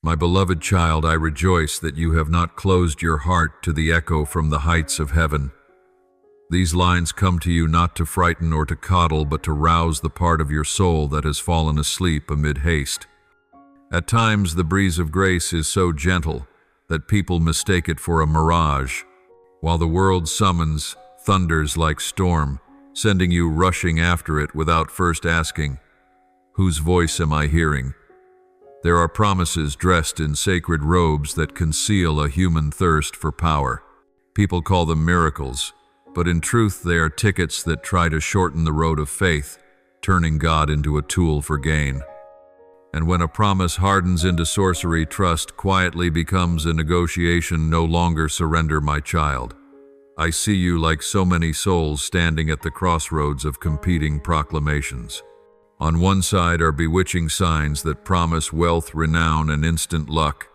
My beloved child, I rejoice that you have not closed your heart to the echo from the heights of heaven. These lines come to you not to frighten or to coddle, but to rouse the part of your soul that has fallen asleep amid haste. At times, the breeze of grace is so gentle that people mistake it for a mirage, while the world's summons thunders like storm, sending you rushing after it without first asking, "Whose voice am I hearing?" There are promises dressed in sacred robes that conceal a human thirst for power. People call them miracles, but in truth they are tickets that try to shorten the road of faith, turning God into a tool for gain. And when a promise hardens into sorcery, trust quietly becomes a negotiation. No longer surrender, my child. I see you like so many souls standing at the crossroads of competing proclamations. On one side are bewitching signs that promise wealth, renown, and instant luck.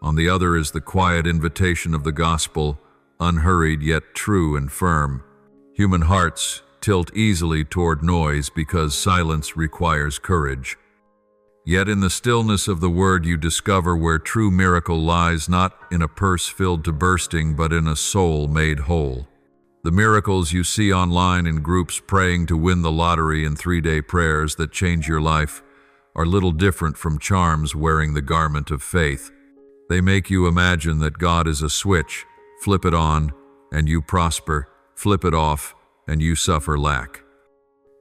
On the other is the quiet invitation of the gospel, unhurried yet true and firm. Human hearts tilt easily toward noise because silence requires courage. Yet in the stillness of the word you discover where true miracle lies, not in a purse filled to bursting, but in a soul made whole. The miracles you see online in groups praying to win the lottery and 3-day prayers that change your life are little different from charms wearing the garment of faith. They make you imagine that God is a switch. Flip it on, and you prosper. Flip it off, and you suffer lack.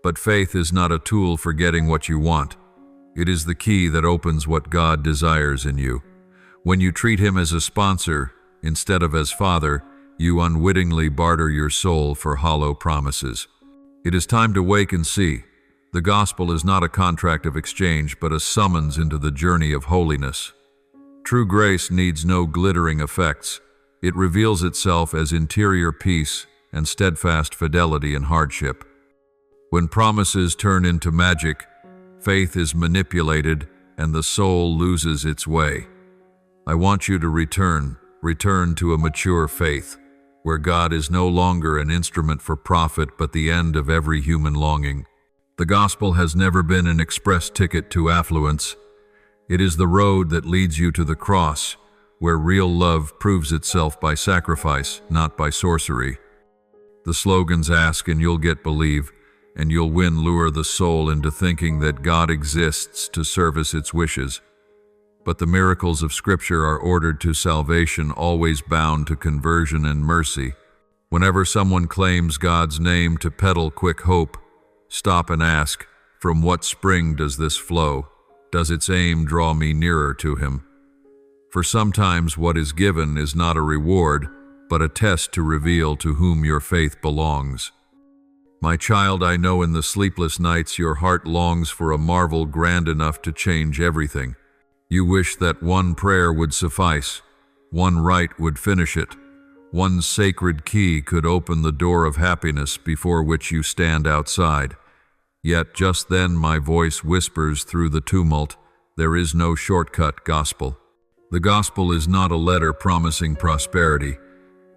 But faith is not a tool for getting what you want. It is the key that opens what God desires in you. When you treat Him as a sponsor instead of as Father, you unwittingly barter your soul for hollow promises. It is time to wake and see. The gospel is not a contract of exchange, but a summons into the journey of holiness. True grace needs no glittering effects. It reveals itself as interior peace and steadfast fidelity in hardship. When promises turn into magic, faith is manipulated and the soul loses its way. I want you to return to a mature faith, where God is no longer an instrument for profit but the end of every human longing. The gospel has never been an express ticket to affluence. It is the road that leads you to the cross, where real love proves itself by sacrifice, not by sorcery. The slogans "Ask and you'll get, believe, and you'll win" lure the soul into thinking that God exists to service its wishes. But the miracles of Scripture are ordered to salvation, always bound to conversion and mercy. Whenever someone claims God's name to peddle quick hope, stop and ask, from what spring does this flow? Does its aim draw me nearer to Him? For sometimes what is given is not a reward, but a test to reveal to whom your faith belongs. My child, I know in the sleepless nights your heart longs for a marvel grand enough to change everything. You wish that one prayer would suffice, one rite would finish it, one sacred key could open the door of happiness before which you stand outside. Yet just then my voice whispers through the tumult, there is no shortcut gospel. The gospel is not a letter promising prosperity.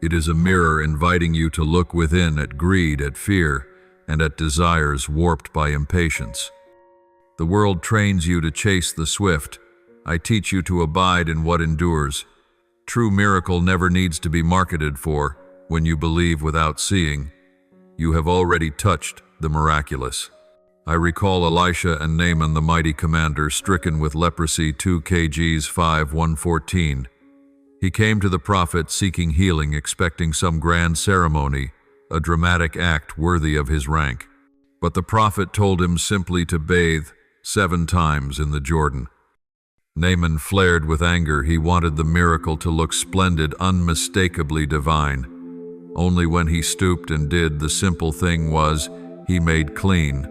It is a mirror inviting you to look within at greed, at fear, and at desires warped by impatience. The world trains you to chase the swift. I teach you to abide in what endures. True miracle never needs to be marketed for. When you believe without seeing, you have already touched the miraculous. I recall Elisha and Naaman, the mighty commander, stricken with leprosy, 2 Kings 5:1-14. He came to the prophet seeking healing, expecting some grand ceremony, a dramatic act worthy of his rank. But the prophet told him simply to bathe 7 times in the Jordan. Naaman flared with anger. He wanted the miracle to look splendid, unmistakably divine. Only when he stooped and did the simple thing was, he made clean.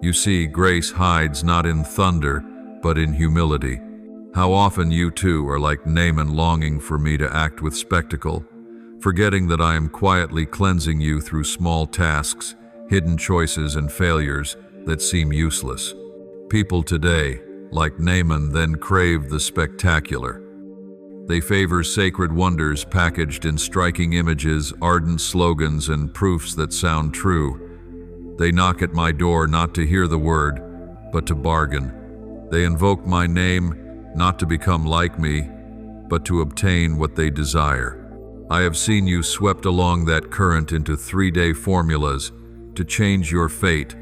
You see, grace hides not in thunder, but in humility. How often you too are like Naaman, longing for me to act with spectacle, forgetting that I am quietly cleansing you through small tasks, hidden choices and failures that seem useless. People today, like Naaman, then crave the spectacular. They favor sacred wonders packaged in striking images, ardent slogans, and proofs that sound true. They knock at my door not to hear the word, but to bargain. They invoke my name not to become like me, but to obtain what they desire. I have seen you swept along that current into 3-day formulas to change your fate,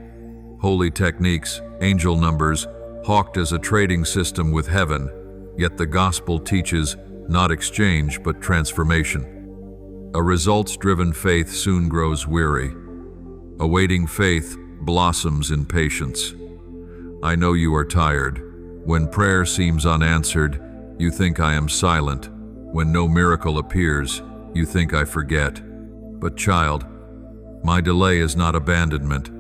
holy techniques, angel numbers, hawked as a trading system with heaven, yet the gospel teaches not exchange but transformation. A results-driven faith soon grows weary. A waiting faith blossoms in patience. I know you are tired. When prayer seems unanswered, you think I am silent. When no miracle appears, you think I forget. But child, my delay is not abandonment.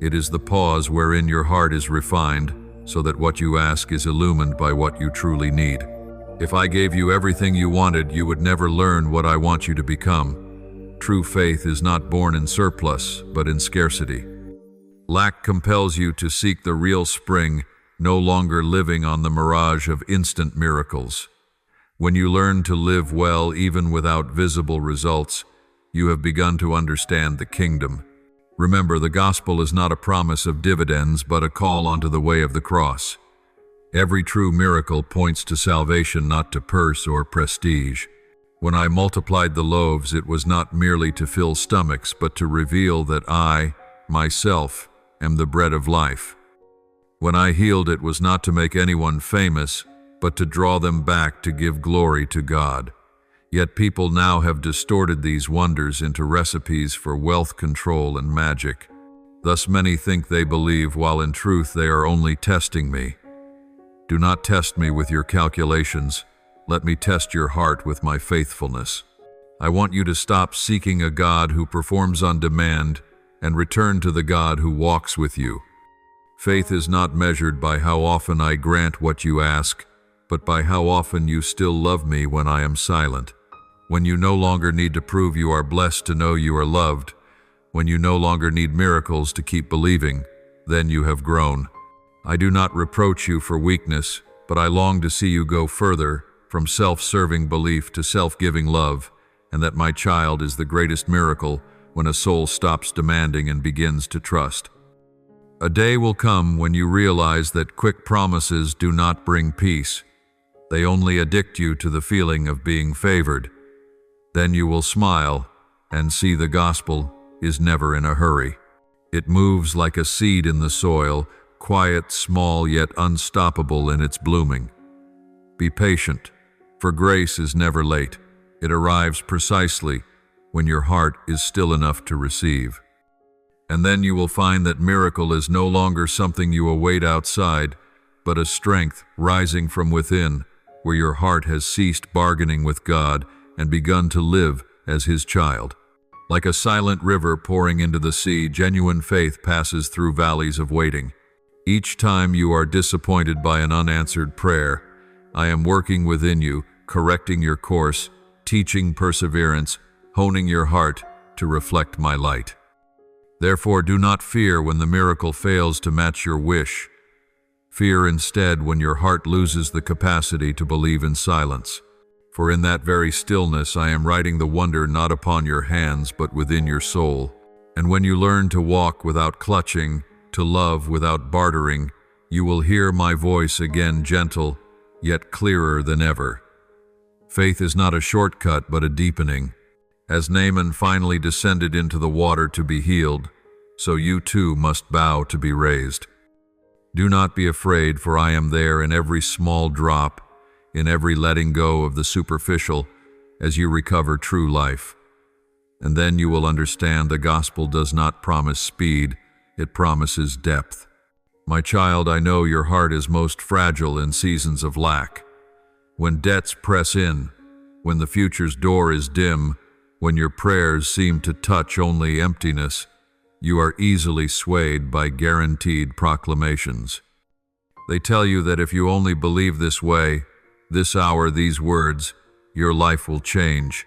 It is the pause wherein your heart is refined, so that what you ask is illumined by what you truly need. If I gave you everything you wanted, you would never learn what I want you to become. True faith is not born in surplus, but in scarcity. Lack compels you to seek the real spring, no longer living on the mirage of instant miracles. When you learn to live well even without visible results, you have begun to understand the kingdom. Remember, the gospel is not a promise of dividends, but a call onto the way of the cross. Every true miracle points to salvation, not to purse or prestige. When I multiplied the loaves, it was not merely to fill stomachs, but to reveal that I, myself, am the bread of life. When I healed, it was not to make anyone famous, but to draw them back to give glory to God. Yet people now have distorted these wonders into recipes for wealth control and magic. Thus many think they believe, while in truth they are only testing me. Do not test me with your calculations. Let me test your heart with my faithfulness. I want you to stop seeking a God who performs on demand and return to the God who walks with you. Faith is not measured by how often I grant what you ask, but by how often you still love me when I am silent. When you no longer need to prove you are blessed to know you are loved, when you no longer need miracles to keep believing, then you have grown. I do not reproach you for weakness, but I long to see you go further, from self-serving belief to self-giving love, and that my child is the greatest miracle when a soul stops demanding and begins to trust. A day will come when you realize that quick promises do not bring peace. They only addict you to the feeling of being favored. Then you will smile and see the gospel is never in a hurry. It moves like a seed in the soil, quiet, small, yet unstoppable in its blooming. Be patient, for grace is never late. It arrives precisely when your heart is still enough to receive. And then you will find that miracle is no longer something you await outside, but a strength rising from within, where your heart has ceased bargaining with God and begun to live as His child. Like a silent river pouring into the sea, genuine faith passes through valleys of waiting. Each time you are disappointed by an unanswered prayer, I am working within you, correcting your course, teaching perseverance, honing your heart to reflect my light. Therefore, do not fear when the miracle fails to match your wish. Fear instead when your heart loses the capacity to believe in silence. For in that very stillness I am writing the wonder not upon your hands but within your soul. And when you learn to walk without clutching, to love without bartering, you will hear my voice again, gentle, yet clearer than ever. Faith is not a shortcut but a deepening. As Naaman finally descended into the water to be healed, so you too must bow to be raised. Do not be afraid, for I am there in every small drop, in every letting go of the superficial, as you recover true life. And then you will understand the gospel does not promise speed, it promises depth. My child, I know your heart is most fragile in seasons of lack. When debts press in, when the future's door is dim, when your prayers seem to touch only emptiness, you are easily swayed by guaranteed proclamations. They tell you that if you only believe this way, this hour, these words, your life will change.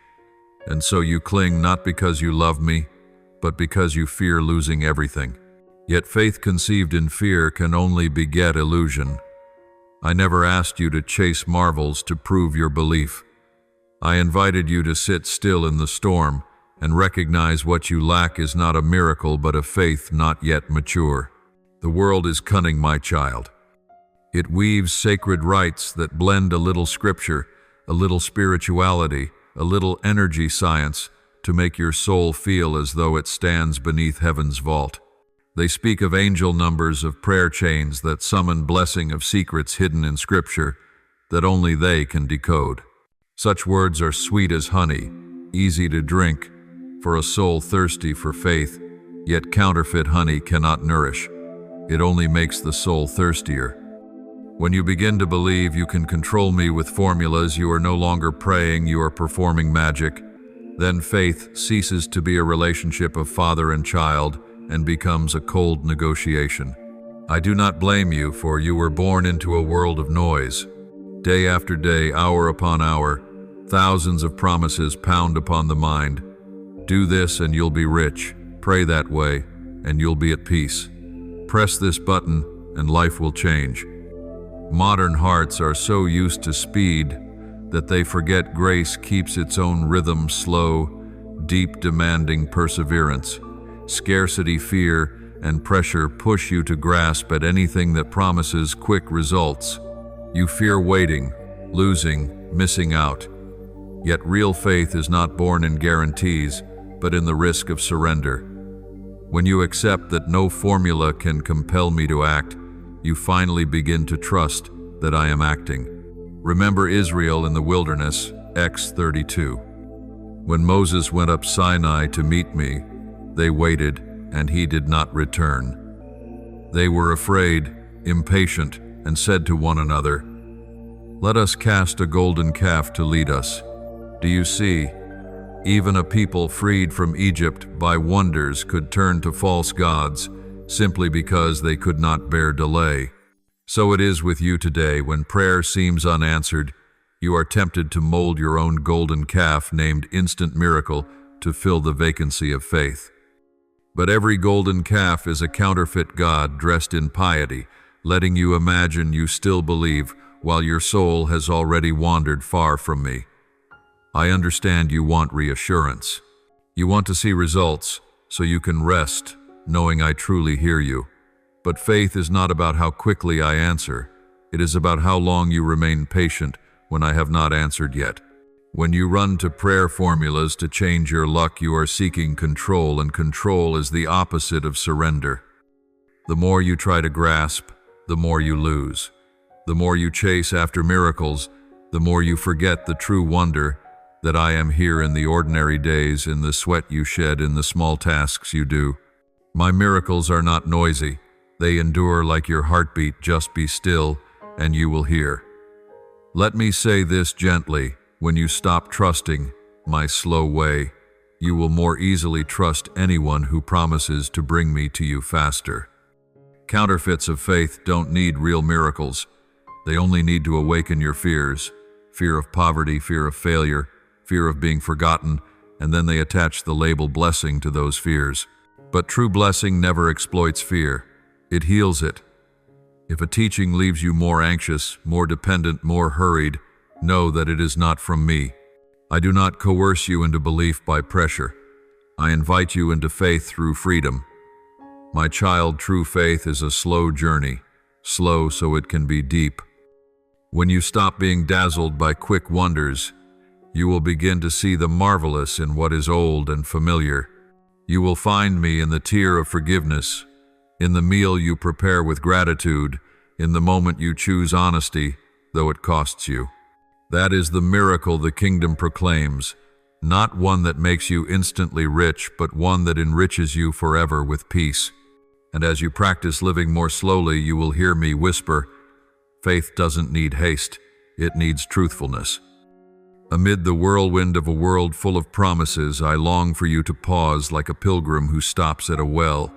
And so you cling not because you love me, but because you fear losing everything. Yet faith conceived in fear can only beget illusion. I never asked you to chase marvels to prove your belief. I invited you to sit still in the storm and recognize what you lack is not a miracle but a faith not yet mature. The world is cunning, my child. It weaves sacred rites that blend a little scripture, a little spirituality, a little energy science to make your soul feel as though it stands beneath heaven's vault. They speak of angel numbers, of prayer chains that summon blessing, of secrets hidden in scripture that only they can decode. Such words are sweet as honey, easy to drink for a soul thirsty for faith, yet counterfeit honey cannot nourish. It only makes the soul thirstier. When you begin to believe you can control me with formulas, you are no longer praying, you are performing magic. Then faith ceases to be a relationship of father and child and becomes a cold negotiation. I do not blame you, for you were born into a world of noise. Day after day, hour upon hour, thousands of promises pound upon the mind. Do this and you'll be rich. Pray that way and you'll be at peace. Press this button and life will change. Modern hearts are so used to speed that they forget grace keeps its own rhythm, slow, deep, demanding perseverance. Scarcity, fear, and pressure push you to grasp at anything that promises quick results. You fear waiting, losing, missing out. Yet real faith is not born in guarantees, but in the risk of surrender. When you accept that no formula can compel me to act, you finally begin to trust that I am acting. Remember Israel in the wilderness, X 32. When Moses went up Sinai to meet me, they waited, and he did not return. They were afraid, impatient, and said to one another, "Let us cast a golden calf to lead us." Do you see? Even a people freed from Egypt by wonders could turn to false gods simply because they could not bear delay. So it is with you today. When prayer seems unanswered, you are tempted to mold your own golden calf named Instant Miracle to fill the vacancy of faith. But every golden calf is a counterfeit god dressed in piety, letting you imagine you still believe while your soul has already wandered far from me. I understand you want reassurance. You want to see results so you can rest, knowing I truly hear you. But faith is not about how quickly I answer. It is about how long you remain patient when I have not answered yet. When you run to prayer formulas to change your luck, you are seeking control, and control is the opposite of surrender. The more you try to grasp, the more you lose. The more you chase after miracles, the more you forget the true wonder that I am here in the ordinary days, in the sweat you shed, in the small tasks you do. My miracles are not noisy. They endure like your heartbeat. Just be still, and you will hear. Let me say this gently. When you stop trusting my slow way, you will more easily trust anyone who promises to bring me to you faster. Counterfeits of faith don't need real miracles. They only need to awaken your fears. Fear of poverty, fear of failure, fear of being forgotten, and then they attach the label blessing to those fears. But true blessing never exploits fear. It heals it. If a teaching leaves you more anxious, more dependent, more hurried, know that it is not from me. I do not coerce you into belief by pressure. I invite you into faith through freedom. My child, true faith is a slow journey, slow so it can be deep. When you stop being dazzled by quick wonders, you will begin to see the marvelous in what is old and familiar. You will find me in the tear of forgiveness, in the meal you prepare with gratitude, in the moment you choose honesty, though it costs you. That is the miracle the kingdom proclaims, not one that makes you instantly rich, but one that enriches you forever with peace. And as you practice living more slowly, you will hear me whisper, faith doesn't need haste, it needs truthfulness. Amid the whirlwind of a world full of promises, I long for you to pause like a pilgrim who stops at a well.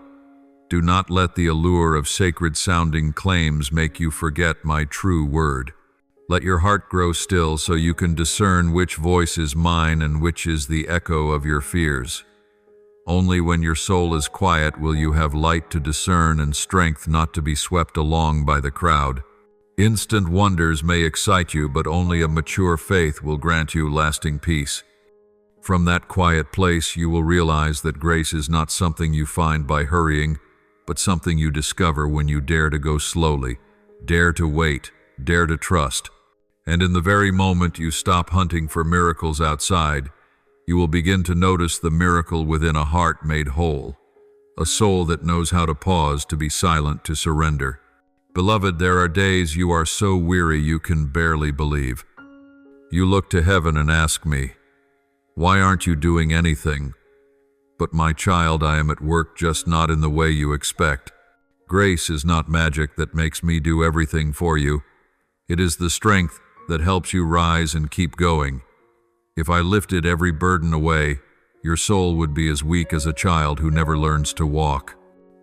Do not let the allure of sacred-sounding claims make you forget my true word. Let your heart grow still so you can discern which voice is mine and which is the echo of your fears. Only when your soul is quiet will you have light to discern and strength not to be swept along by the crowd. Instant wonders may excite you, but only a mature faith will grant you lasting peace. From that quiet place, you will realize that grace is not something you find by hurrying, but something you discover when you dare to go slowly, Dare to wait, dare to trust. And in the very moment you stop hunting for miracles outside, you will begin to notice the miracle within a heart made whole, a soul that knows how to pause, to be silent, to surrender. Beloved, there are days you are so weary you can barely believe. You look to heaven and ask me, "Why aren't you doing anything?" But my child, I am at work, just not in the way you expect. Grace is not magic that makes me do everything for you. It is the strength that helps you rise and keep going. If I lifted every burden away, your soul would be as weak as a child who never learns to walk.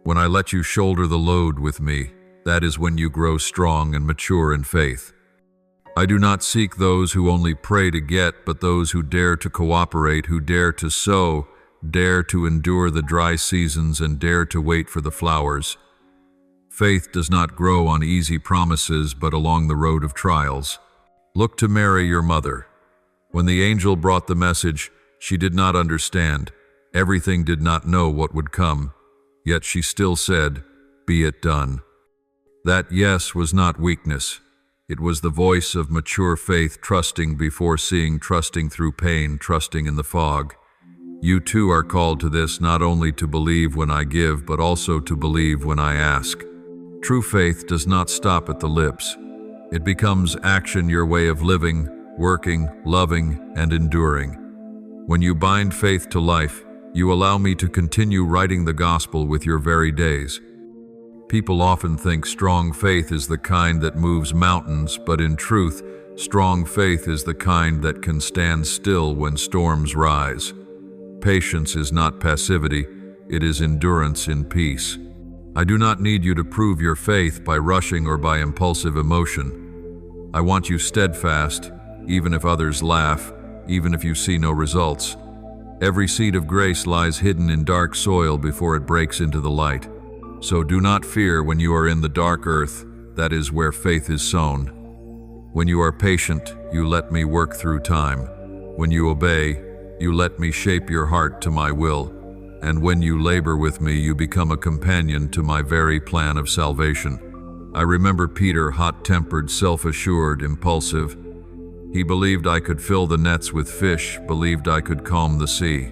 When I let you shoulder the load with me, that is when you grow strong and mature in faith. I do not seek those who only pray to get, but those who dare to cooperate, who dare to sow, dare to endure the dry seasons, and dare to wait for the flowers. Faith does not grow on easy promises, but along the road of trials. Look to Mary, your mother. When the angel brought the message, she did not understand. Everything did not know what would come. Yet she still said, "Be it done." That yes was not weakness. It was the voice of mature faith, trusting before seeing, trusting through pain, trusting in the fog. You too are called to this, not only to believe when I give, but also to believe when I ask. True faith does not stop at the lips. It becomes action, your way of living, working, loving, and enduring. When you bind faith to life, you allow me to continue writing the gospel with your very days. People often think strong faith is the kind that moves mountains, but in truth, strong faith is the kind that can stand still when storms rise. Patience is not passivity, it is endurance in peace. I do not need you to prove your faith by rushing or by impulsive emotion. I want you steadfast, even if others laugh, even if you see no results. Every seed of grace lies hidden in dark soil before it breaks into the light. So do not fear when you are in the dark earth, that is where faith is sown. When you are patient, you let me work through time. When you obey, you let me shape your heart to my will. And when you labor with me, you become a companion to my very plan of salvation. I remember Peter, hot-tempered, self-assured, impulsive. He believed I could fill the nets with fish, believed I could calm the sea.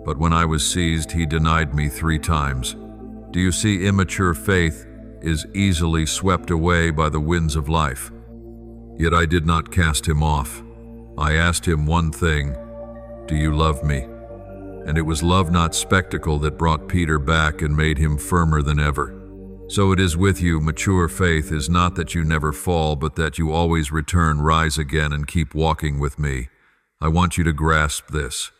But when I was seized, he denied me 3 times. Do you see, immature faith is easily swept away by the winds of life. Yet I did not cast him off. I asked him one thing, "Do you love me?" And it was love, not spectacle, that brought Peter back and made him firmer than ever. So it is with you. Mature faith is not that you never fall, but that you always return, rise again, and keep walking with me. I want you to grasp this.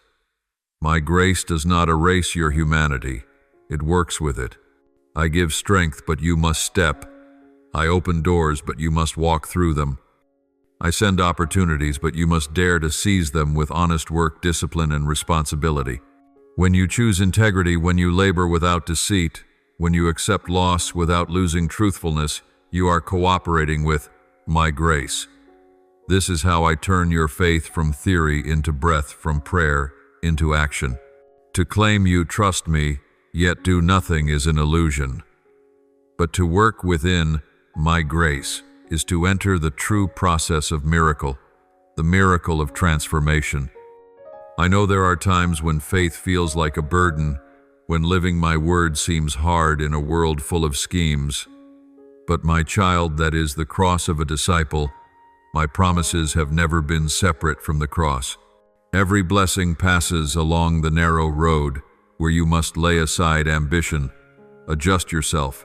My grace does not erase your humanity. It works with it. I give strength, but you must step. I open doors, but you must walk through them. I send opportunities, but you must dare to seize them with honest work, discipline, and responsibility. When you choose integrity, when you labor without deceit, when you accept loss without losing truthfulness, you are cooperating with my grace. This is how I turn your faith from theory into breath, from prayer into action. To claim you trust me, yet do nothing, is an illusion. But to work within my grace is to enter the true process of miracle, the miracle of transformation. I know there are times when faith feels like a burden, when living my word seems hard in a world full of schemes. But my child, that is the cross of a disciple, my promises have never been separate from the cross. Every blessing passes along the narrow road where you must lay aside ambition, adjust yourself,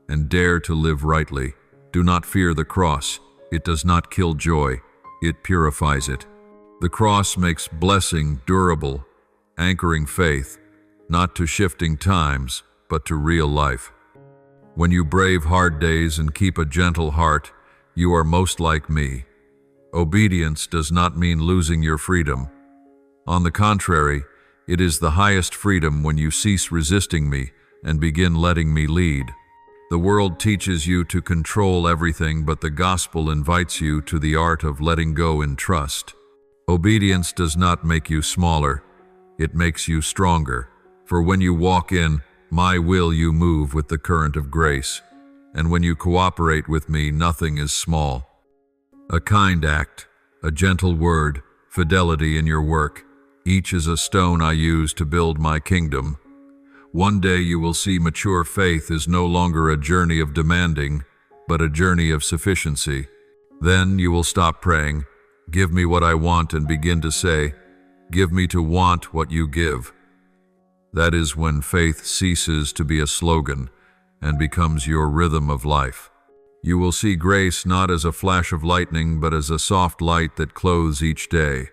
and dare to live rightly. Do not fear the cross. It does not kill joy. It purifies it. The cross makes blessing durable, anchoring faith, not to shifting times, but to real life. When you brave hard days and keep a gentle heart, you are most like me. Obedience does not mean losing your freedom. On the contrary, it is the highest freedom when you cease resisting me and begin letting me lead. The world teaches you to control everything, but the gospel invites you to the art of letting go in trust. Obedience does not make you smaller, it makes you stronger. For when you walk in my will, you move with the current of grace. and when you cooperate with me, nothing is small. A kind act, a gentle word, fidelity in your work, each is a stone I use to build my kingdom. One day you will see mature faith is no longer a journey of demanding, but a journey of sufficiency. Then you will stop praying, "Give me what I want," and begin to say, "Give me to want what you give." That is when faith ceases to be a slogan and becomes your rhythm of life. You will see grace not as a flash of lightning, but as a soft light that clothes each day.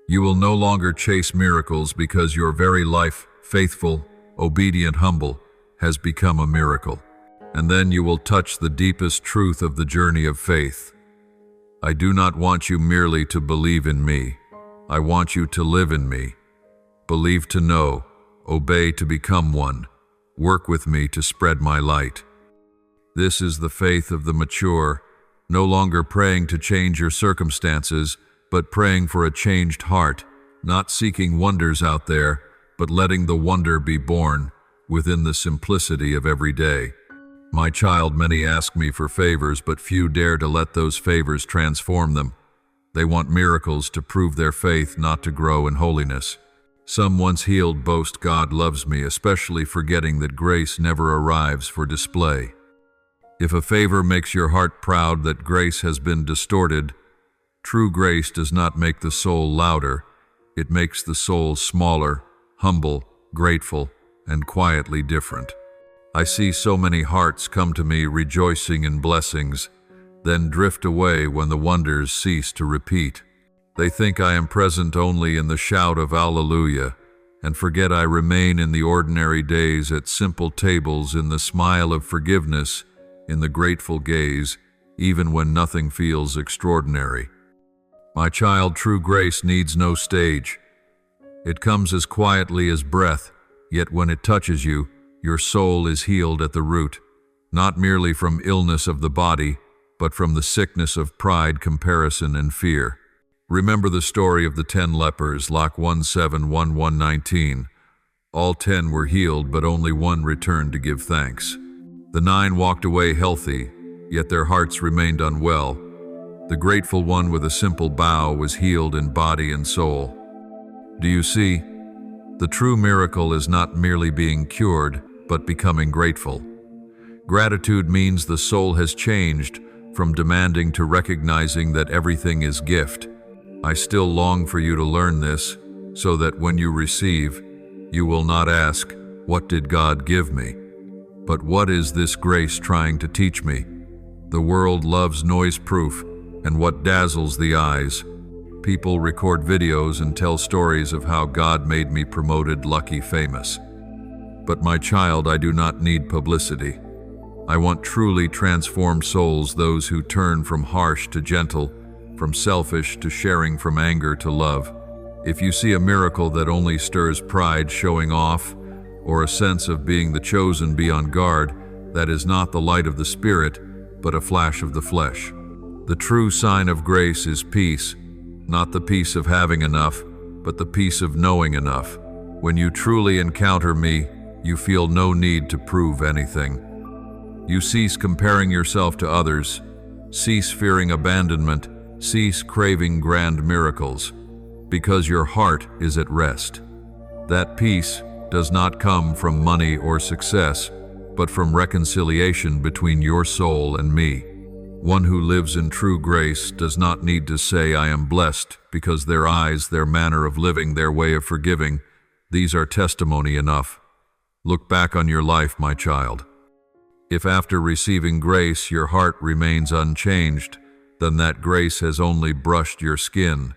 You will no longer chase miracles because your very life, faithful, obedient, humble, has become a miracle. And then you will touch the deepest truth of the journey of faith. I do not want you merely to believe in me. I want you to live in me. Believe to know, obey to become one. Work with me to spread my light. This is the faith of the mature, no longer praying to change your circumstances, but praying for a changed heart, not seeking wonders out there, but letting the wonder be born within the simplicity of every day. My child, many ask me for favors, but few dare to let those favors transform them. They want miracles to prove their faith, not to grow in holiness. Some once healed boast God loves me, especially forgetting that grace never arrives for display. If a favor makes your heart proud that grace has been distorted, true grace does not make the soul louder. It makes the soul smaller, humble, grateful, and quietly different. I see so many hearts come to me rejoicing in blessings, then drift away when the wonders cease to repeat. They think I am present only in the shout of Alleluia, and forget I remain in the ordinary days at simple tables, in the smile of forgiveness, in the grateful gaze, even when nothing feels extraordinary. My child, true grace needs no stage. It comes as quietly as breath, yet when it touches you, your soul is healed at the root, not merely from illness of the body, but from the sickness of pride, comparison, and fear. Remember the story of the 10 lepers, Luke 1:7-1-19. All 10 were healed, but only one returned to give thanks. The 9 walked away healthy, yet their hearts remained unwell. The grateful one with a simple bow was healed in body and soul. Do you see? The true miracle is not merely being cured, but becoming grateful. Gratitude means the soul has changed from demanding to recognizing that everything is gift. I still long for you to learn this, so that when you receive, you will not ask, "What did God give me?" but "What is this grace trying to teach me?" The world loves noise-proof and what dazzles the eyes. People record videos and tell stories of how God made me promoted, lucky, famous. But my child, I do not need publicity. I want truly transformed souls, those who turn from harsh to gentle, from selfish to sharing, from anger to love. If you see a miracle that only stirs pride, showing off, or a sense of being the chosen, be on guard. That is not the light of the Spirit, but a flash of the flesh. The true sign of grace is peace, not the peace of having enough, but the peace of knowing enough. When you truly encounter me, you feel no need to prove anything. You cease comparing yourself to others, cease fearing abandonment, cease craving grand miracles, because your heart is at rest. That peace does not come from money or success, but from reconciliation between your soul and me. One who lives in true grace does not need to say, "I am blessed," because their eyes, their manner of living, their way of forgiving, these are testimony enough. Look back on your life, my child. If after receiving grace your heart remains unchanged, then that grace has only brushed your skin.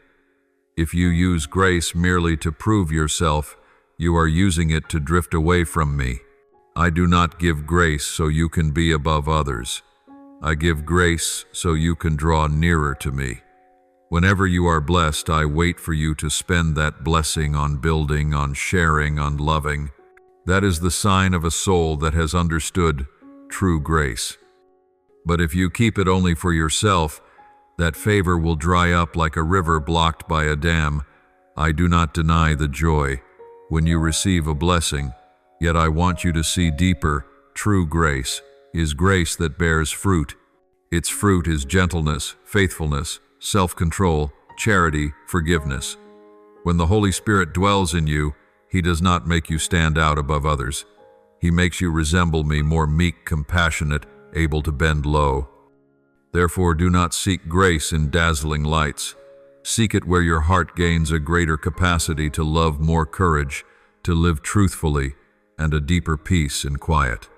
If you use grace merely to prove yourself, you are using it to drift away from me. I do not give grace so you can be above others. I give grace so you can draw nearer to me. Whenever you are blessed, I wait for you to spend that blessing on building, on sharing, on loving. That is the sign of a soul that has understood true grace. But if you keep it only for yourself, that favor will dry up like a river blocked by a dam. I do not deny the joy when you receive a blessing, yet I want you to see deeper, true grace is grace that bears fruit. Its fruit is gentleness, faithfulness, self-control, charity, forgiveness. When the Holy Spirit dwells in you, He does not make you stand out above others. He makes you resemble me, more meek, compassionate, able to bend low. Therefore, do not seek grace in dazzling lights. Seek it where your heart gains a greater capacity to love, more courage, to live truthfully, and a deeper peace in quiet.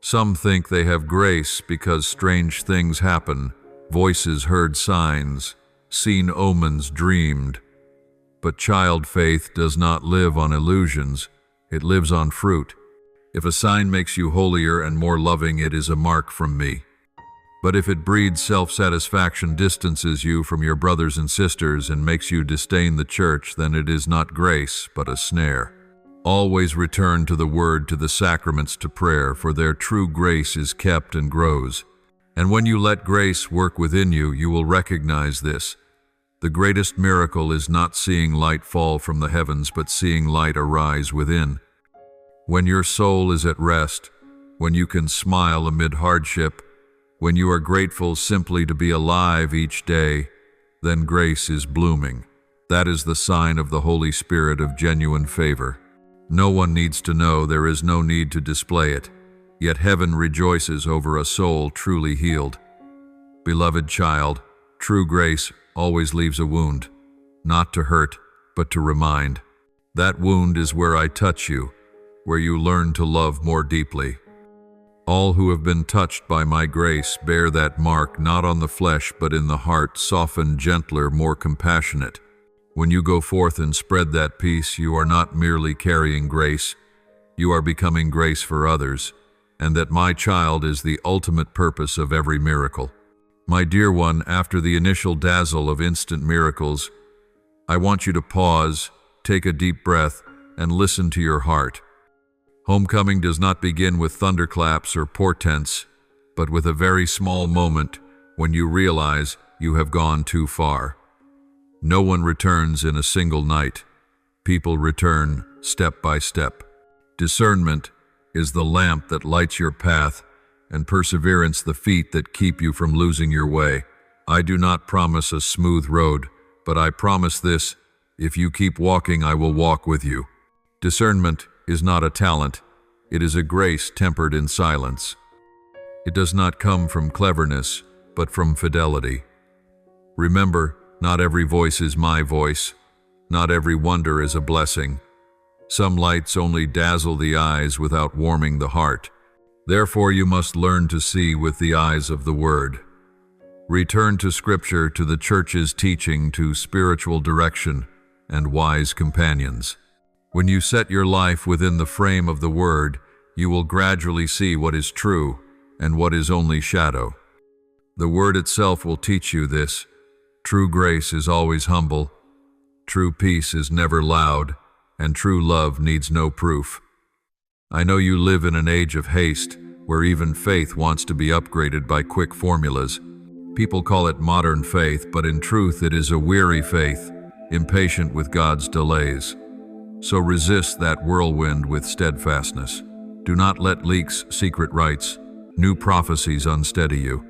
Some think they have grace because strange things happen, voices heard, signs, seen omens, dreamed. But child faith does not live on illusions, it lives on fruit. If a sign makes you holier and more loving, it is a mark from me. But if it breeds self-satisfaction, distances you from your brothers and sisters, and makes you disdain the church, then it is not grace, but a snare. Always return to the Word, to the sacraments, to prayer, for there true grace is kept and grows. And when you let grace work within you, you will recognize this. The greatest miracle is not seeing light fall from the heavens, but seeing light arise within. When your soul is at rest, when you can smile amid hardship, when you are grateful simply to be alive each day, then grace is blooming. That is the sign of the Holy Spirit, of genuine favor. No one needs to know, there is no need to display it, yet heaven rejoices over a soul truly healed. Beloved child, true grace always leaves a wound, not to hurt, but to remind. That wound is where I touch you, where you learn to love more deeply. All who have been touched by my grace bear that mark, not on the flesh but in the heart, softened, gentler, more compassionate. When you go forth and spread that peace, you are not merely carrying grace, you are becoming grace for others, and that, my child, is the ultimate purpose of every miracle. My dear one, after the initial dazzle of instant miracles, I want you to pause, take a deep breath, and listen to your heart. Homecoming does not begin with thunderclaps or portents, but with a very small moment when you realize you have gone too far. No one returns in a single night. People return step by step. Discernment is the lamp that lights your path, and perseverance the feet that keep you from losing your way. I do not promise a smooth road, but I promise this: if you keep walking, I will walk with you. Discernment is not a talent, it is a grace tempered in silence. It does not come from cleverness, but from fidelity. Remember, not every voice is my voice. Not every wonder is a blessing. Some lights only dazzle the eyes without warming the heart. Therefore, you must learn to see with the eyes of the Word. Return to Scripture, to the Church's teaching, to spiritual direction, and wise companions. When you set your life within the frame of the Word, you will gradually see what is true and what is only shadow. The Word itself will teach you this. True grace is always humble, true peace is never loud, and true love needs no proof. I know you live in an age of haste, where even faith wants to be upgraded by quick formulas. People call it modern faith, but in truth it is a weary faith, impatient with God's delays. So resist that whirlwind with steadfastness. Do not let leaks, secret rites, new prophecies unsteady you.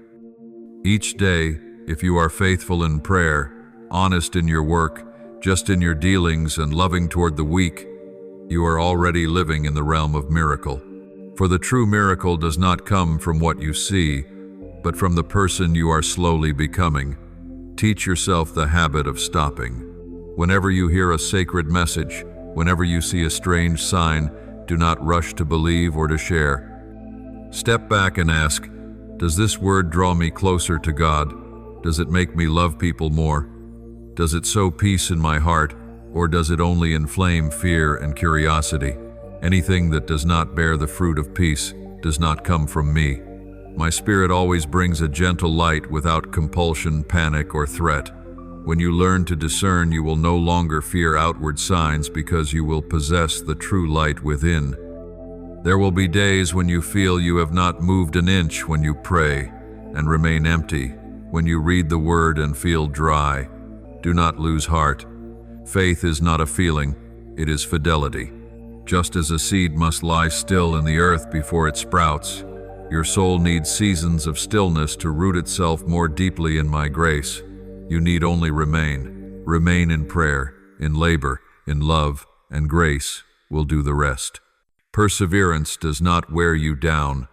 Each day, if you are faithful in prayer, honest in your work, just in your dealings, and loving toward the weak, you are already living in the realm of miracle. For the true miracle does not come from what you see, but from the person you are slowly becoming. Teach yourself the habit of stopping. Whenever you hear a sacred message, whenever you see a strange sign, do not rush to believe or to share. Step back and ask, does this word draw me closer to God? Does it make me love people more? Does it sow peace in my heart, or does it only inflame fear and curiosity? Anything that does not bear the fruit of peace does not come from me. My spirit always brings a gentle light without compulsion, panic, or threat. When you learn to discern, you will no longer fear outward signs because you will possess the true light within. There will be days when you feel you have not moved an inch when you pray and remain empty, when you read the Word and feel dry. Do not lose heart. Faith is not a feeling, it is fidelity. Just as a seed must lie still in the earth before it sprouts, Your soul needs seasons of stillness to root itself more deeply in my grace. You need only remain. Remain in prayer, in labor, in love, and grace will do the rest. Perseverance does not wear you down.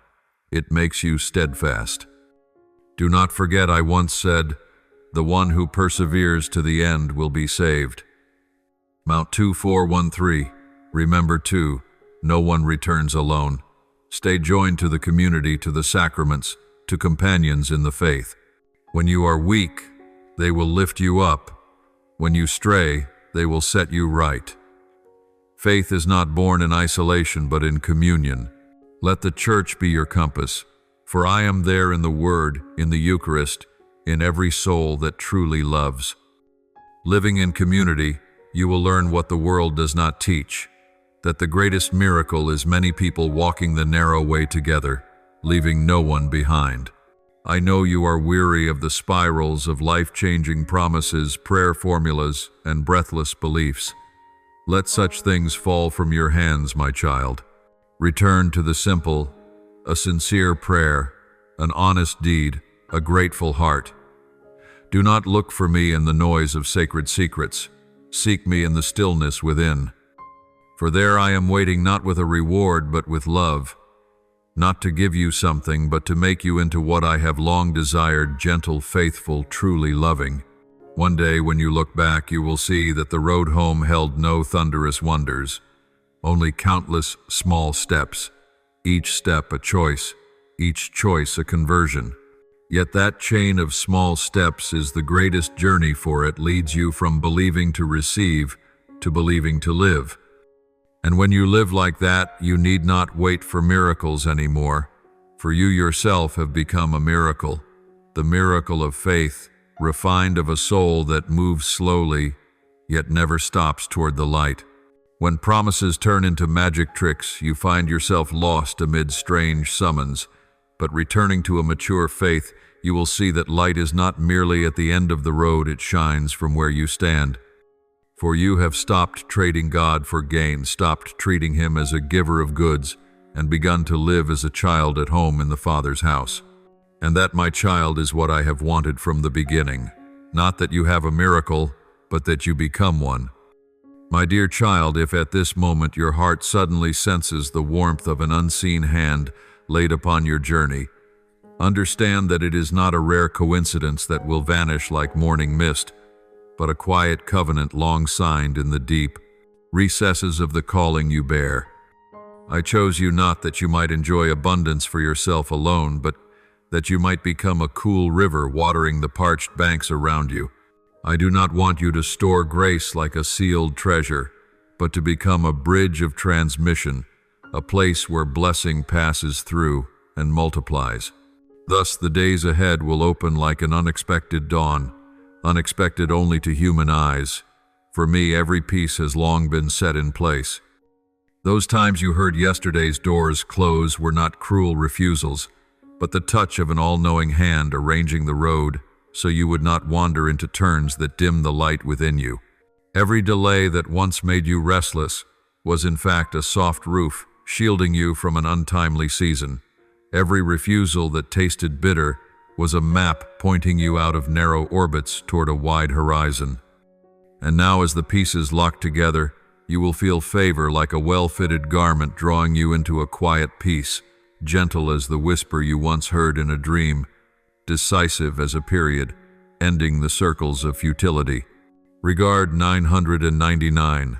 It makes you steadfast. Do not forget I once said, "The one who perseveres to the end will be saved." Mount 2413. Remember too, no one returns alone. Stay joined to the community, to the sacraments, to companions in the faith. When you are weak, they will lift you up. When you stray, they will set you right. Faith is not born in isolation, but in communion. Let the church be your compass, for I am there in the Word, in the Eucharist, in every soul that truly loves. Living in community, you will learn what the world does not teach, that the greatest miracle is many people walking the narrow way together, leaving no one behind. I know you are weary of the spirals of life-changing promises, prayer formulas, and breathless beliefs. Let such things fall from your hands, my child. Return to the simple, a sincere prayer, an honest deed, a grateful heart. Do not look for me in the noise of sacred secrets. Seek me in the stillness within. For there I am waiting not with a reward but with love, not to give you something but to make you into what I have long desired, gentle, faithful, truly loving. One day when you look back, you will see that the road home held no thunderous wonders, only countless small steps, each step a choice, each choice a conversion. Yet that chain of small steps is the greatest journey, for it leads you from believing to receive to believing to live. And when you live like that, you need not wait for miracles anymore, for you yourself have become a miracle, the miracle of faith, refined of a soul that moves slowly, yet never stops toward the light. When promises turn into magic tricks, you find yourself lost amid strange summons, but returning to a mature faith, you will see that light is not merely at the end of the road, it shines from where you stand. For you have stopped trading God for gain, stopped treating Him as a giver of goods, and begun to live as a child at home in the Father's house. And that, my child, is what I have wanted from the beginning. Not that you have a miracle, but that you become one. My dear child, if at this moment your heart suddenly senses the warmth of an unseen hand laid upon your journey, understand that it is not a rare coincidence that will vanish like morning mist, but a quiet covenant long signed in the deep recesses of the calling you bear. I chose you not that you might enjoy abundance for yourself alone, but that you might become a cool river watering the parched banks around you. I do not want you to store grace like a sealed treasure, but to become a bridge of transmission, a place where blessing passes through and multiplies. Thus the days ahead will open like an unexpected dawn, unexpected only to human eyes. For me, every piece has long been set in place. Those times you heard yesterday's doors close were not cruel refusals, but the touch of an all-knowing hand arranging the road so you would not wander into turns that dim the light within you. Every delay that once made you restless was in fact a soft roof shielding you from an untimely season. Every refusal that tasted bitter was a map pointing you out of narrow orbits toward a wide horizon. And now, as the pieces lock together, you will feel favor like a well-fitted garment drawing you into a quiet peace, gentle as the whisper you once heard in a dream, decisive as a period, ending the circles of futility. Regard 999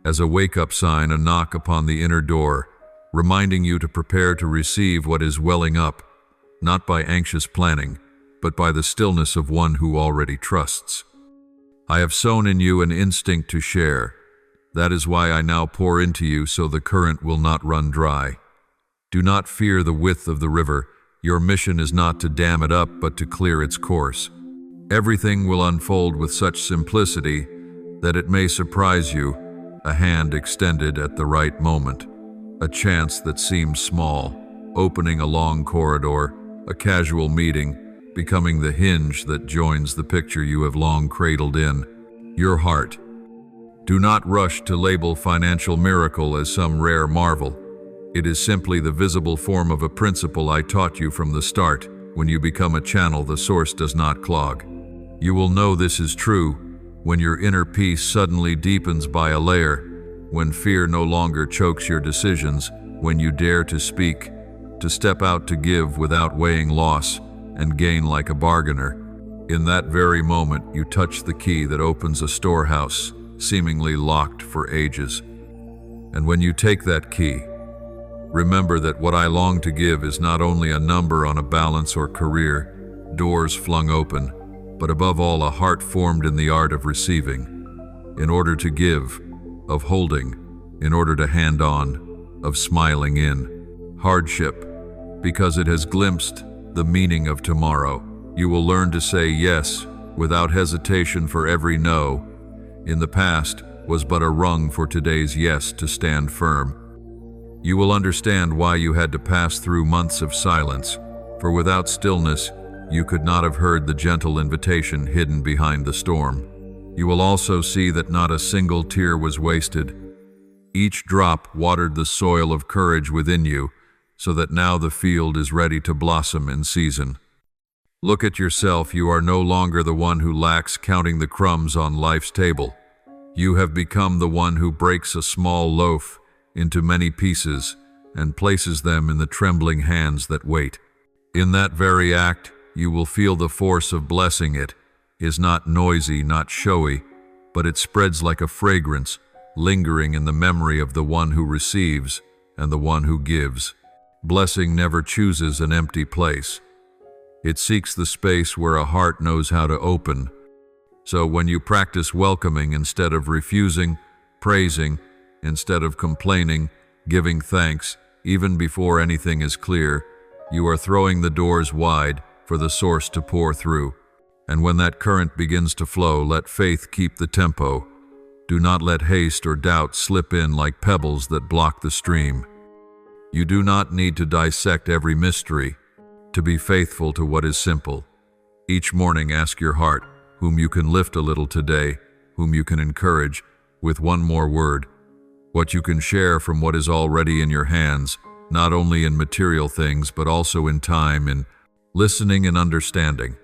as a wake-up sign, a knock upon the inner door, reminding you to prepare to receive what is welling up, not by anxious planning, but by the stillness of one who already trusts. I have sown in you an instinct to share. That is why I now pour into you so the current will not run dry. Do not fear the width of the river. Your mission is not to dam it up, but to clear its course. Everything will unfold with such simplicity that it may surprise you, a hand extended at the right moment, a chance that seems small, opening a long corridor, a casual meeting, becoming the hinge that joins the picture you have long cradled in, your heart. Do not rush to label financial miracle as some rare marvel. It is simply the visible form of a principle I taught you from the start. When you become a channel, the source does not clog. You will know this is true when your inner peace suddenly deepens by a layer, when fear no longer chokes your decisions, when you dare to speak, to step out to give without weighing loss, and gain like a bargainer. In that very moment, you touch the key that opens a storehouse, seemingly locked for ages. And when you take that key, remember that what I long to give is not only a number on a balance or career, doors flung open, but above all a heart formed in the art of receiving. In order to give, of holding, in order to hand on, of smiling in. Hardship, because it has glimpsed the meaning of tomorrow. You will learn to say yes without hesitation, for every no in the past was but a rung for today's yes to stand firm. You will understand why you had to pass through months of silence, for without stillness, you could not have heard the gentle invitation hidden behind the storm. You will also see that not a single tear was wasted. Each drop watered the soil of courage within you, so that now the field is ready to blossom in season. Look at yourself. You are no longer the one who lacks counting the crumbs on life's table. You have become the one who breaks a small loaf into many pieces and places them in the trembling hands that wait. In that very act, you will feel the force of blessing. It is not noisy, not showy, but it spreads like a fragrance, lingering in the memory of the one who receives and the one who gives. Blessing never chooses an empty place. It seeks the space where a heart knows how to open. So when you practice welcoming instead of refusing, praising instead of complaining, giving thanks even before anything is clear, you are throwing the doors wide for the source to pour through. And when that current begins to flow, let faith keep the tempo. Do not let haste or doubt slip in like pebbles that block the stream. You do not need to dissect every mystery to be faithful to what is simple. Each morning ask your heart, whom you can lift a little today, whom you can encourage with one more word, what you can share from what is already in your hands, not only in material things, but also in time, in listening and understanding.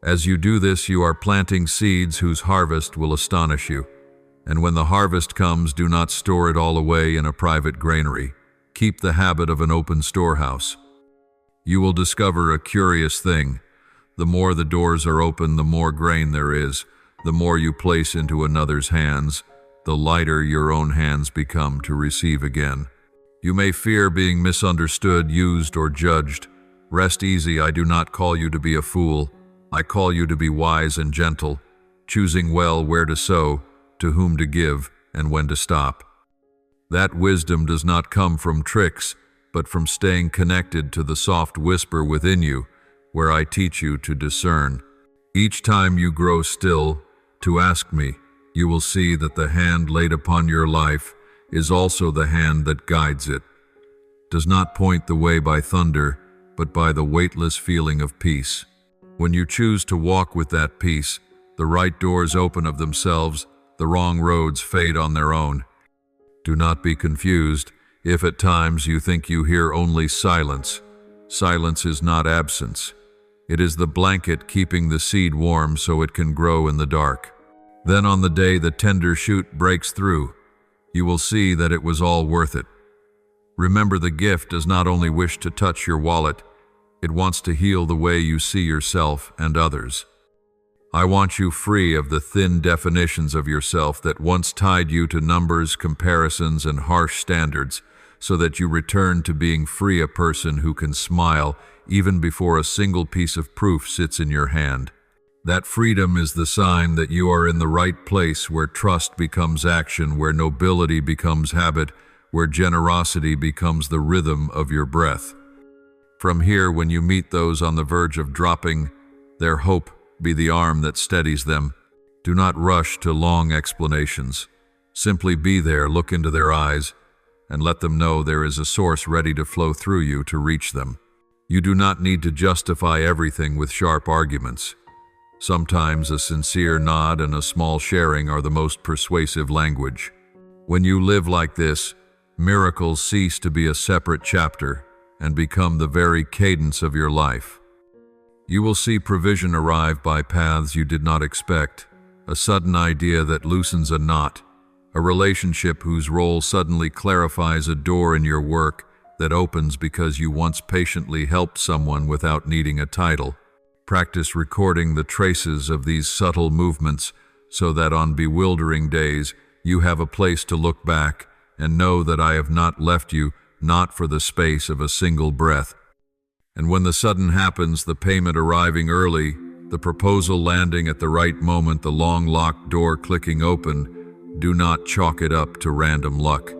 As you do this, you are planting seeds whose harvest will astonish you. And when the harvest comes, do not store it all away in a private granary. Keep the habit of an open storehouse. You will discover a curious thing. The more the doors are open, the more grain there is. The more you place into another's hands, the lighter your own hands become to receive again. You may fear being misunderstood, used, or judged. Rest easy. I do not call you to be a fool. I call you to be wise and gentle, choosing well where to sow, to whom to give, and when to stop. That wisdom does not come from tricks, but from staying connected to the soft whisper within you, where I teach you to discern. Each time you grow still to ask me, you will see that the hand laid upon your life is also the hand that guides it. Does not point the way by thunder, but by the weightless feeling of peace. When you choose to walk with that peace, the right doors open of themselves, the wrong roads fade on their own. Do not be confused if at times you think you hear only silence. Silence is not absence. It is the blanket keeping the seed warm so it can grow in the dark. Then on the day the tender shoot breaks through, you will see that it was all worth it. Remember, the gift does not only wish to touch your wallet, it wants to heal the way you see yourself and others. I want you free of the thin definitions of yourself that once tied you to numbers, comparisons, and harsh standards, so that you return to being free, a person who can smile even before a single piece of proof sits in your hand. That freedom is the sign that you are in the right place, where trust becomes action, where nobility becomes habit, where generosity becomes the rhythm of your breath. From here, when you meet those on the verge of dropping, their hope be the arm that steadies them. Do not rush to long explanations. Simply be there, look into their eyes, and let them know there is a source ready to flow through you to reach them. You do not need to justify everything with sharp arguments. Sometimes a sincere nod and a small sharing are the most persuasive language. When you live like this, Miracles cease to be a separate chapter and become the very cadence of your life. You will see provision arrive by paths you did not expect, a sudden idea that loosens a knot, a relationship whose role suddenly clarifies a door in your work that opens because you once patiently helped someone without needing a title. Practice recording the traces of these subtle movements so that on bewildering days you have a place to look back and know that I have not left you, not for the space of a single breath. And when the sudden happens, the payment arriving early, the proposal landing at the right moment, the long locked door clicking open, do not chalk it up to random luck.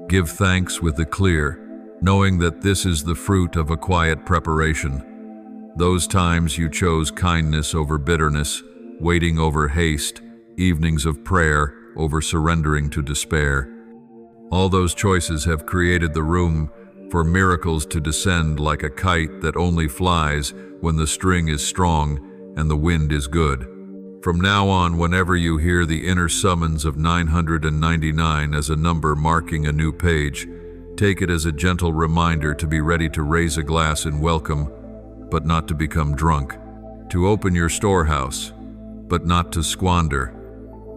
Give thanks with the clear, knowing that this is the fruit of a quiet preparation. Those times you chose kindness over bitterness, waiting over haste, evenings of prayer over surrendering to despair. All those choices have created the room for miracles to descend like a kite that only flies when the string is strong and the wind is good. From now on, whenever you hear the inner summons of 999 as a number marking a new page, take it as a gentle reminder to be ready to raise a glass in welcome, but not to become drunk, to open your storehouse, but not to squander,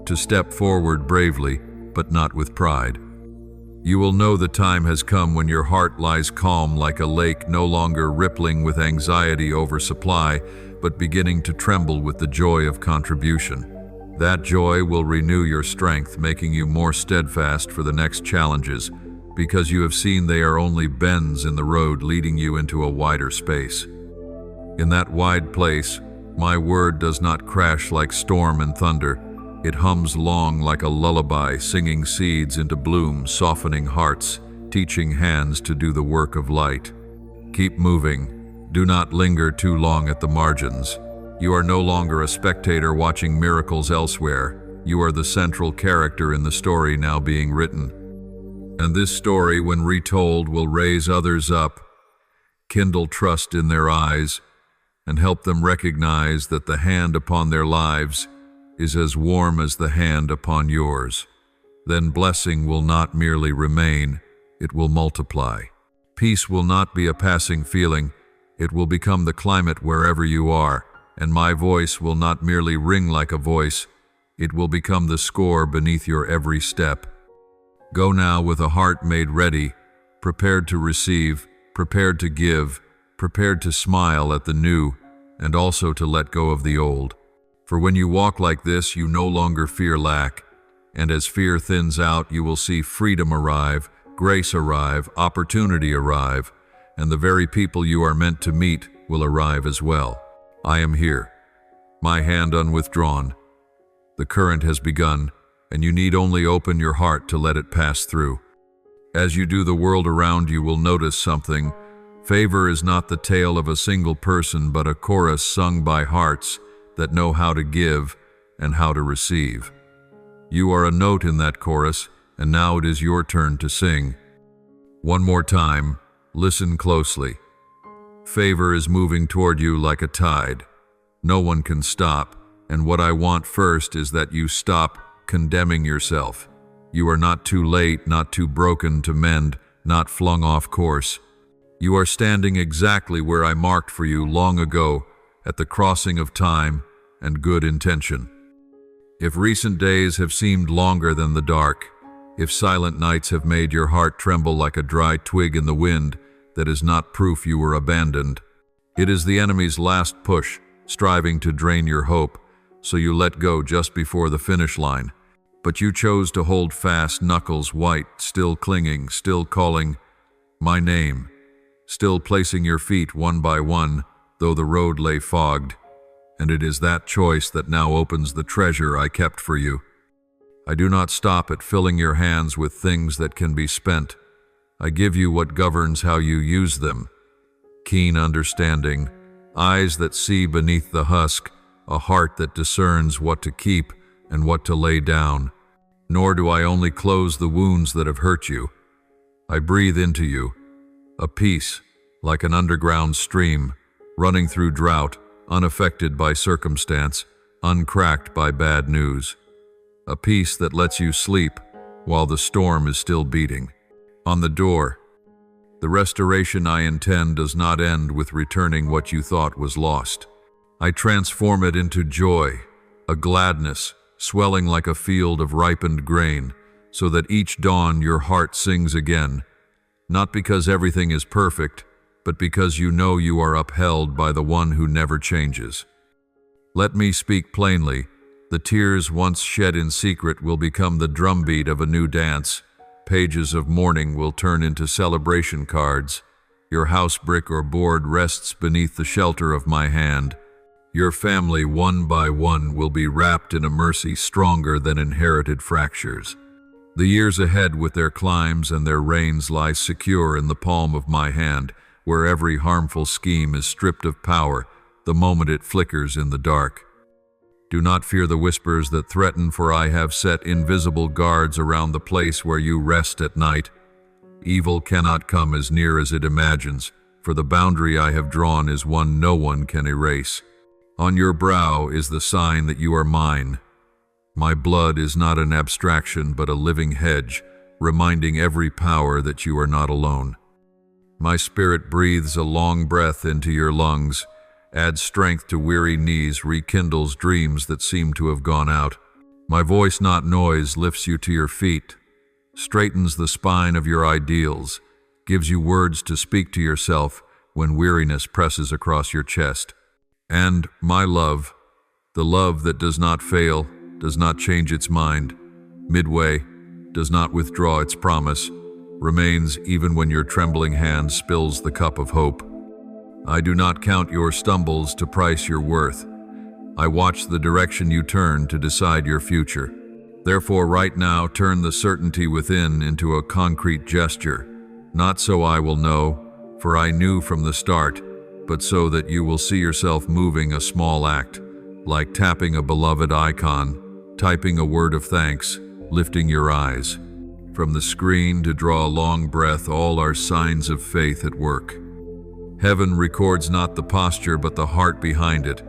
to step forward bravely, but not with pride. You will know the time has come when your heart lies calm like a lake, no longer rippling with anxiety over supply, but beginning to tremble with the joy of contribution. That joy will renew your strength, making you more steadfast for the next challenges, because you have seen they are only bends in the road leading you into a wider space. In that wide place, my word does not crash like storm and thunder. It hums long like a lullaby, singing seeds into bloom, softening hearts, teaching hands to do the work of light. Keep moving. Do not linger too long at the margins. You are no longer a spectator watching miracles elsewhere. You are the central character in the story now being written. And this story, when retold, will raise others up, kindle trust in their eyes, and help them recognize that the hand upon their lives is as warm as the hand upon yours. Then blessing will not merely remain, it will multiply. Peace will not be a passing feeling, it will become the climate wherever you are, and my voice will not merely ring like a voice, it will become the score beneath your every step. Go now with a heart made ready, prepared to receive, prepared to give, prepared to smile at the new, and also to let go of the old. For when you walk like this, you no longer fear lack, and as fear thins out, you will see freedom arrive, grace arrive, opportunity arrive, and the very people you are meant to meet will arrive as well. I am here, my hand unwithdrawn. The current has begun, and you need only open your heart to let it pass through. As you do, the world around you will notice something. Favor is not the tale of a single person, but a chorus sung by hearts that know how to give and how to receive. You are a note in that chorus, and now it is your turn to sing. One more time, listen closely. Favor is moving toward you like a tide. No one can stop, and what I want first is that you stop condemning yourself. You are not too late, not too broken to mend, not flung off course. You are standing exactly where I marked for you long ago, at the crossing of time and good intention. If recent days have seemed longer than the dark, if silent nights have made your heart tremble like a dry twig in the wind, that is not proof you were abandoned. It is the enemy's last push, striving to drain your hope, so you let go just before the finish line. But you chose to hold fast, knuckles white, still clinging, still calling my name, still placing your feet one by one, though the road lay fogged, and it is that choice that now opens the treasure I kept for you. I do not stop at filling your hands with things that can be spent. I give you what governs how you use them. Keen understanding, eyes that see beneath the husk, a heart that discerns what to keep and what to lay down. Nor do I only close the wounds that have hurt you. I breathe into you, a peace like an underground stream, running through drought, unaffected by circumstance, uncracked by bad news. A peace that lets you sleep while the storm is still beating. on the door. The restoration I intend does not end with returning what you thought was lost. I transform it into joy, a gladness, swelling like a field of ripened grain, so that each dawn your heart sings again, not because everything is perfect, but because you know you are upheld by the one who never changes. Let me speak plainly. The tears once shed in secret will become the drumbeat of a new dance. Pages of mourning will turn into celebration cards. Your house, brick or board, rests beneath the shelter of my hand. Your family, one by one, will be wrapped in a mercy stronger than inherited fractures. The years ahead with their climbs and their reigns lie secure in the palm of my hand, where every harmful scheme is stripped of power the moment it flickers in the dark. Do not fear the whispers that threaten, for I have set invisible guards around the place where you rest at night. Evil cannot come as near as it imagines, for the boundary I have drawn is one no one can erase. On your brow is the sign that you are mine. My blood is not an abstraction but a living hedge, reminding every power that you are not alone. My spirit breathes a long breath into your lungs, adds strength to weary knees, rekindles dreams that seem to have gone out. My voice, not noise, lifts you to your feet, straightens the spine of your ideals, gives you words to speak to yourself when weariness presses across your chest. And my love, the love that does not fail, does not change its mind, midway, does not withdraw its promise, remains even when your trembling hand spills the cup of hope. I do not count your stumbles to price your worth. I watch the direction you turn to decide your future. Therefore, right now, turn the certainty within into a concrete gesture, not so I will know, for I knew from the start, but so that you will see yourself moving a small act, like tapping a beloved icon, typing a word of thanks, lifting your eyes. From the screen to draw a long breath, all are signs of faith at work. Heaven records not the posture but the heart behind it.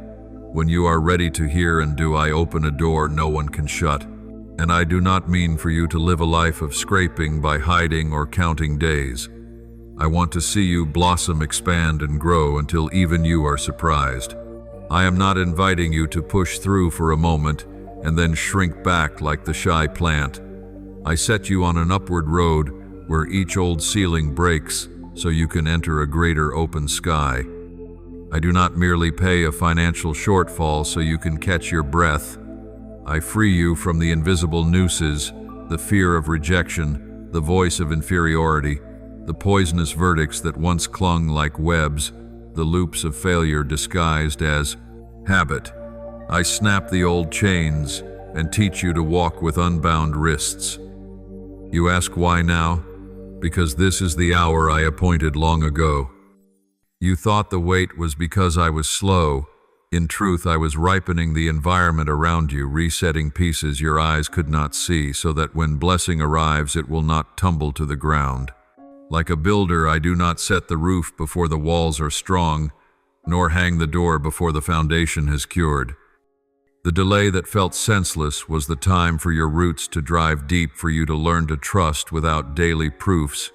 When you are ready to hear and do, I open a door no one can shut. And I do not mean for you to live a life of scraping by hiding or counting days. I want to see you blossom, expand, and grow until even you are surprised. I am not inviting you to push through for a moment and then shrink back like the shy plant. I set you on an upward road where each old ceiling breaks so you can enter a greater open sky. I do not merely pay a financial shortfall so you can catch your breath. I free you from the invisible nooses, the fear of rejection, the voice of inferiority, the poisonous verdicts that once clung like webs, the loops of failure disguised as habit. I snap the old chains and teach you to walk with unbound wrists. You ask why now? Because this is the hour I appointed long ago. You thought the wait was because I was slow. In truth, I was ripening the environment around you, resetting pieces your eyes could not see, so that when blessing arrives, it will not tumble to the ground. Like a builder, I do not set the roof before the walls are strong, nor hang the door before the foundation has cured. The delay that felt senseless was the time for your roots to drive deep, for you to learn to trust without daily proofs,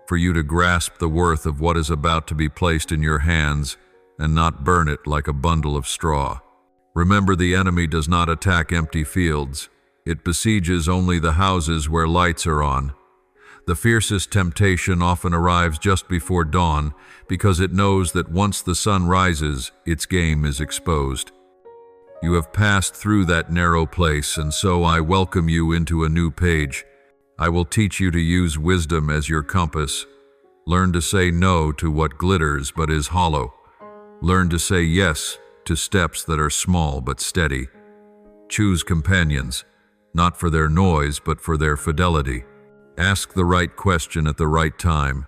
for you to grasp the worth of what is about to be placed in your hands and not burn it like a bundle of straw. Remember, the enemy does not attack empty fields. It besieges only the houses where lights are on. The fiercest temptation often arrives just before dawn because it knows that once the sun rises, its game is exposed. You have passed through that narrow place, and so I welcome you into a new page. I will teach you to use wisdom as your compass. Learn to say no to what glitters but is hollow. Learn to say yes to steps that are small but steady. Choose companions, not for their noise but for their fidelity. Ask the right question at the right time.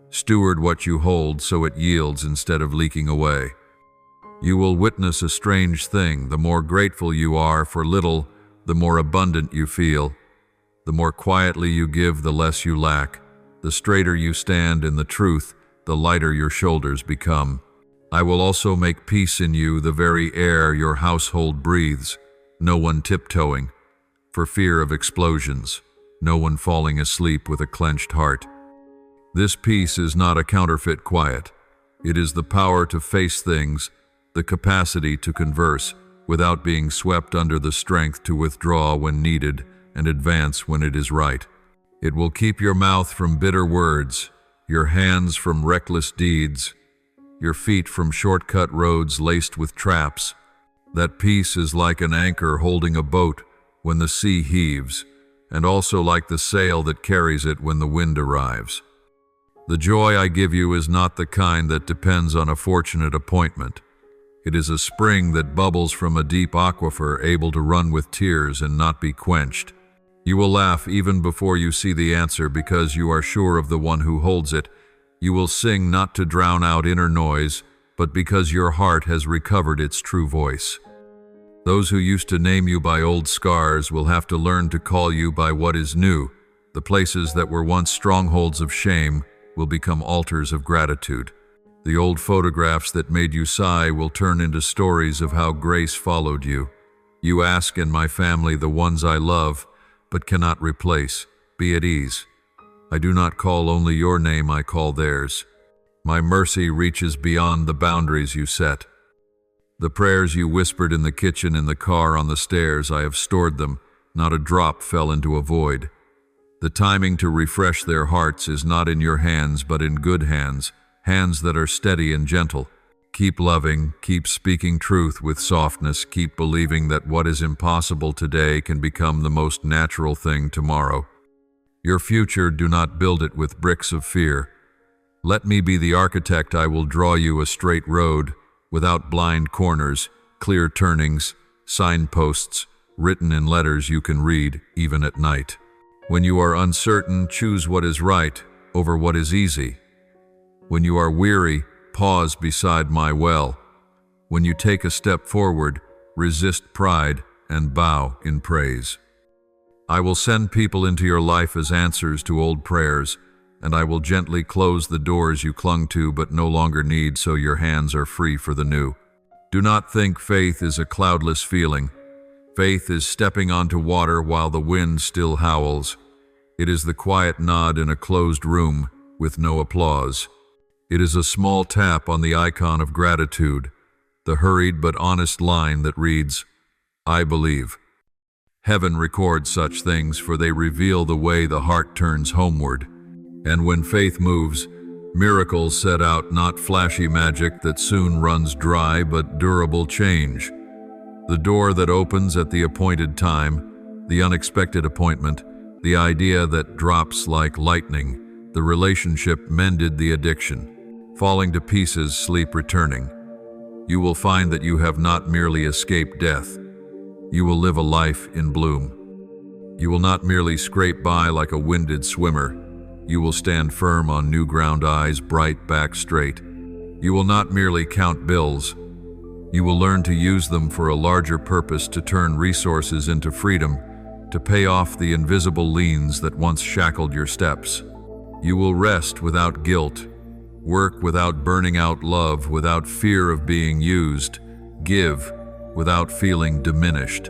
Steward what you hold so it yields instead of leaking away. You will witness a strange thing. The more grateful you are for little, the more abundant you feel. The more quietly you give, the less you lack. The straighter you stand in the truth, the lighter your shoulders become. I will also make peace in you, the very air your household breathes, no one tiptoeing, for fear of explosions, no one falling asleep with a clenched heart. This peace is not a counterfeit quiet. It is the power to face things, the capacity to converse without being swept under, the strength to withdraw when needed and advance when it is right. It will keep your mouth from bitter words, your hands from reckless deeds, your feet from shortcut roads laced with traps. That peace is like an anchor holding a boat when the sea heaves, and also like the sail that carries it when the wind arrives. The joy I give you is not the kind that depends on a fortunate appointment. It is a spring that bubbles from a deep aquifer, able to run with tears and not be quenched. You will laugh even before you see the answer because you are sure of the one who holds it. You will sing not to drown out inner noise, but because your heart has recovered its true voice. Those who used to name you by old scars will have to learn to call you by what is new. The places that were once strongholds of shame will become altars of gratitude. The old photographs that made you sigh will turn into stories of how grace followed you. You ask in my family the ones I love, but cannot replace. Be at ease. I do not call only your name, I call theirs. My mercy reaches beyond the boundaries you set. The prayers you whispered in the kitchen, in the car, on the stairs, I have stored them. Not a drop fell into a void. The timing to refresh their hearts is not in your hands, but in good hands, hands that are steady and gentle. Keep loving, keep speaking truth with softness, keep believing that what is impossible today can become the most natural thing tomorrow. Your future, do not build it with bricks of fear. Let me be the architect. I will draw you a straight road, without blind corners, clear turnings, signposts, written in letters you can read, even at night. When you are uncertain, choose what is right over what is easy. When you are weary, pause beside my well. When you take a step forward, resist pride and bow in praise. I will send people into your life as answers to old prayers, and I will gently close the doors you clung to but no longer need, so your hands are free for the new. Do not think faith is a cloudless feeling. Faith is stepping onto water while the wind still howls. It is the quiet nod in a closed room with no applause. It is a small tap on the icon of gratitude, the hurried but honest line that reads, I believe. Heaven records such things, for they reveal the way the heart turns homeward. And when faith moves, miracles set out, not flashy magic that soon runs dry, but durable change. The door that opens at the appointed time, the unexpected appointment, the idea that drops like lightning, the relationship mended, the addiction. Falling to pieces, sleep returning. You will find that you have not merely escaped death. You will live a life in bloom. You will not merely scrape by like a winded swimmer. You will stand firm on new ground, eyes bright, back straight. You will not merely count bills. You will learn to use them for a larger purpose, to turn resources into freedom, to pay off the invisible liens that once shackled your steps. You will rest without guilt, work without burning out, love without fear of being used, give without feeling diminished.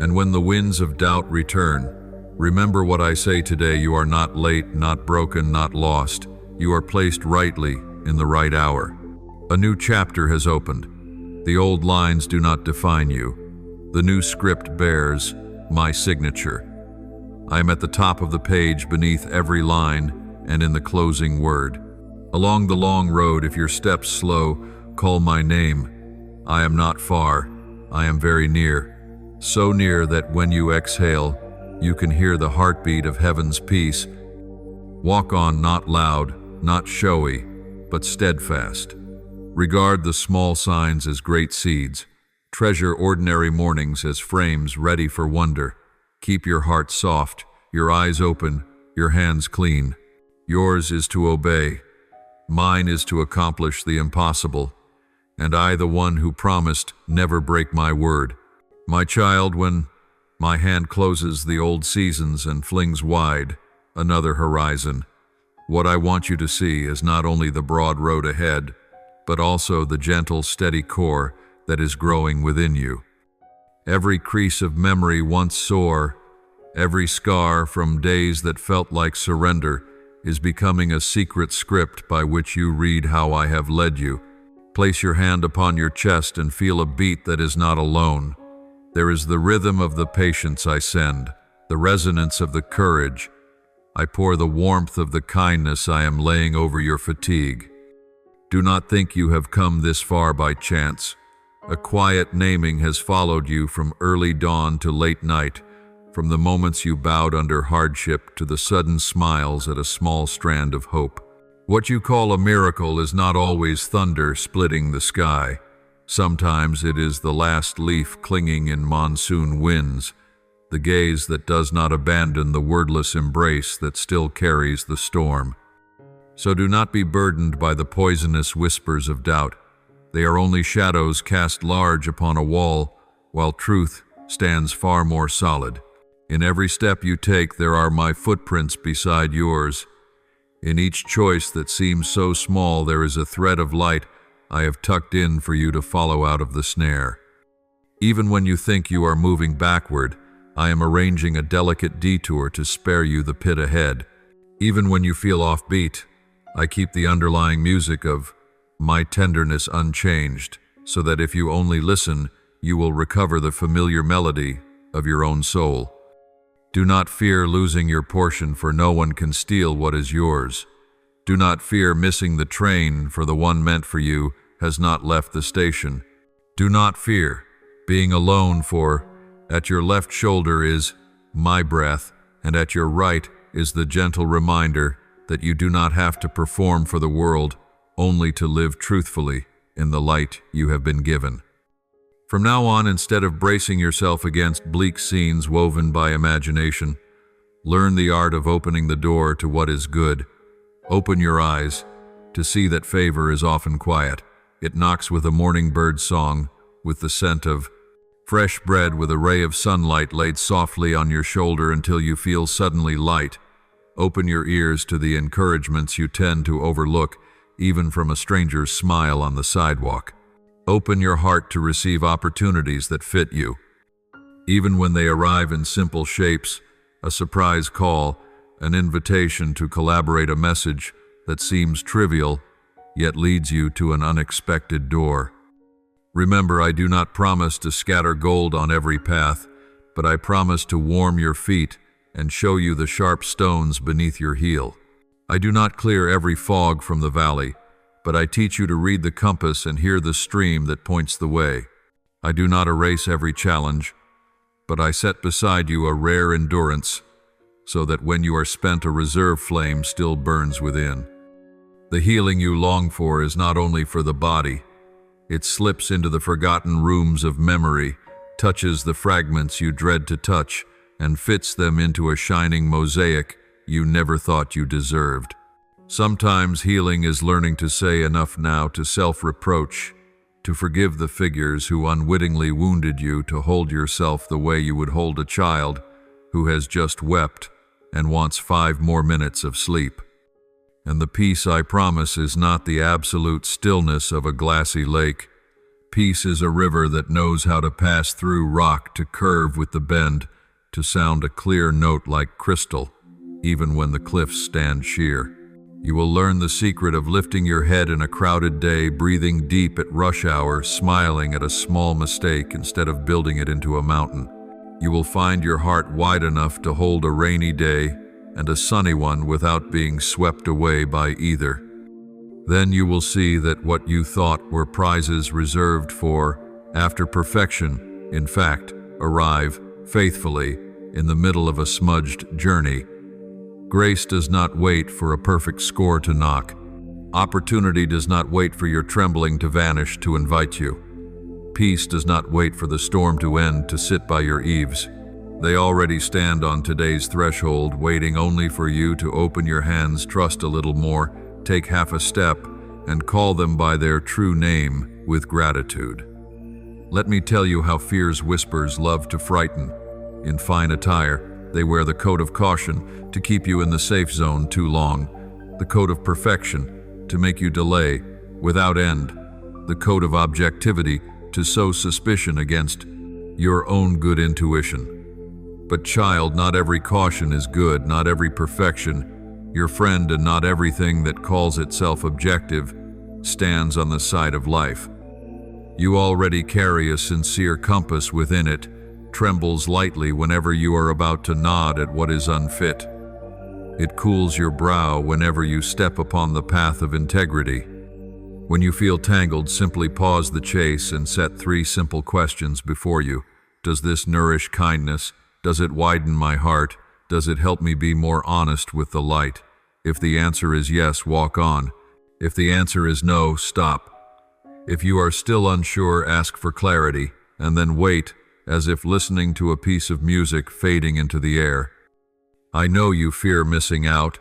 And when the winds of doubt return, remember what I say today. You are not late, not broken, not lost. You are placed rightly in the right hour. A new chapter has opened. The old lines do not define you. The new script bears my signature. I am at the top of the page, beneath every line, and in the closing word. Along the long road, if your steps slow, call my name. I am not far. I am very near. So near that when you exhale, you can hear the heartbeat of heaven's peace. Walk on, not loud, not showy, but steadfast. Regard the small signs as great seeds. Treasure ordinary mornings as frames ready for wonder. Keep your heart soft, your eyes open, your hands clean. Yours is to obey. Mine is to accomplish the impossible. And I, the one who promised, never break my word. My child, when my hand closes the old seasons and flings wide another horizon, what I want you to see is not only the broad road ahead, but also the gentle, steady core that is growing within you. Every crease of memory once sore, every scar from days that felt like surrender, is becoming a secret script by which you read how I have led you. Place your hand upon your chest and feel a beat that is not alone. There is the rhythm of the patience I send, the resonance of the courage. I pour the warmth of the kindness I am laying over your fatigue. Do not think you have come this far by chance. A quiet naming has followed you from early dawn to late night, from the moments you bowed under hardship to the sudden smiles at a small strand of hope. What you call a miracle is not always thunder splitting the sky. Sometimes it is the last leaf clinging in monsoon winds, the gaze that does not abandon the wordless embrace that still carries the storm. So do not be burdened by the poisonous whispers of doubt. They are only shadows cast large upon a wall, while truth stands far more solid. In every step you take, there are my footprints beside yours. In each choice that seems so small, there is a thread of light I have tucked in for you to follow out of the snare. Even when you think you are moving backward, I am arranging a delicate detour to spare you the pit ahead. Even when you feel offbeat, I keep the underlying music of my tenderness unchanged, so that if you only listen, you will recover the familiar melody of your own soul. Do not fear losing your portion, for no one can steal what is yours. Do not fear missing the train, for the one meant for you has not left the station. Do not fear being alone, for at your left shoulder is my breath, and at your right is the gentle reminder that you do not have to perform for the world, only to live truthfully in the light you have been given. From now on, instead of bracing yourself against bleak scenes woven by imagination, learn the art of opening the door to what is good. Open your eyes to see that favor is often quiet. It knocks with a morning bird's song, with the scent of fresh bread, with a ray of sunlight laid softly on your shoulder until you feel suddenly light. Open your ears to the encouragements you tend to overlook, even from a stranger's smile on the sidewalk. Open your heart to receive opportunities that fit you. Even when they arrive in simple shapes, a surprise call, an invitation to collaborate, a message that seems trivial, yet leads you to an unexpected door. Remember, I do not promise to scatter gold on every path, but I promise to warm your feet and show you the sharp stones beneath your heel. I do not clear every fog from the valley, but I teach you to read the compass and hear the stream that points the way. I do not erase every challenge, but I set beside you a rare endurance, so that when you are spent, a reserve flame still burns within. The healing you long for is not only for the body. It slips into the forgotten rooms of memory, touches the fragments you dread to touch, and fits them into a shining mosaic you never thought you deserved. Sometimes healing is learning to say enough now to self-reproach, to forgive the figures who unwittingly wounded you, to hold yourself the way you would hold a child who has just wept and wants 5 more minutes of sleep. And the peace I promise is not the absolute stillness of a glassy lake. Peace is a river that knows how to pass through rock, to curve with the bend, to sound a clear note like crystal, even when the cliffs stand sheer. You will learn the secret of lifting your head in a crowded day, breathing deep at rush hour, smiling at a small mistake instead of building it into a mountain. You will find your heart wide enough to hold a rainy day and a sunny one without being swept away by either. Then you will see that what you thought were prizes reserved for after perfection, in fact, arrive faithfully in the middle of a smudged journey. Grace does not wait for a perfect score to knock. Opportunity does not wait for your trembling to vanish to invite you. Peace does not wait for the storm to end to sit by your eaves. They already stand on today's threshold, waiting only for you to open your hands, trust a little more, take half a step, and call them by their true name with gratitude. Let me tell you how fear's whispers love to frighten. In fine attire, they wear the coat of caution to keep you in the safe zone too long, the coat of perfection to make you delay without end, the coat of objectivity to sow suspicion against your own good intuition. But child, not every caution is good, not every perfection Your friend, and not everything that calls itself objective stands on the side of life. You already carry a sincere compass within it, trembles lightly whenever you are about to nod at what is unfit. It cools your brow whenever you step upon the path of integrity. When you feel tangled, simply pause the chase and set 3 simple questions before you. Does this nourish kindness? Does it widen my heart? Does it help me be more honest with the light? If the answer is yes, walk on. If the answer is no, stop. If you are still unsure, ask for clarity, and then wait, as if listening to a piece of music fading into the air. I know you fear missing out,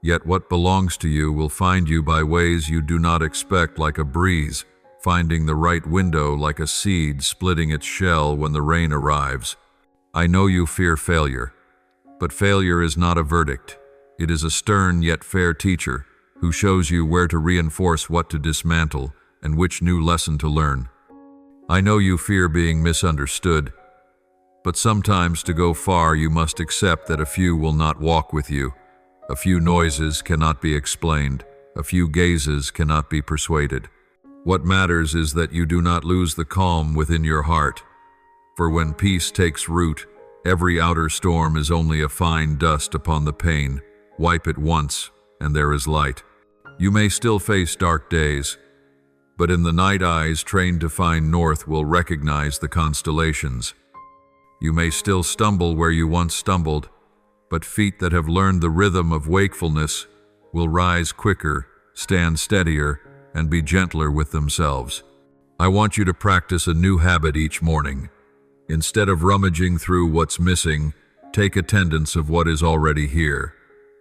yet what belongs to you will find you by ways you do not expect, like a breeze, finding the right window, like a seed splitting its shell when the rain arrives. I know you fear failure, but failure is not a verdict. It is a stern yet fair teacher who shows you where to reinforce, what to dismantle, and which new lesson to learn. I know you fear being misunderstood, but sometimes to go far you must accept that a few will not walk with you. A few noises cannot be explained. A few gazes cannot be persuaded. What matters is that you do not lose the calm within your heart. For when peace takes root, every outer storm is only a fine dust upon the pane. Wipe it once, and there is light. You may still face dark days, but in the night, eyes trained to find north will recognize the constellations. You may still stumble where you once stumbled, but feet that have learned the rhythm of wakefulness will rise quicker, stand steadier, and be gentler with themselves. I want you to practice a new habit each morning. Instead of rummaging through what's missing, take attendance of what is already here.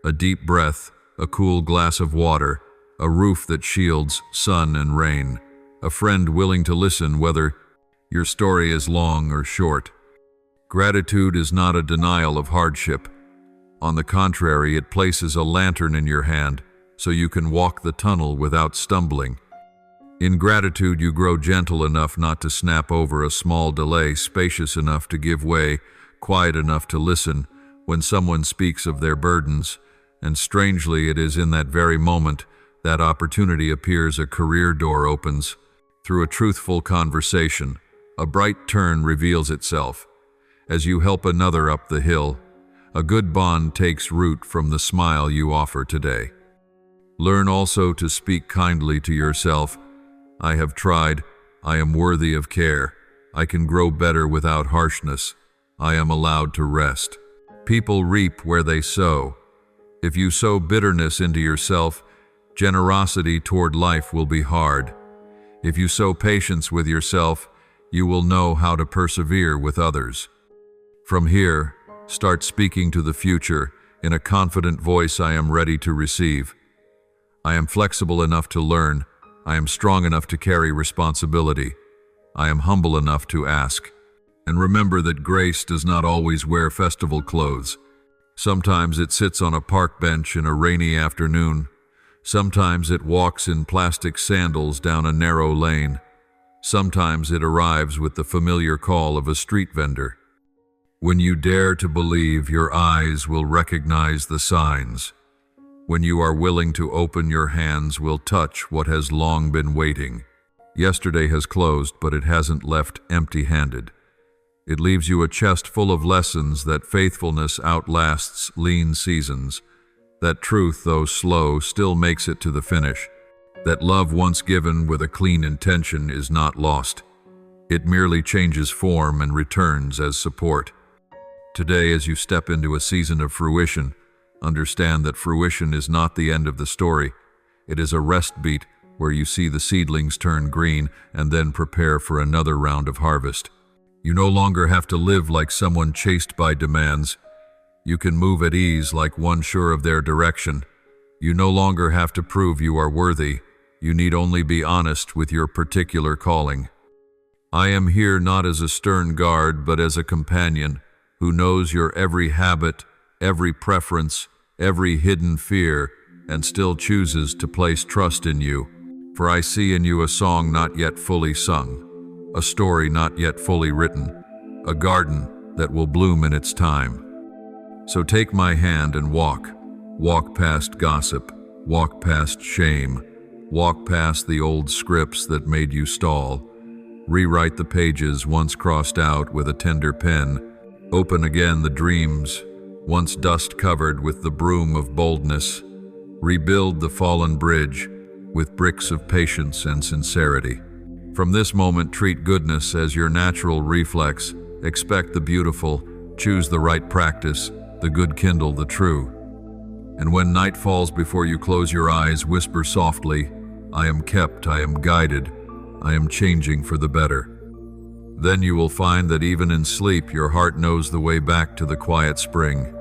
A deep breath, a cool glass of water, a roof that shields sun and rain, a friend willing to listen whether your story is long or short. Gratitude is not a denial of hardship. On the contrary, it places a lantern in your hand so you can walk the tunnel without stumbling. In gratitude, you grow gentle enough not to snap over a small delay, spacious enough to give way, quiet enough to listen when someone speaks of their burdens, and strangely, it is in that very moment that opportunity appears. A career door opens. Through a truthful conversation, a bright turn reveals itself. As you help another up the hill, a good bond takes root from the smile you offer today. Learn also to speak kindly to yourself. I have tried. I am worthy of care. I can grow better without harshness. I am allowed to rest. People reap where they sow. If you sow bitterness into yourself, generosity toward life will be hard. If you sow patience with yourself, you will know how to persevere with others. From here, start speaking to the future in a confident voice. I am ready to receive. I am flexible enough to learn. I am strong enough to carry responsibility. I am humble enough to ask. And remember that grace does not always wear festival clothes. Sometimes it sits on a park bench in a rainy afternoon. Sometimes it walks in plastic sandals down a narrow lane. Sometimes it arrives with the familiar call of a street vendor. When you dare to believe, your eyes will recognize the signs. When you are willing to open, your hands will touch what has long been waiting. Yesterday has closed, but it hasn't left empty-handed. It leaves you a chest full of lessons that faithfulness outlasts lean seasons, that truth, though slow, still makes it to the finish, that love once given with a clean intention is not lost. It merely changes form and returns as support. Today, as you step into a season of fruition, understand that fruition is not the end of the story. It is a rest beat where you see the seedlings turn green and then prepare for another round of harvest. You no longer have to live like someone chased by demands. You can move at ease like one sure of their direction. You no longer have to prove you are worthy. You need only be honest with your particular calling. I am here not as a stern guard, but as a companion who knows your every habit, every preference, every hidden fear, and still chooses to place trust in you. For I see in you a song not yet fully sung, a story not yet fully written, a garden that will bloom in its time. So take my hand and walk. Walk past gossip, walk past shame, walk past the old scripts that made you stall. Rewrite the pages once crossed out with a tender pen. Open again the dreams, once dust-covered with the broom of boldness. Rebuild the fallen bridge with bricks of patience and sincerity. From this moment, treat goodness as your natural reflex. Expect the beautiful, choose the right practice, the good kindle the true. And when night falls before you close your eyes, whisper softly, I am kept, I am guided, I am changing for the better. Then you will find that even in sleep, your heart knows the way back to the quiet spring.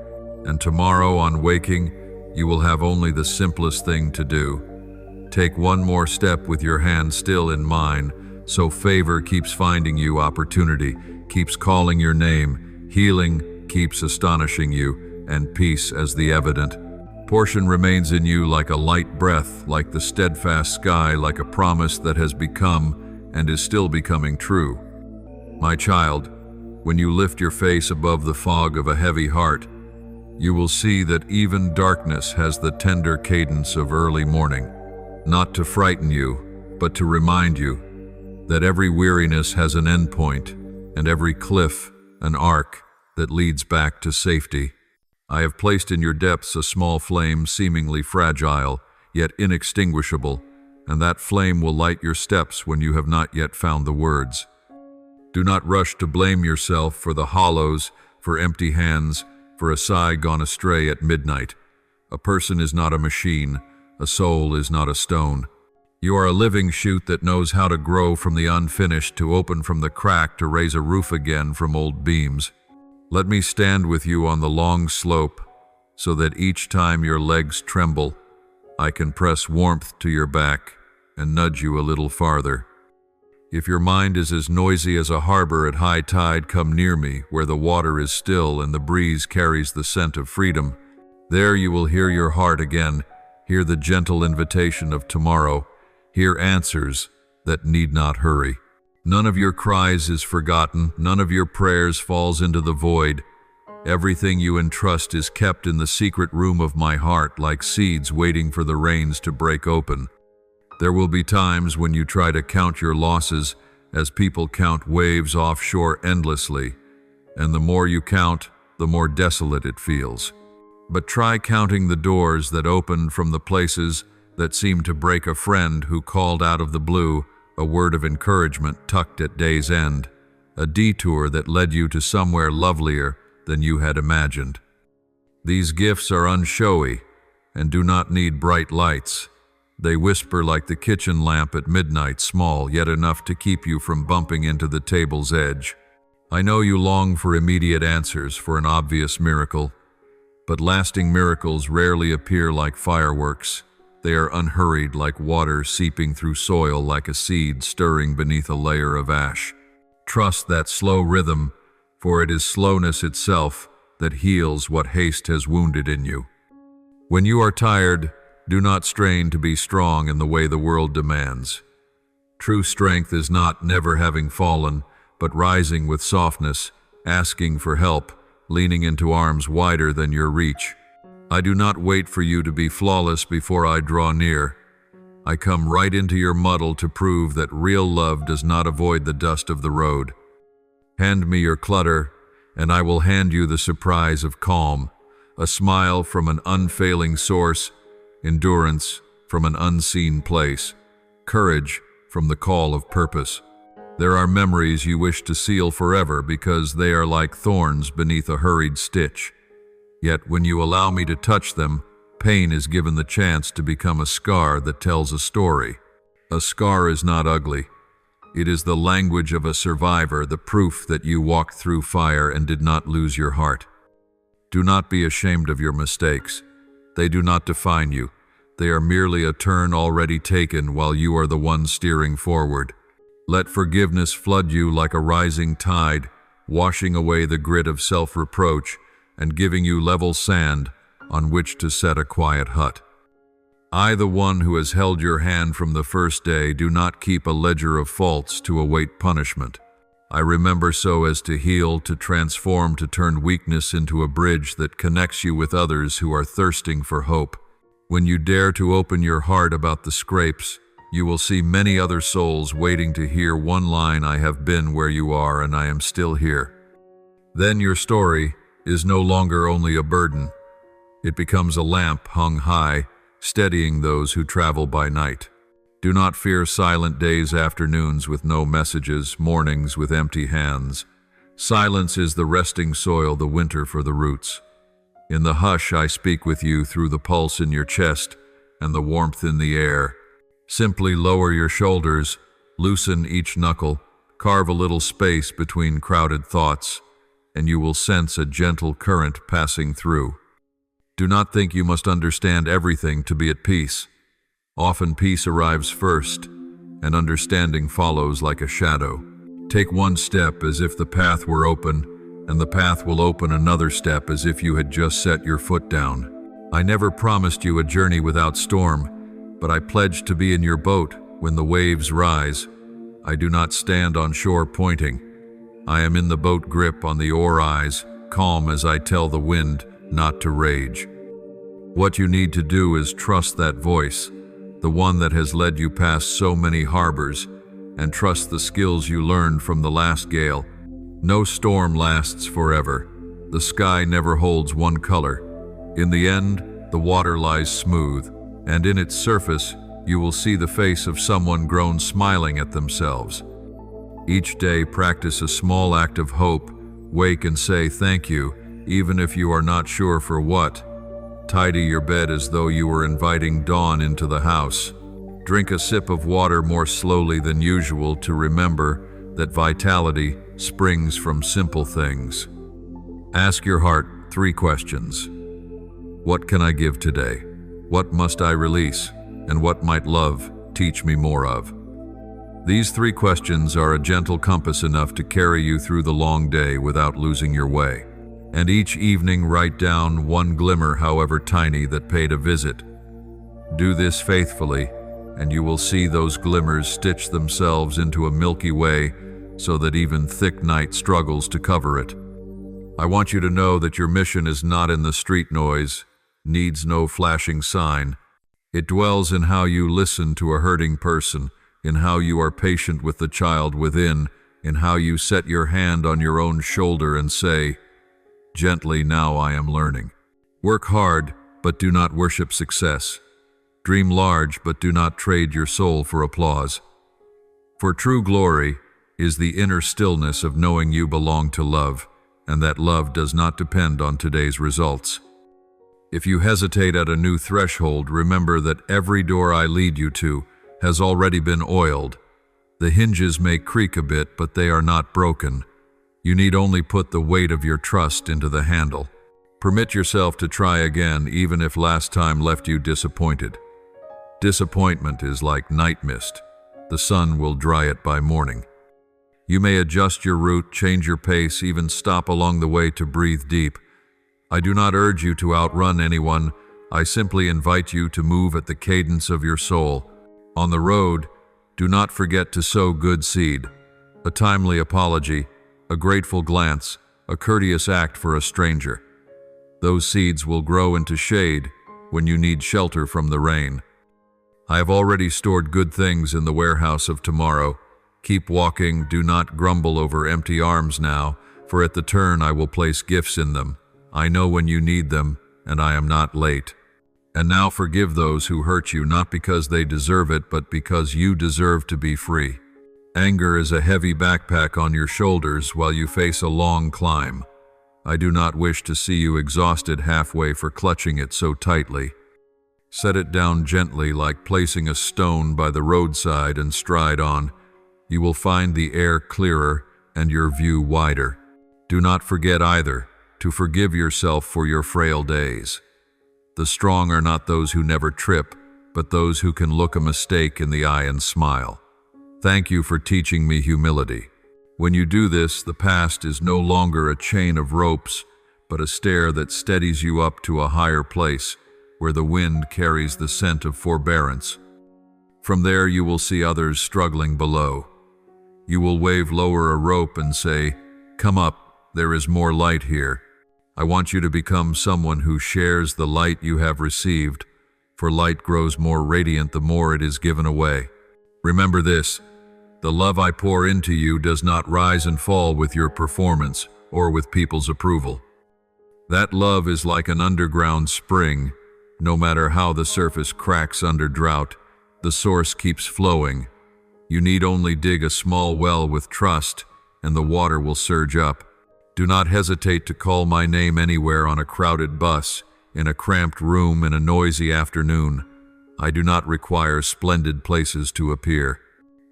And tomorrow, on waking, you will have only the simplest thing to do. Take one more step with your hand still in mine, so favor keeps finding you, opportunity keeps calling your name, healing keeps astonishing you, and peace as the evident portion remains in you like a light breath, like the steadfast sky, like a promise that has become and is still becoming true. My child, when you lift your face above the fog of a heavy heart, you will see that even darkness has the tender cadence of early morning, not to frighten you, but to remind you that every weariness has an endpoint and every cliff an arc that leads back to safety. I have placed in your depths a small flame seemingly fragile, yet inextinguishable, and that flame will light your steps when you have not yet found the words. Do not rush to blame yourself for the hollows, for empty hands, for a sigh gone astray at midnight. A person is not a machine, a soul is not a stone. You are a living shoot that knows how to grow from the unfinished, to open from the crack, to raise a roof again from old beams. Let me stand with you on the long slope, so that each time your legs tremble, I can press warmth to your back and nudge you a little farther. If your mind is as noisy as a harbor at high tide, come near me, where the water is still and the breeze carries the scent of freedom. There you will hear your heart again, hear the gentle invitation of tomorrow, hear answers that need not hurry. None of your cries is forgotten, none of your prayers falls into the void. Everything you entrust is kept in the secret room of my heart, like seeds waiting for the rains to break open. There will be times when you try to count your losses as people count waves offshore endlessly, and the more you count, the more desolate it feels. But try counting the doors that opened from the places that seemed to break a friend who called out of the blue, a word of encouragement tucked at day's end, a detour that led you to somewhere lovelier than you had imagined. These gifts are unshowy and do not need bright lights. They whisper like the kitchen lamp at midnight, small, yet enough to keep you from bumping into the table's edge. I know you long for immediate answers, for an obvious miracle, but lasting miracles rarely appear like fireworks. They are unhurried, like water seeping through soil, like a seed stirring beneath a layer of ash. Trust that slow rhythm, for it is slowness itself that heals what haste has wounded in you. When you are tired, do not strain to be strong in the way the world demands. True strength is not never having fallen, but rising with softness, asking for help, leaning into arms wider than your reach. I do not wait for you to be flawless before I draw near. I come right into your muddle to prove that real love does not avoid the dust of the road. Hand me your clutter, and I will hand you the surprise of calm, a smile from an unfailing source, endurance from an unseen place, courage from the call of purpose. There are memories you wish to seal forever because they are like thorns beneath a hurried stitch. Yet when you allow me to touch them, pain is given the chance to become a scar that tells a story. A scar is not ugly. It is the language of a survivor, the proof that you walked through fire and did not lose your heart. Do not be ashamed of your mistakes. They do not define you. They are merely a turn already taken while you are the one steering forward. Let forgiveness flood you like a rising tide, washing away the grit of self-reproach and giving you level sand on which to set a quiet hut. I, the one who has held your hand from the first day, do not keep a ledger of faults to await punishment. I remember so as to heal, to transform, to turn weakness into a bridge that connects you with others who are thirsting for hope. When you dare to open your heart about the scrapes, you will see many other souls waiting to hear one line, "I have been where you are and I am still here." Then your story is no longer only a burden. It becomes a lamp hung high, steadying those who travel by night. Do not fear silent days, afternoons with no messages, mornings with empty hands. Silence is the resting soil, the winter for the roots. In the hush I speak with you through the pulse in your chest and the warmth in the air. Simply lower your shoulders, loosen each knuckle, carve a little space between crowded thoughts, and you will sense a gentle current passing through. Do not think you must understand everything to be at peace. Often peace arrives first, and understanding follows like a shadow. Take one step as if the path were open, and the path will open another step as if you had just set your foot down. I never promised you a journey without storm, but I pledged to be in your boat when the waves rise. I do not stand on shore pointing. I am in the boat grip on the oar eyes, calm as I tell the wind not to rage. What you need to do is trust that voice, the one that has led you past so many harbors, and trust the skills you learned from the last gale. No storm lasts forever. The sky never holds one color. In the end, the water lies smooth, and in its surface, you will see the face of someone grown smiling at themselves. Each day, practice a small act of hope. Wake and say thank you, even if you are not sure for what. Tidy your bed as though you were inviting dawn into the house. Drink a sip of water more slowly than usual to remember that vitality springs from simple things. Ask your heart 3 questions. What can I give today? What must I release? And what might love teach me more of? These 3 questions are a gentle compass enough to carry you through the long day without losing your way. And each evening write down one glimmer, however tiny, that paid a visit. Do this faithfully, and you will see those glimmers stitch themselves into a milky way so that even thick night struggles to cover it. I want you to know that your mission is not in the street noise, needs no flashing sign. It dwells in how you listen to a hurting person, in how you are patient with the child within, in how you set your hand on your own shoulder and say, "Gently, now I am learning." Work hard, but do not worship success. Dream large, but do not trade your soul for applause. For true glory is the inner stillness of knowing you belong to love, and that love does not depend on today's results. If you hesitate at a new threshold, remember that every door I lead you to has already been oiled. The hinges may creak a bit, but they are not broken. You need only put the weight of your trust into the handle. Permit yourself to try again, even if last time left you disappointed. Disappointment is like night mist. The sun will dry it by morning. You may adjust your route, change your pace, even stop along the way to breathe deep. I do not urge you to outrun anyone. I simply invite you to move at the cadence of your soul. On the road, do not forget to sow good seed. A timely apology, a grateful glance, a courteous act for a stranger. Those seeds will grow into shade when you need shelter from the rain. I have already stored good things in the warehouse of tomorrow. Keep walking, do not grumble over empty arms now, for at the turn I will place gifts in them. I know when you need them, and I am not late. And now forgive those who hurt you, not because they deserve it, but because you deserve to be free. Anger is a heavy backpack on your shoulders while you face a long climb. I do not wish to see you exhausted halfway for clutching it so tightly. Set it down gently, like placing a stone by the roadside, and stride on. You will find the air clearer and your view wider. Do not forget either to forgive yourself for your frail days. The strong are not those who never trip, but those who can look a mistake in the eye and smile. Thank you for teaching me humility. When you do this, the past is no longer a chain of ropes, but a stair that steadies you up to a higher place, where the wind carries the scent of forbearance. From there you will see others struggling below. You will wave lower a rope and say, "Come up, there is more light here." I want you to become someone who shares the light you have received, for light grows more radiant the more it is given away. Remember this, the love I pour into you does not rise and fall with your performance or with people's approval. That love is like an underground spring. No matter how the surface cracks under drought, the source keeps flowing. You need only dig a small well with trust, and the water will surge up. Do not hesitate to call my name anywhere on a crowded bus, in a cramped room, in a noisy afternoon. I do not require splendid places to appear.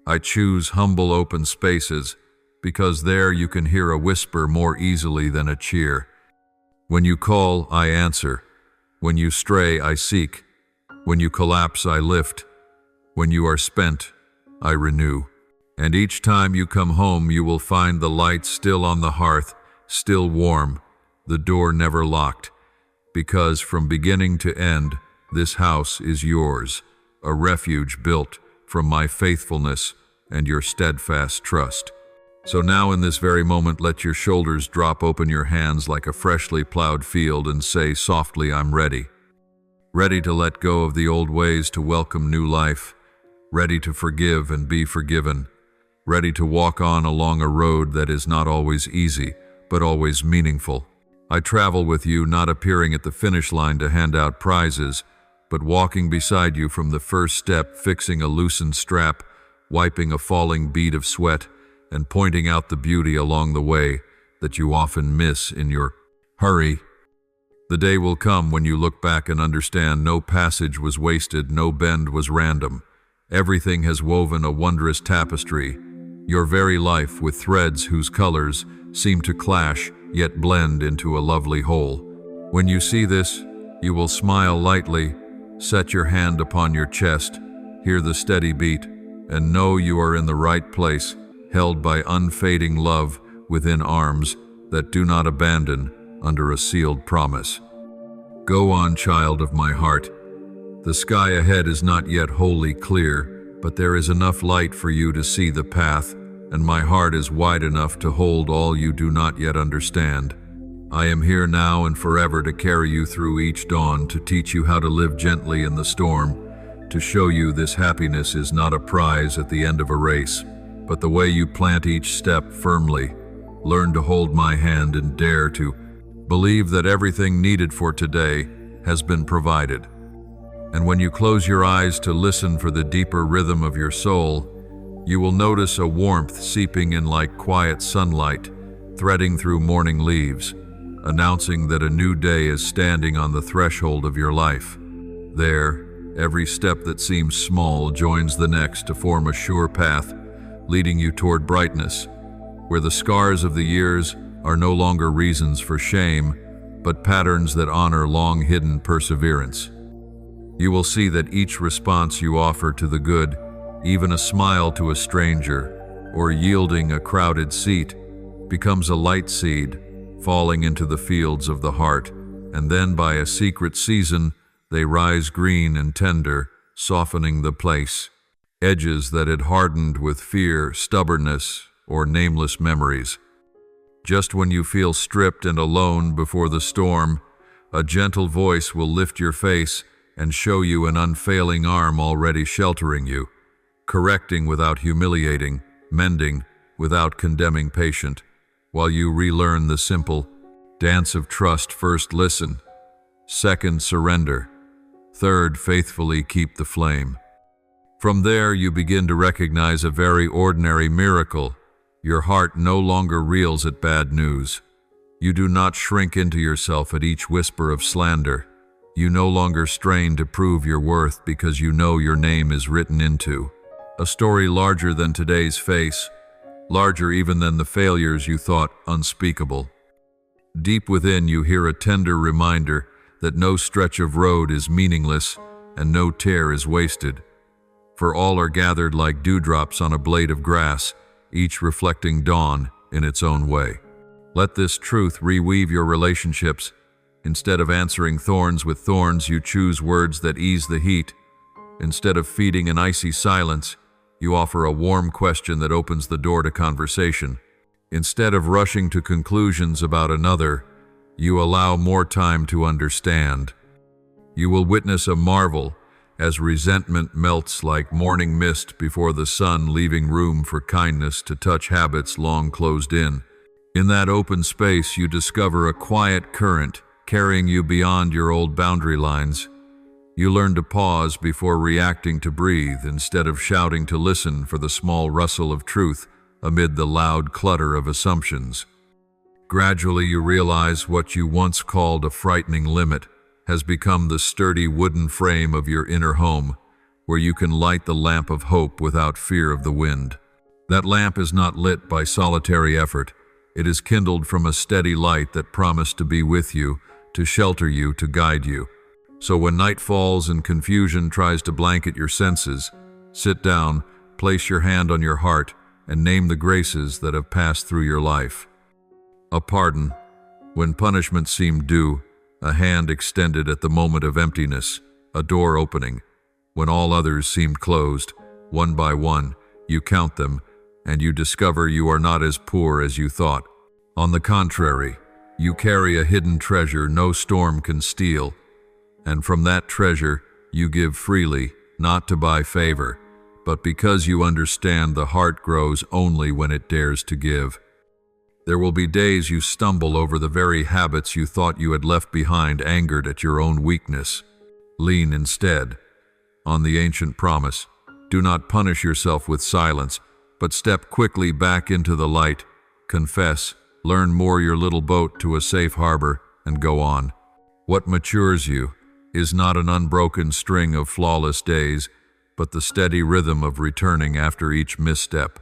I choose humble open spaces, because there you can hear a whisper more easily than a cheer. When you call, I answer. When you stray, I seek. When you collapse, I lift. When you are spent, I renew. And each time you come home, you will find the light still on the hearth, still warm, the door never locked. Because from beginning to end, this house is yours, a refuge built from my faithfulness and your steadfast trust. So now in this very moment, let your shoulders drop, open your hands like a freshly plowed field, and say softly, I'm ready. Ready to let go of the old ways to welcome new life. Ready to forgive and be forgiven. Ready to walk on along a road that is not always easy, but always meaningful. I travel with you, not appearing at the finish line to hand out prizes, but walking beside you from the first step, fixing a loosened strap, wiping a falling bead of sweat, and pointing out the beauty along the way that you often miss in your hurry. The day will come when you look back and understand no passage was wasted, no bend was random. Everything has woven a wondrous tapestry, your very life with threads whose colors seem to clash yet blend into a lovely whole. When you see this, you will smile lightly, set your hand upon your chest, hear the steady beat, and know you are in the right place, held by unfading love within arms that do not abandon under a sealed promise. Go on, child of my heart. The sky ahead is not yet wholly clear, but there is enough light for you to see the path, and my heart is wide enough to hold all you do not yet understand. I am here now and forever to carry you through each dawn, to teach you how to live gently in the storm, to show you this happiness is not a prize at the end of a race, but the way you plant each step firmly. Learn to hold my hand and dare to believe that everything needed for today has been provided. And when you close your eyes to listen for the deeper rhythm of your soul, you will notice a warmth seeping in like quiet sunlight, threading through morning leaves, announcing that a new day is standing on the threshold of your life. There, every step that seems small joins the next to form a sure path, leading you toward brightness, where the scars of the years are no longer reasons for shame, but patterns that honor long-hidden perseverance. You will see that each response you offer to the good, even a smile to a stranger, or yielding a crowded seat, becomes a light seed, falling into the fields of the heart, and then by a secret season, they rise green and tender, softening the place. Edges that had hardened with fear, stubbornness, or nameless memories. Just when you feel stripped and alone before the storm, a gentle voice will lift your face and show you an unfailing arm already sheltering you, correcting without humiliating, mending without condemning patient, while you relearn the simple dance of trust. First, listen. Second, surrender. Third, faithfully keep the flame. From there, you begin to recognize a very ordinary miracle. Your heart no longer reels at bad news. You do not shrink into yourself at each whisper of slander. You no longer strain to prove your worth because you know your name is written into a story larger than today's face, larger even than the failures you thought unspeakable. Deep within, you hear a tender reminder that no stretch of road is meaningless and no tear is wasted. For all are gathered like dewdrops on a blade of grass, each reflecting dawn in its own way. Let this truth reweave your relationships. Instead of answering thorns with thorns, you choose words that ease the heat. Instead of feeding an icy silence, You offer a warm question that opens the door to conversation. Instead of rushing to conclusions about another, you allow more time to understand. You will witness a marvel as resentment melts like morning mist before the sun, leaving room for kindness to touch habits long closed in. In that open space, you discover a quiet current carrying you beyond your old boundary lines. You learn to pause before reacting, to breathe instead of shouting, to listen for the small rustle of truth amid the loud clutter of assumptions. Gradually, you realize what you once called a frightening limit has become the sturdy wooden frame of your inner home, where you can light the lamp of hope without fear of the wind. That lamp is not lit by solitary effort. It is kindled from a steady light that promised to be with you, to shelter you, to guide you. So when night falls and confusion tries to blanket your senses, sit down, place your hand on your heart, and name the graces that have passed through your life. A pardon, when punishment seemed due, a hand extended at the moment of emptiness, a door opening. When all others seemed closed, one by one, you count them, and you discover you are not as poor as you thought. On the contrary, you carry a hidden treasure no storm can steal, and from that treasure you give freely, not to buy favor, but because you understand the heart grows only when it dares to give. There will be days you stumble over the very habits you thought you had left behind, angered at your own weakness. Lean instead on the ancient promise. Do not punish yourself with silence, but step quickly back into the light. Confess, learn, moor your little boat to a safe harbor, and go on. What matures you is not an unbroken string of flawless days, but the steady rhythm of returning after each misstep.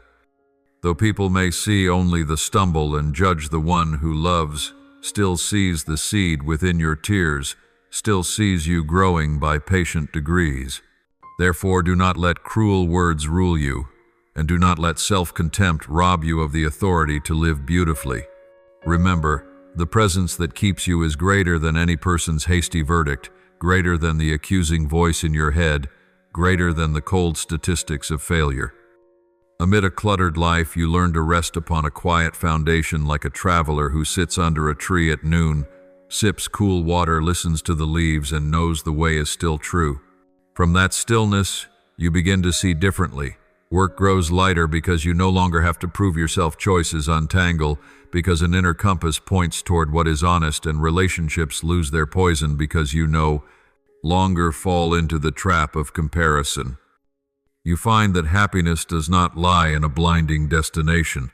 Though people may see only the stumble and judge, the one who loves still sees the seed within your tears, still sees you growing by patient degrees. Therefore, do not let cruel words rule you, and do not let self-contempt rob you of the authority to live beautifully. Remember, the presence that keeps you is greater than any person's hasty verdict, greater than the accusing voice in your head, greater than the cold statistics of failure. Amid a cluttered life, you learn to rest upon a quiet foundation, like a traveler who sits under a tree at noon, sips cool water, listens to the leaves, and knows the way is still true. From that stillness, you begin to see differently. Work grows lighter because you no longer have to prove yourself. Choices untangle because an inner compass points toward what is honest, and relationships lose their poison because you no longer fall into the trap of comparison. You find that happiness does not lie in a blinding destination,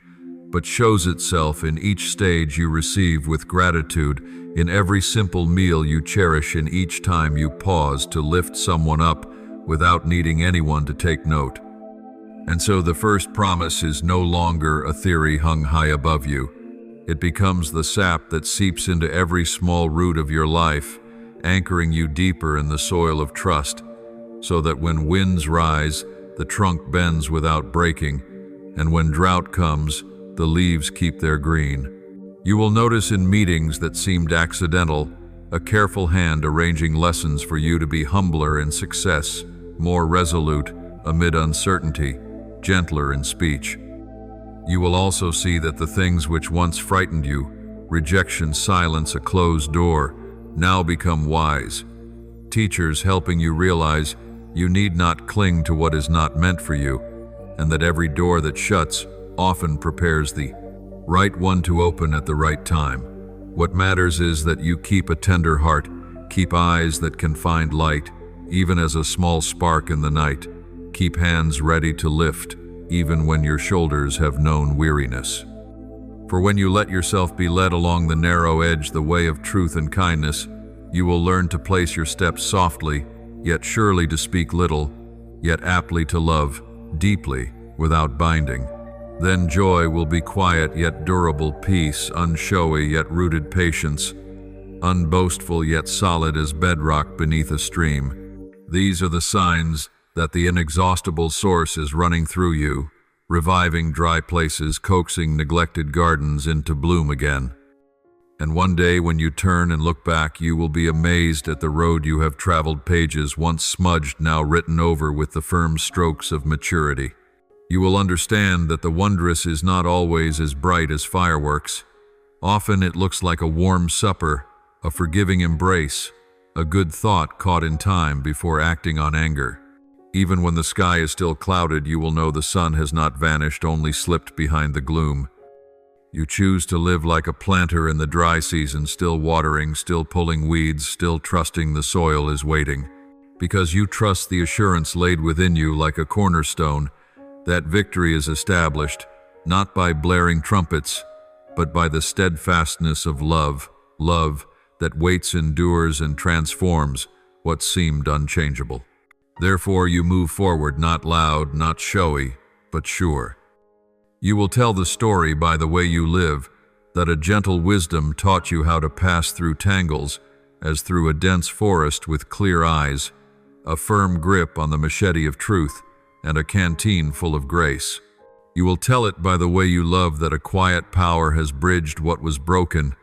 but shows itself in each stage you receive with gratitude, in every simple meal you cherish, in each time you pause to lift someone up without needing anyone to take note. And so the first promise is no longer a theory hung high above you. It becomes the sap that seeps into every small root of your life, anchoring you deeper in the soil of trust, so that when winds rise, the trunk bends without breaking, and when drought comes, the leaves keep their green. You will notice in meetings that seemed accidental, a careful hand arranging lessons for you to be humbler in success, more resolute amid uncertainty, gentler in speech. You will also see that the things which once frightened you, rejection, silence, a closed door, now become wise teachers, helping you realize you need not cling to what is not meant for you, and that every door that shuts often prepares the right one to open at the right time. What matters is that you keep a tender heart, keep eyes that can find light, even as a small spark in the night. Keep hands ready to lift, even when your shoulders have known weariness. For when you let yourself be led along the narrow edge, the way of truth and kindness, you will learn to place your steps softly, yet surely, to speak little, yet aptly, to love deeply without binding. Then joy will be quiet yet durable, peace unshowy yet rooted, patience unboastful yet solid as bedrock beneath a stream. These are the signs that the inexhaustible source is running through you, reviving dry places, coaxing neglected gardens into bloom again. And one day when you turn and look back, you will be amazed at the road you have traveled, pages once smudged now written over with the firm strokes of maturity. You will understand that the wondrous is not always as bright as fireworks. Often it looks like a warm supper, a forgiving embrace, a good thought caught in time before acting on anger. Even when the sky is still clouded, you will know the sun has not vanished, only slipped behind the gloom. You choose to live like a planter in the dry season, still watering, still pulling weeds, still trusting the soil is waiting. Because you trust the assurance laid within you like a cornerstone, that victory is established, not by blaring trumpets, but by the steadfastness of love, love that waits, endures, and transforms what seemed unchangeable. Therefore you move forward, not loud, not showy, but sure. You will tell the story by the way you live, that a gentle wisdom taught you how to pass through tangles, as through a dense forest with clear eyes, a firm grip on the machete of truth, and a canteen full of grace. You will tell it by the way you love, that a quiet power has bridged what was broken,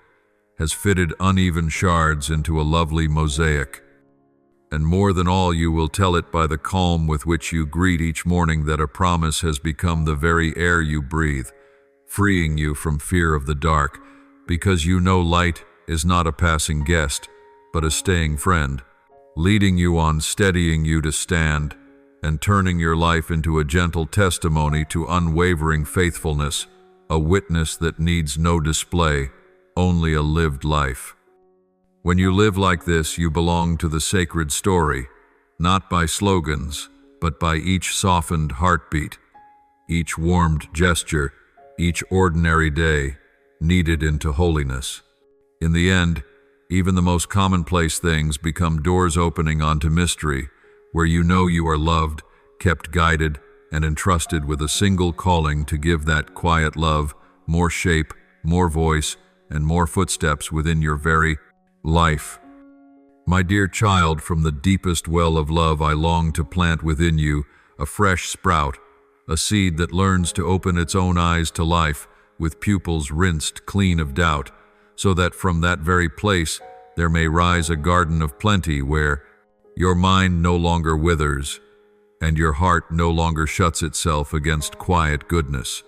has fitted uneven shards into a lovely mosaic. And more than all, you will tell it by the calm with which you greet each morning, that a promise has become the very air you breathe, freeing you from fear of the dark, because you know light is not a passing guest, but a staying friend, leading you on, steadying you to stand, and turning your life into a gentle testimony to unwavering faithfulness, a witness that needs no display, only a lived life. When you live like this, you belong to the sacred story, not by slogans, but by each softened heartbeat, each warmed gesture, each ordinary day, kneaded into holiness. In the end, even the most commonplace things become doors opening onto mystery, where you know you are loved, kept guided, and entrusted with a single calling to give that quiet love more shape, more voice, and more footsteps within your very life. My dear child, from the deepest well of love I long to plant within you a fresh sprout, a seed that learns to open its own eyes to life, with pupils rinsed clean of doubt, so that from that very place there may rise a garden of plenty where your mind no longer withers, and your heart no longer shuts itself against quiet goodness.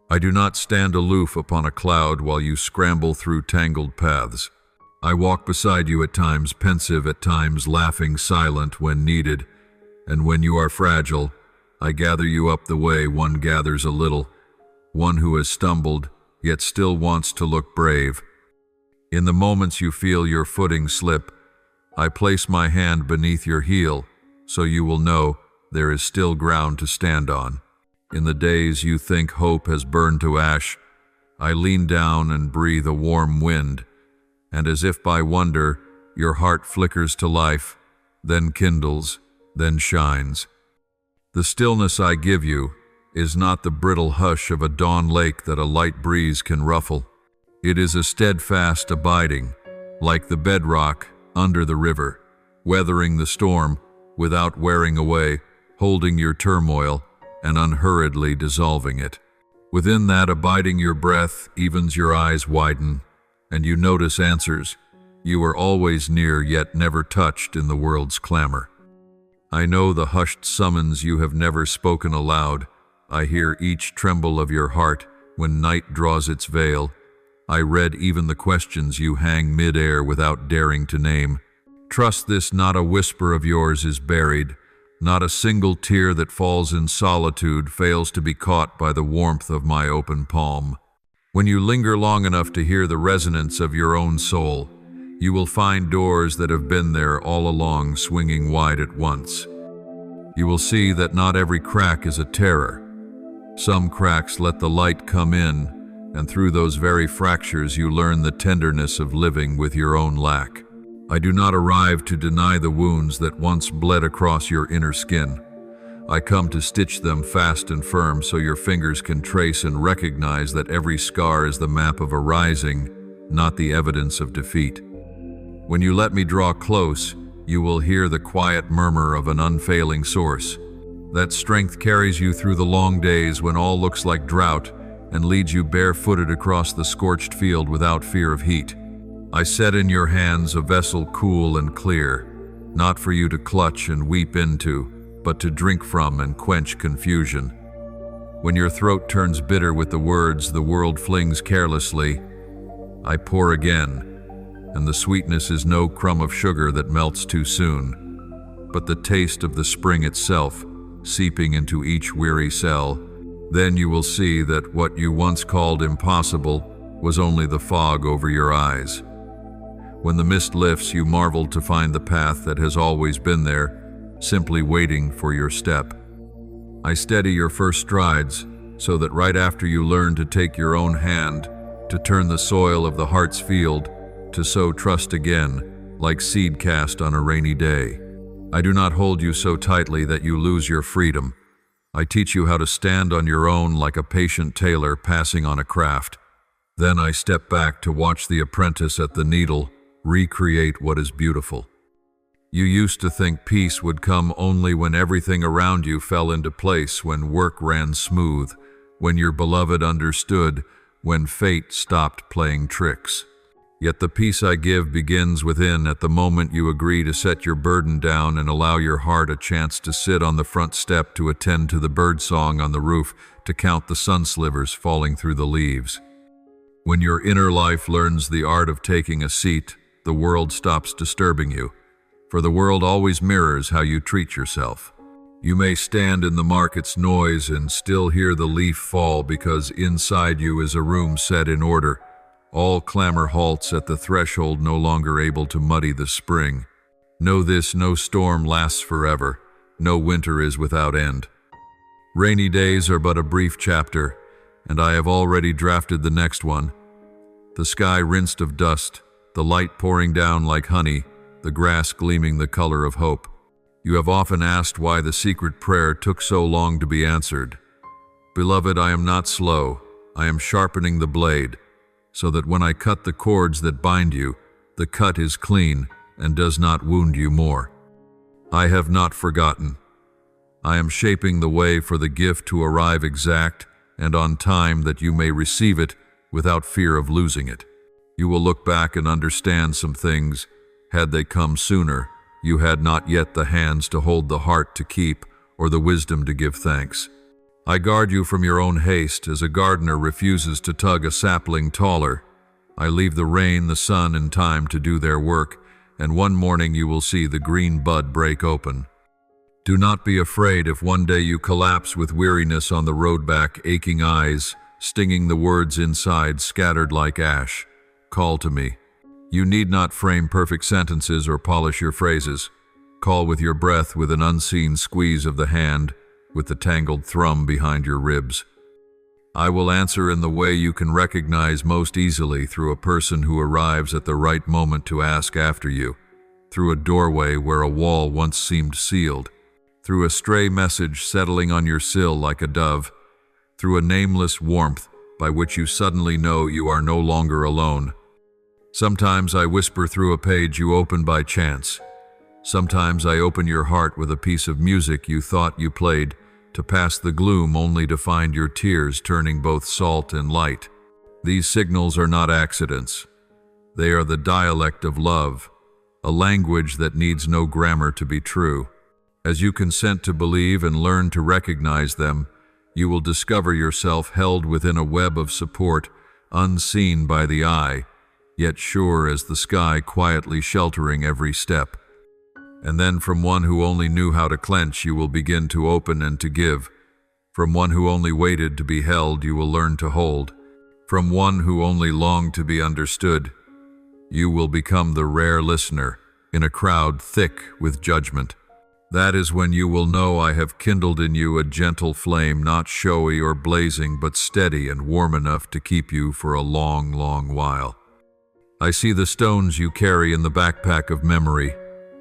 I do not stand aloof upon a cloud while you scramble through tangled paths. I walk beside you at times, pensive, at times laughing, silent when needed, and when you are fragile, I gather you up the way one gathers a little, one who has stumbled, yet still wants to look brave. In the moments you feel your footing slip, I place my hand beneath your heel, so you will know there is still ground to stand on. In the days you think hope has burned to ash, I lean down and breathe a warm wind, and as if by wonder, your heart flickers to life, then kindles, then shines. The stillness I give you is not the brittle hush of a dawn lake that a light breeze can ruffle. It is a steadfast abiding, like the bedrock under the river, weathering the storm without wearing away, holding your turmoil and unhurriedly dissolving it. Within that abiding, your breath evens, your eyes widen, and you notice answers. You are always near, yet never touched in the world's clamor. I know the hushed summons you have never spoken aloud. I hear each tremble of your heart when night draws its veil. I read even the questions you hang mid-air without daring to name. Trust this, not a whisper of yours is buried. Not a single tear that falls in solitude fails to be caught by the warmth of my open palm. When you linger long enough to hear the resonance of your own soul, you will find doors that have been there all along swinging wide at once. You will see that not every crack is a terror. Some cracks let the light come in, and through those very fractures you learn the tenderness of living with your own lack. I do not arrive to deny the wounds that once bled across your inner skin. I come to stitch them fast and firm so your fingers can trace and recognize that every scar is the map of a rising, not the evidence of defeat. When you let me draw close, you will hear the quiet murmur of an unfailing source. That strength carries you through the long days when all looks like drought and leads you barefooted across the scorched field without fear of heat. I set in your hands a vessel cool and clear, not for you to clutch and weep into, but to drink from and quench confusion. When your throat turns bitter with the words the world flings carelessly, I pour again, and the sweetness is no crumb of sugar that melts too soon, but the taste of the spring itself, seeping into each weary cell. Then you will see that what you once called impossible was only the fog over your eyes. When the mist lifts, you marvel to find the path that has always been there, simply waiting for your step. I steady your first strides, so that right after you learn to take your own hand, to turn the soil of the heart's field, to sow trust again, like seed cast on a rainy day. I do not hold you so tightly that you lose your freedom. I teach you how to stand on your own like a patient tailor passing on a craft. Then I step back to watch the apprentice at the needle recreate what is beautiful. You used to think peace would come only when everything around you fell into place, when work ran smooth, when your beloved understood, when fate stopped playing tricks. Yet the peace I give begins within at the moment you agree to set your burden down and allow your heart a chance to sit on the front step, to attend to the birdsong on the roof, to count the sun slivers falling through the leaves. When your inner life learns the art of taking a seat, the world stops disturbing you, for the world always mirrors how you treat yourself. You may stand in the market's noise and still hear the leaf fall, because inside you is a room set in order. All clamor halts at the threshold, no longer able to muddy the spring. Know this: no storm lasts forever, no winter is without end. Rainy days are but a brief chapter, and I have already drafted the next one. The sky rinsed of dust, the light pouring down like honey, the grass gleaming the color of hope. You have often asked why the secret prayer took so long to be answered. Beloved, I am not slow. I am sharpening the blade, so that when I cut the cords that bind you, the cut is clean and does not wound you more. I have not forgotten. I am shaping the way for the gift to arrive exact and on time, that you may receive it without fear of losing it. You will look back and understand some things. Had they come sooner, you had not yet the hands to hold, the heart to keep, or the wisdom to give thanks. I guard you from your own haste, as a gardener refuses to tug a sapling taller. I leave the rain, the sun, and time to do their work, and one morning you will see the green bud break open. Do not be afraid if one day you collapse with weariness on the road back, aching eyes, stinging the words inside, scattered like ash. Call to me. You need not frame perfect sentences or polish your phrases. Call with your breath, with an unseen squeeze of the hand, with the tangled thrum behind your ribs. I will answer in the way you can recognize most easily, through a person who arrives at the right moment to ask after you, through a doorway where a wall once seemed sealed, through a stray message settling on your sill like a dove, through a nameless warmth by which you suddenly know you are no longer alone. Sometimes I whisper through a page you open by chance. Sometimes I open your heart with a piece of music you thought you played, to pass the gloom only to find your tears turning both salt and light. These signals are not accidents. They are the dialect of love, a language that needs no grammar to be true. As you consent to believe and learn to recognize them, you will discover yourself held within a web of support, unseen by the eye, yet sure as the sky, quietly sheltering every step. And then from one who only knew how to clench, you will begin to open and to give. From one who only waited to be held, you will learn to hold. From one who only longed to be understood, you will become the rare listener in a crowd thick with judgment. That is when you will know I have kindled in you a gentle flame, not showy or blazing, but steady and warm enough to keep you for a long, long while. I see the stones you carry in the backpack of memory,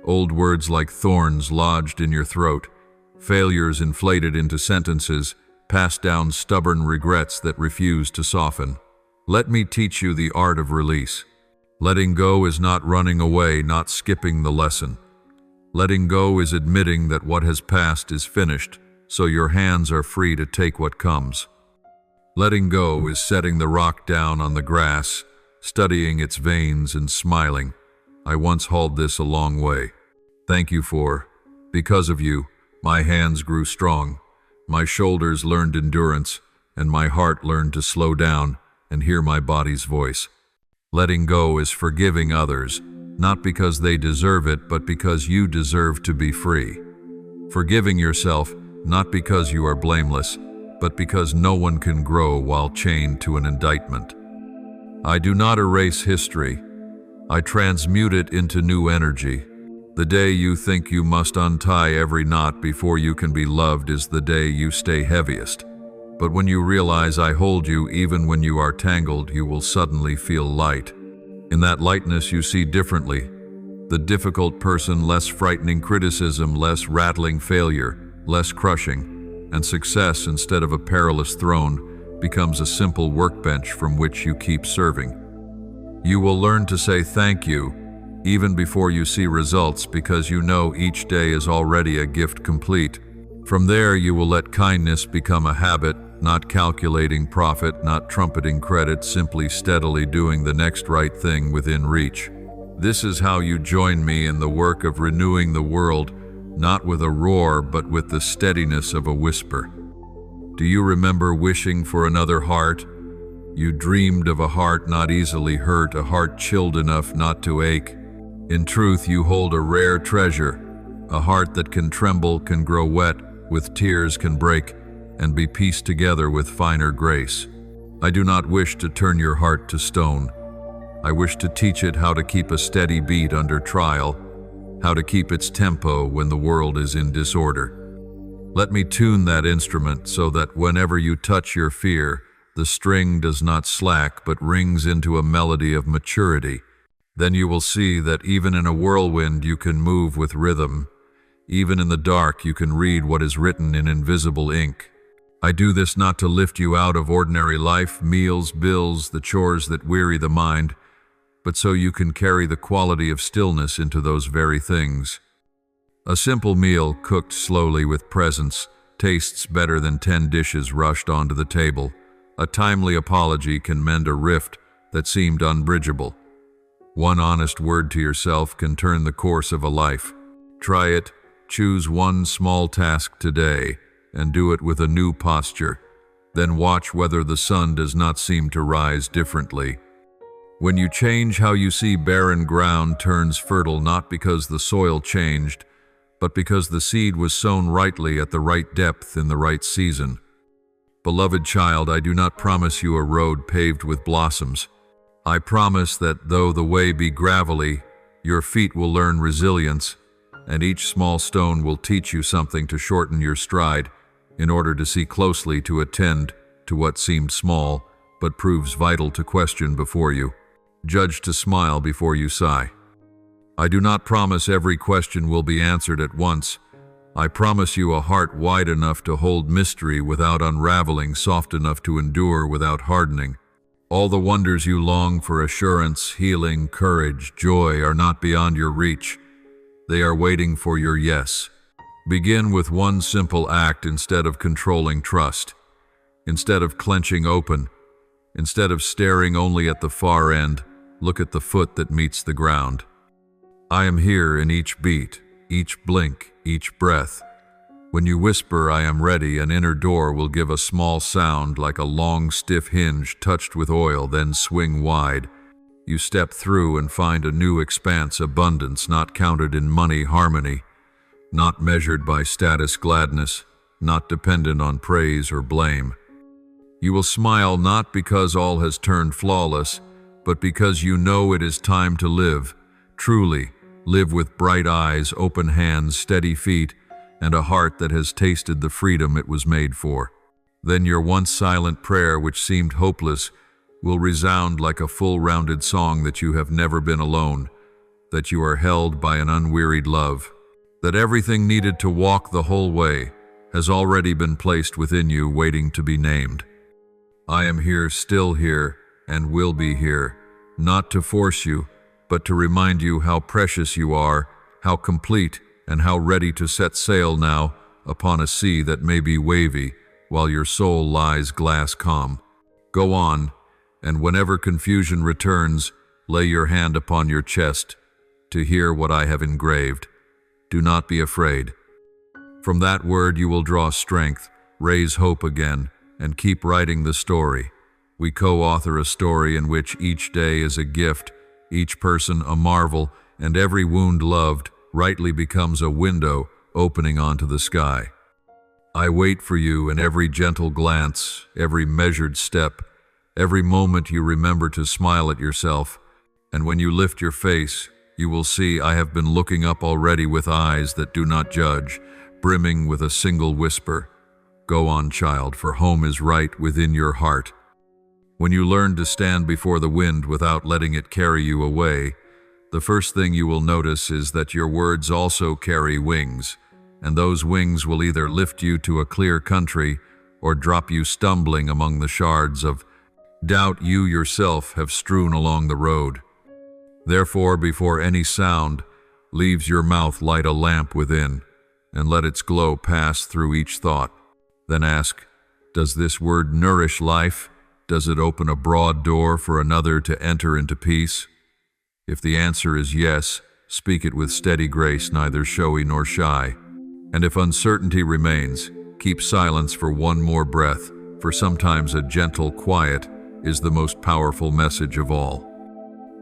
old words like thorns lodged in your throat, failures inflated into sentences, passed down stubborn regrets that refuse to soften. Let me teach you the art of release. Letting go is not running away, not skipping the lesson. Letting go is admitting that what has passed is finished, so your hands are free to take what comes. Letting go is setting the rock down on the grass, studying its veins and smiling. I once hauled this a long way. Thank you for, because of you, my hands grew strong. My shoulders learned endurance, and my heart learned to slow down and hear my body's voice. Letting go is forgiving others, not because they deserve it, but because you deserve to be free. Forgiving yourself, not because you are blameless, but because no one can grow while chained to an indictment. I do not erase history. I transmute it into new energy. The day you think you must untie every knot before you can be loved is the day you stay heaviest. But when you realize I hold you even when you are tangled, you will suddenly feel light. In that lightness you see differently. The difficult person, less frightening criticism, less rattling failure, less crushing, and success, instead of a perilous throne, becomes a simple workbench from which you keep serving. You will learn to say thank you, even before you see results, because you know each day is already a gift complete. From there, you will let kindness become a habit, not calculating profit, not trumpeting credit, simply steadily doing the next right thing within reach. This is how you join me in the work of renewing the world, not with a roar, but with the steadiness of a whisper. Do you remember wishing for another heart? You dreamed of a heart not easily hurt, a heart chilled enough not to ache. In truth, you hold a rare treasure, a heart that can tremble, can grow wet, with tears can break, and be pieced together with finer grace. I do not wish to turn your heart to stone. I wish to teach it how to keep a steady beat under trial, how to keep its tempo when the world is in disorder. Let me tune that instrument so that whenever you touch your fear, the string does not slack but rings into a melody of maturity. Then you will see that even in a whirlwind you can move with rhythm. Even in the dark you can read what is written in invisible ink. I do this not to lift you out of ordinary life, meals, bills, the chores that weary the mind, but so you can carry the quality of stillness into those very things. A simple meal cooked slowly with presence tastes better than 10 dishes rushed onto the table. A timely apology can mend a rift that seemed unbridgeable. One honest word to yourself can turn the course of a life. Try it. Choose one small task today and do it with a new posture. Then watch whether the sun does not seem to rise differently. When you change how you see, barren ground turns fertile, not because the soil changed, but because the seed was sown rightly at the right depth in the right season. Beloved child, I do not promise you a road paved with blossoms. I promise that though the way be gravelly, your feet will learn resilience, and each small stone will teach you something to shorten your stride in order to see closely, to attend to what seemed small but proves vital, to question before you judge, to smile before you sigh. I do not promise every question will be answered at once. I promise you a heart wide enough to hold mystery without unraveling, soft enough to endure without hardening. All the wonders you long for, assurance, healing, courage, joy, are not beyond your reach. They are waiting for your yes. Begin with one simple act instead of controlling trust, instead of clenching open, instead of staring only at the far end. Look at the foot that meets the ground. I am here in each beat, each blink, each breath. When you whisper, I am ready, an inner door will give a small sound like a long, stiff hinge touched with oil, then swing wide. You step through and find a new expanse, abundance not counted in money, harmony, not measured by status, gladness, not dependent on praise or blame. You will smile not because all has turned flawless, but because you know it is time to live, truly, live with bright eyes, open hands, steady feet, and a heart that has tasted the freedom it was made for. Then your once silent prayer, which seemed hopeless, will resound like a full-rounded song that you have never been alone, that you are held by an unwearied love, that everything needed to walk the whole way has already been placed within you, waiting to be named. I am here, still here, and will be here, not to force you, but to remind you how precious you are, how complete, and how ready to set sail now upon a sea that may be wavy, while your soul lies glass calm. Go on, and whenever confusion returns, lay your hand upon your chest to hear what I have engraved. Do not be afraid. From that word you will draw strength, raise hope again, and keep writing the story. We co-author a story in which each day is a gift, each person a marvel, and every wound loved rightly becomes a window opening onto the sky. I wait for you in every gentle glance, every measured step, every moment you remember to smile at yourself, and when you lift your face, you will see I have been looking up already with eyes that do not judge, brimming with a single whisper. Go on, child, for home is right within your heart. When you learn to stand before the wind without letting it carry you away, the first thing you will notice is that your words also carry wings, and those wings will either lift you to a clear country or drop you stumbling among the shards of doubt you yourself have strewn along the road. Therefore, before any sound leaves your mouth, light a lamp within, and let its glow pass through each thought. Then ask, does this word nourish life? Does it open a broad door for another to enter into peace? If the answer is yes, speak it with steady grace, neither showy nor shy. And if uncertainty remains, keep silence for one more breath, for sometimes a gentle quiet is the most powerful message of all.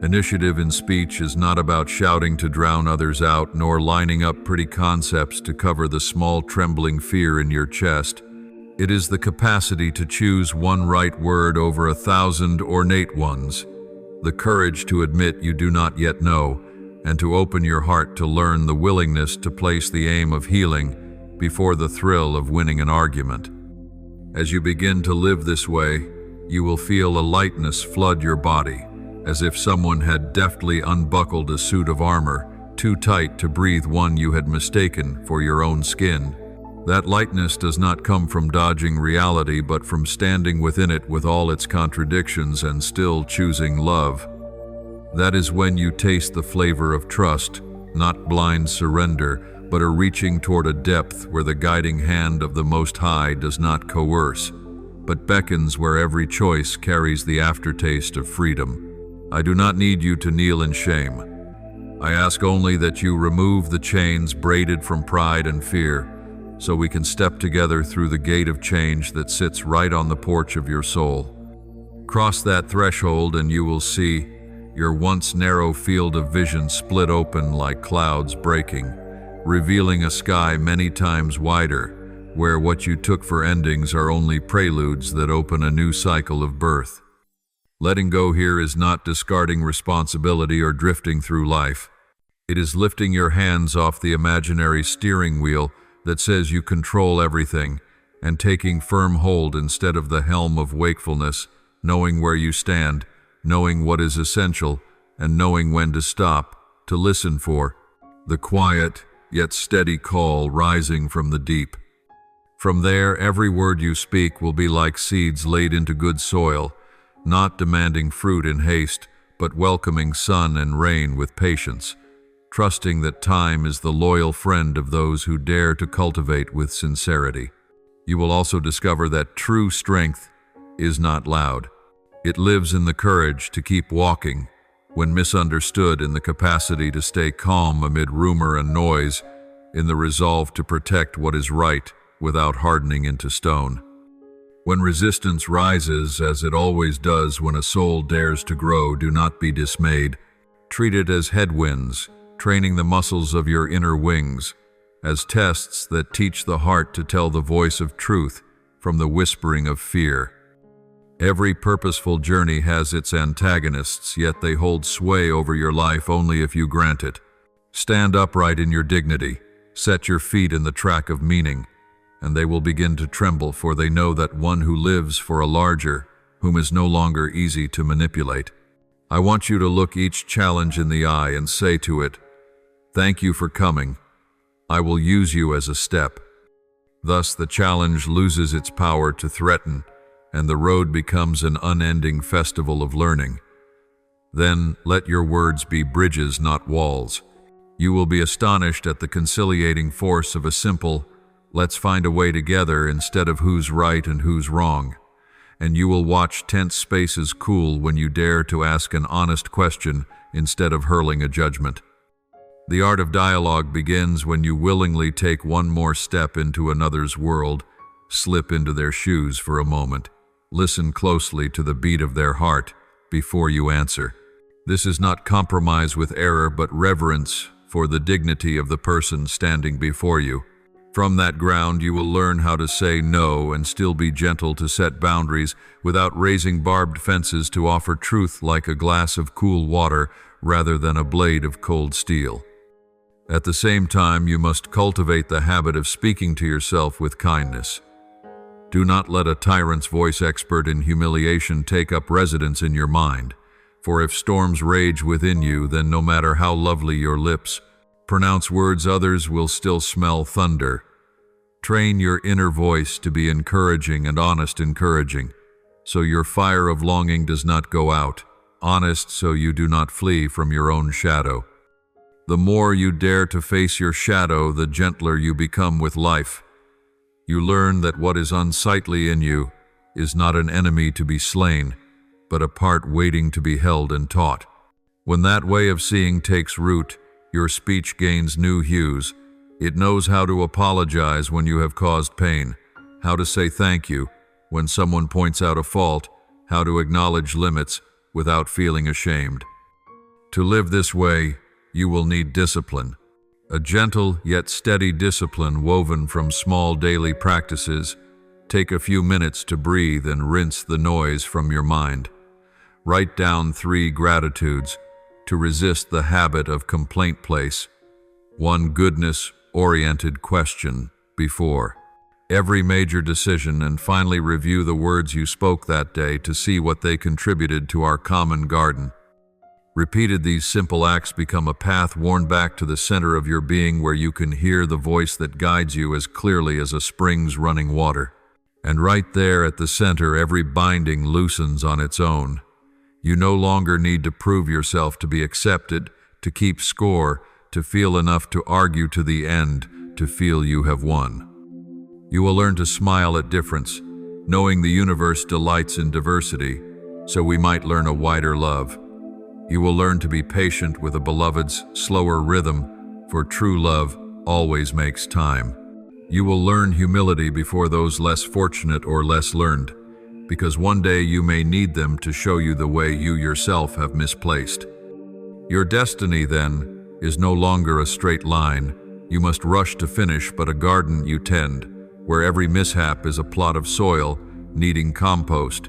Initiative in speech is not about shouting to drown others out, nor lining up pretty concepts to cover the small trembling fear in your chest. It is the capacity to choose one right word over 1,000 ornate ones, the courage to admit you do not yet know, and to open your heart to learn, the willingness to place the aim of healing before the thrill of winning an argument. As you begin to live this way, you will feel a lightness flood your body, as if someone had deftly unbuckled a suit of armor, too tight to breathe one you had mistaken for your own skin. That lightness does not come from dodging reality, but from standing within it with all its contradictions and still choosing love. That is when you taste the flavor of trust, not blind surrender, but a reaching toward a depth where the guiding hand of the Most High does not coerce, but beckons, where every choice carries the aftertaste of freedom. I do not need you to kneel in shame. I ask only that you remove the chains braided from pride and fear, so we can step together through the gate of change that sits right on the porch of your soul. Cross that threshold and you will see your once narrow field of vision split open like clouds breaking, revealing a sky many times wider, where what you took for endings are only preludes that open a new cycle of birth. Letting go here is not discarding responsibility or drifting through life. It is lifting your hands off the imaginary steering wheel that says you control everything, and taking firm hold instead of the helm of wakefulness, knowing where you stand, knowing what is essential, and knowing when to stop, to listen for the quiet yet steady call rising from the deep. From there, every word you speak will be like seeds laid into good soil, not demanding fruit in haste, but welcoming sun and rain with patience, trusting that time is the loyal friend of those who dare to cultivate with sincerity. You will also discover that true strength is not loud. It lives in the courage to keep walking when misunderstood, in the capacity to stay calm amid rumor and noise, in the resolve to protect what is right without hardening into stone. When resistance rises, as it always does when a soul dares to grow, do not be dismayed. Treat it as headwinds, training the muscles of your inner wings, as tests that teach the heart to tell the voice of truth from the whispering of fear. Every purposeful journey has its antagonists, yet they hold sway over your life only if you grant it. Stand upright in your dignity, set your feet in the track of meaning, and they will begin to tremble, for they know that one who lives for a larger, whom is no longer easy to manipulate. I want you to look each challenge in the eye and say to it, "Thank you for coming. I will use you as a step." Thus the challenge loses its power to threaten, and the road becomes an unending festival of learning. Then let your words be bridges, not walls. You will be astonished at the conciliating force of a simple, "Let's find a way together," instead of "who's right and who's wrong." And you will watch tense spaces cool when you dare to ask an honest question instead of hurling a judgment. The art of dialogue begins when you willingly take one more step into another's world, slip into their shoes for a moment. Listen closely to the beat of their heart before you answer. This is not compromise with error, but reverence for the dignity of the person standing before you. From that ground, you will learn how to say no and still be gentle, to set boundaries without raising barbed fences, to offer truth like a glass of cool water rather than a blade of cold steel. At the same time, you must cultivate the habit of speaking to yourself with kindness. Do not let a tyrant's voice, expert in humiliation, take up residence in your mind. For if storms rage within you, then no matter how lovely your lips pronounce words, others will still smell thunder. Train your inner voice to be encouraging and honest, encouraging, so your fire of longing does not go out, honest, so you do not flee from your own shadow. The more you dare to face your shadow, the gentler you become with life. You learn that what is unsightly in you is not an enemy to be slain, but a part waiting to be held and taught. When that way of seeing takes root, your speech gains new hues. It knows how to apologize when you have caused pain, how to say thank you when someone points out a fault, how to acknowledge limits without feeling ashamed. To live this way, you will need discipline, a gentle yet steady discipline woven from small daily practices. Take a few minutes to breathe and rinse the noise from your mind. Write down 3 gratitudes to resist the habit of complaint place. 1 goodness-oriented question before every major decision, and finally review the words you spoke that day to see what they contributed to our common garden. Repeated, these simple acts become a path worn back to the center of your being, where you can hear the voice that guides you as clearly as a spring's running water. And right there at the center, every binding loosens on its own. You no longer need to prove yourself, to be accepted, to keep score, to feel enough to argue to the end, to feel you have won. You will learn to smile at difference, knowing the universe delights in diversity, so we might learn a wider love. You will learn to be patient with a beloved's slower rhythm, for true love always makes time. You will learn humility before those less fortunate or less learned, because one day you may need them to show you the way you yourself have misplaced. Your destiny, then, is no longer a straight line you must rush to finish, but a garden you tend, where every mishap is a plot of soil needing compost,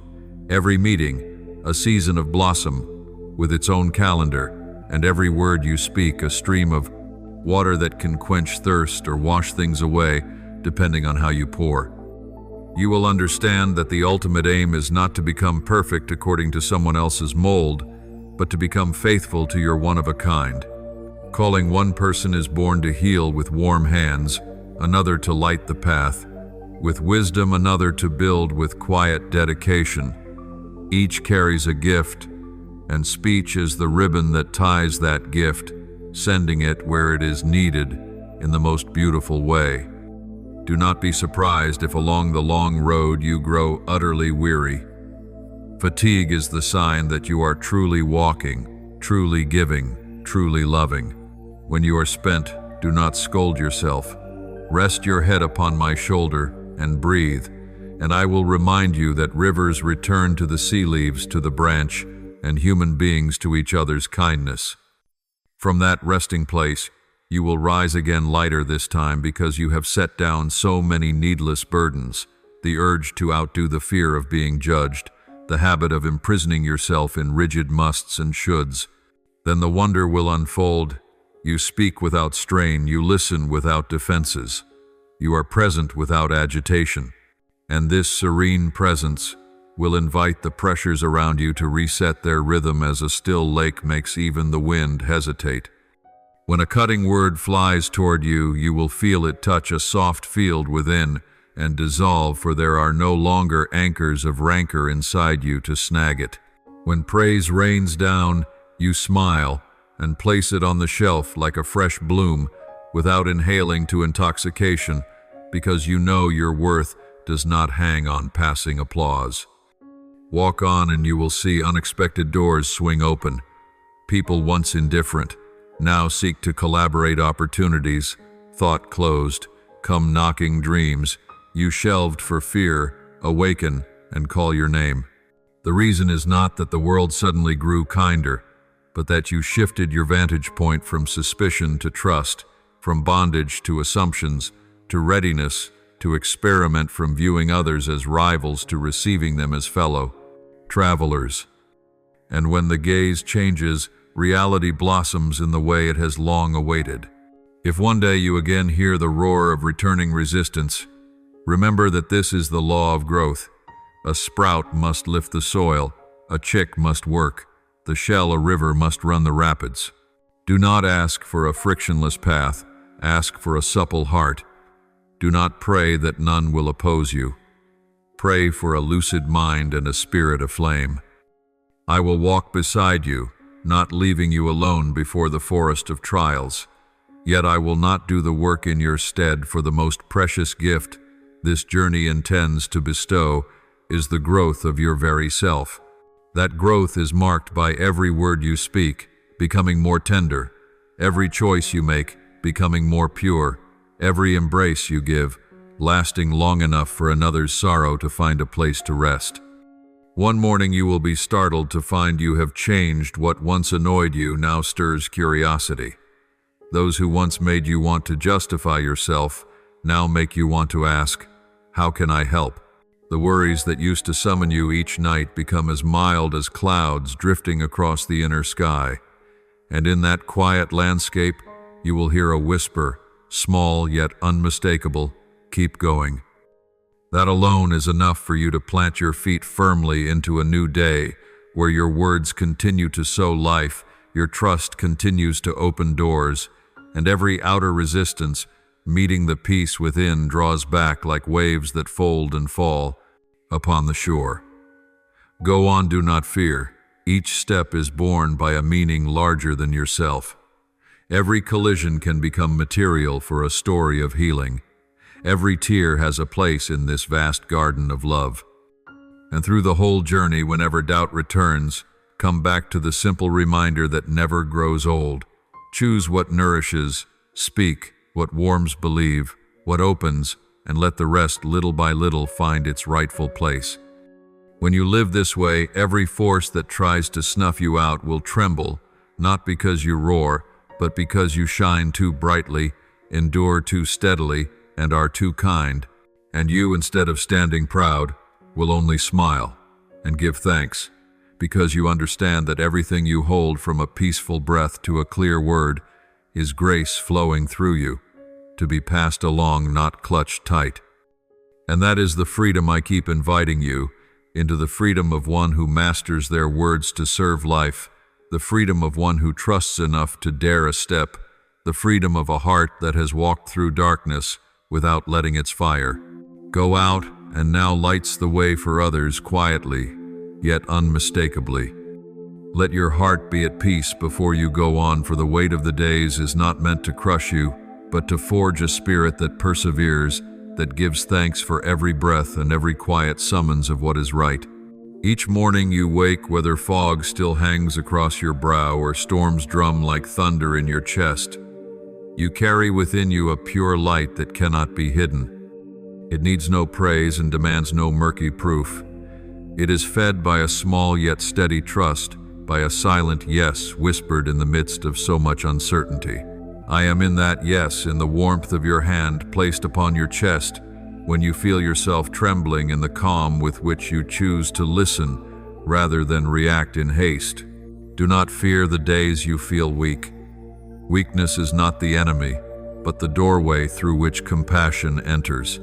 every meeting a season of blossom with its own calendar, and every word you speak a stream of water that can quench thirst or wash things away, depending on how you pour. You will understand that the ultimate aim is not to become perfect according to someone else's mold, but to become faithful to your one-of-a-kind. Calling one person is born to heal with warm hands, another to light the path, with wisdom another to build with quiet dedication. Each carries a gift, and speech is the ribbon that ties that gift, sending it where it is needed in the most beautiful way. Do not be surprised if along the long road you grow utterly weary. Fatigue is the sign that you are truly walking, truly giving, truly loving. When you are spent, do not scold yourself. Rest your head upon my shoulder and breathe, and I will remind you that rivers return to the sea leaves, to the branch, and human beings to each other's kindness. From that resting place, you will rise again, lighter this time, because you have set down so many needless burdens, the urge to outdo the fear of being judged, the habit of imprisoning yourself in rigid musts and shoulds. Then the wonder will unfold. You speak without strain, you listen without defenses. You are present without agitation, and this serene presence will invite the pressures around you to reset their rhythm, as a still lake makes even the wind hesitate. When a cutting word flies toward you, you will feel it touch a soft field within and dissolve, for there are no longer anchors of rancor inside you to snag it. When praise rains down, you smile and place it on the shelf like a fresh bloom, without inhaling to intoxication, because you know your worth does not hang on passing applause. Walk on and you will see unexpected doors swing open. People once indifferent now seek to collaborate opportunities. Thought closed, come knocking dreams, you shelved for fear, awaken and call your name. The reason is not that the world suddenly grew kinder, but that you shifted your vantage point from suspicion to trust, from bondage to assumptions, to readiness, to experiment, from viewing others as rivals to receiving them as fellow travelers. And when the gaze changes, reality blossoms in the way it has long awaited. If one day you again hear the roar of returning resistance, remember that this is the law of growth. A sprout must lift the soil, a chick must work, the shell a river must run the rapids. Do not ask for a frictionless path, ask for a supple heart. Do not pray that none will oppose you. Pray for a lucid mind and a spirit aflame. I will walk beside you, not leaving you alone before the forest of trials. Yet I will not do the work in your stead, for the most precious gift this journey intends to bestow is the growth of your very self. That growth is marked by every word you speak, becoming more tender, every choice you make, becoming more pure, every embrace you give, lasting long enough for another's sorrow to find a place to rest. One morning you will be startled to find you have changed. What once annoyed you now stirs curiosity. Those who once made you want to justify yourself now make you want to ask, "How can I help?" The worries that used to summon you each night become as mild as clouds drifting across the inner sky. And in that quiet landscape, you will hear a whisper, small yet unmistakable, "Keep going." That alone is enough for you to plant your feet firmly into a new day, where your words continue to sow life, your trust continues to open doors, and every outer resistance, meeting the peace within, draws back like waves that fold and fall upon the shore. Go on, do not fear. Each step is borne by a meaning larger than yourself. Every collision can become material for a story of healing. Every tear has a place in this vast garden of love. And through the whole journey, whenever doubt returns, come back to the simple reminder that never grows old. Choose what nourishes, speak what warms, believe what opens, and let the rest little by little find its rightful place. When you live this way, every force that tries to snuff you out will tremble, not because you roar, but because you shine too brightly, endure too steadily, and are too kind. And you, instead of standing proud, will only smile and give thanks, because you understand that everything you hold, from a peaceful breath to a clear word, is grace flowing through you, to be passed along, not clutched tight. And that is the freedom I keep inviting you into, the freedom of one who masters their words to serve life, the freedom of one who trusts enough to dare a step, the freedom of a heart that has walked through darkness without letting its fire go out, and now lights the way for others quietly, yet unmistakably. Let your heart be at peace before you go on, for the weight of the days is not meant to crush you, but to forge a spirit that perseveres, that gives thanks for every breath and every quiet summons of what is right. Each morning you wake, whether fog still hangs across your brow or storms drum like thunder in your chest, you carry within you a pure light that cannot be hidden. It needs no praise and demands no murky proof. It is fed by a small yet steady trust, by a silent yes whispered in the midst of so much uncertainty. I am in that yes, in the warmth of your hand placed upon your chest, when you feel yourself trembling, in the calm with which you choose to listen rather than react in haste. Do not fear the days you feel weak. Weakness is not the enemy, but the doorway through which compassion enters.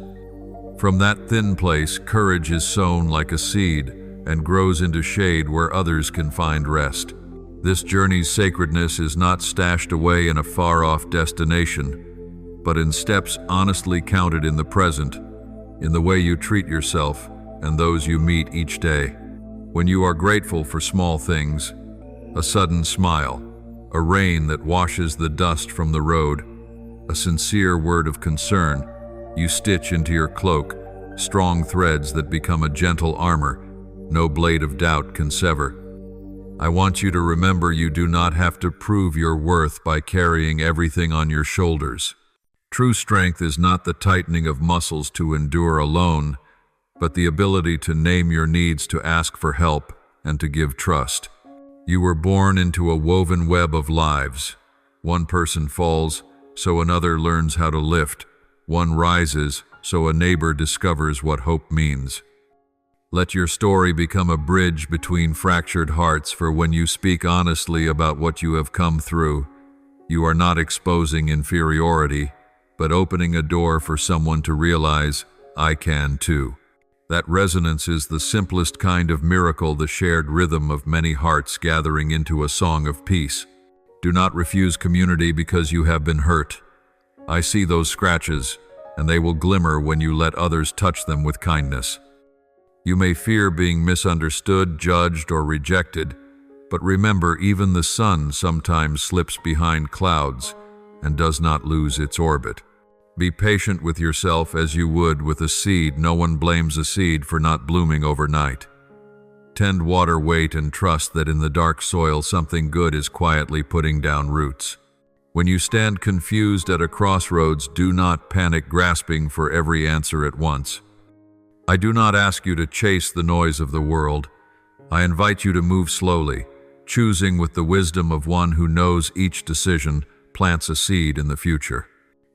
From that thin place, courage is sown like a seed and grows into shade where others can find rest. This journey's sacredness is not stashed away in a far-off destination, but in steps honestly counted in the present, in the way you treat yourself and those you meet each day. When you are grateful for small things, a sudden smile, a rain that washes the dust from the road, a sincere word of concern, you stitch into your cloak strong threads that become a gentle armor no blade of doubt can sever. I want you to remember you do not have to prove your worth by carrying everything on your shoulders. True strength is not the tightening of muscles to endure alone, but the ability to name your needs, to ask for help, and to give trust. You were born into a woven web of lives. One person falls, so another learns how to lift. One rises, so a neighbor discovers what hope means. Let your story become a bridge between fractured hearts, for when you speak honestly about what you have come through, you are not exposing inferiority, but opening a door for someone to realize, I can too. That resonance is the simplest kind of miracle, the shared rhythm of many hearts gathering into a song of peace. Do not refuse community because you have been hurt. I see those scratches, and they will glimmer when you let others touch them with kindness. You may fear being misunderstood, judged, or rejected, but remember, even the sun sometimes slips behind clouds and does not lose its orbit. Be patient with yourself as you would with a seed. No one blames a seed for not blooming overnight. Tend, water, wait, and trust that in the dark soil something good is quietly putting down roots. When you stand confused at a crossroads, do not panic, grasping for every answer at once. I do not ask you to chase the noise of the world. I invite you to move slowly, choosing with the wisdom of one who knows each decision plants a seed in the future.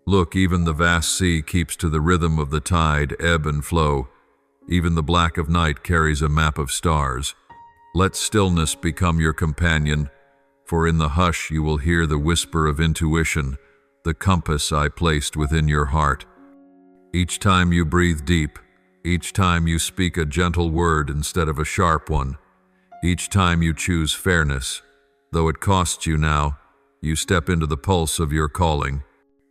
Look, even the vast sea keeps to the rhythm of the tide, ebb and flow. Even the black of night carries a map of stars. Let stillness become your companion, for in the hush you will hear the whisper of intuition, the compass I placed within your heart. Each time you breathe deep, each time you speak a gentle word instead of a sharp one, each time you choose fairness, though it costs you now, you step into the pulse of your calling.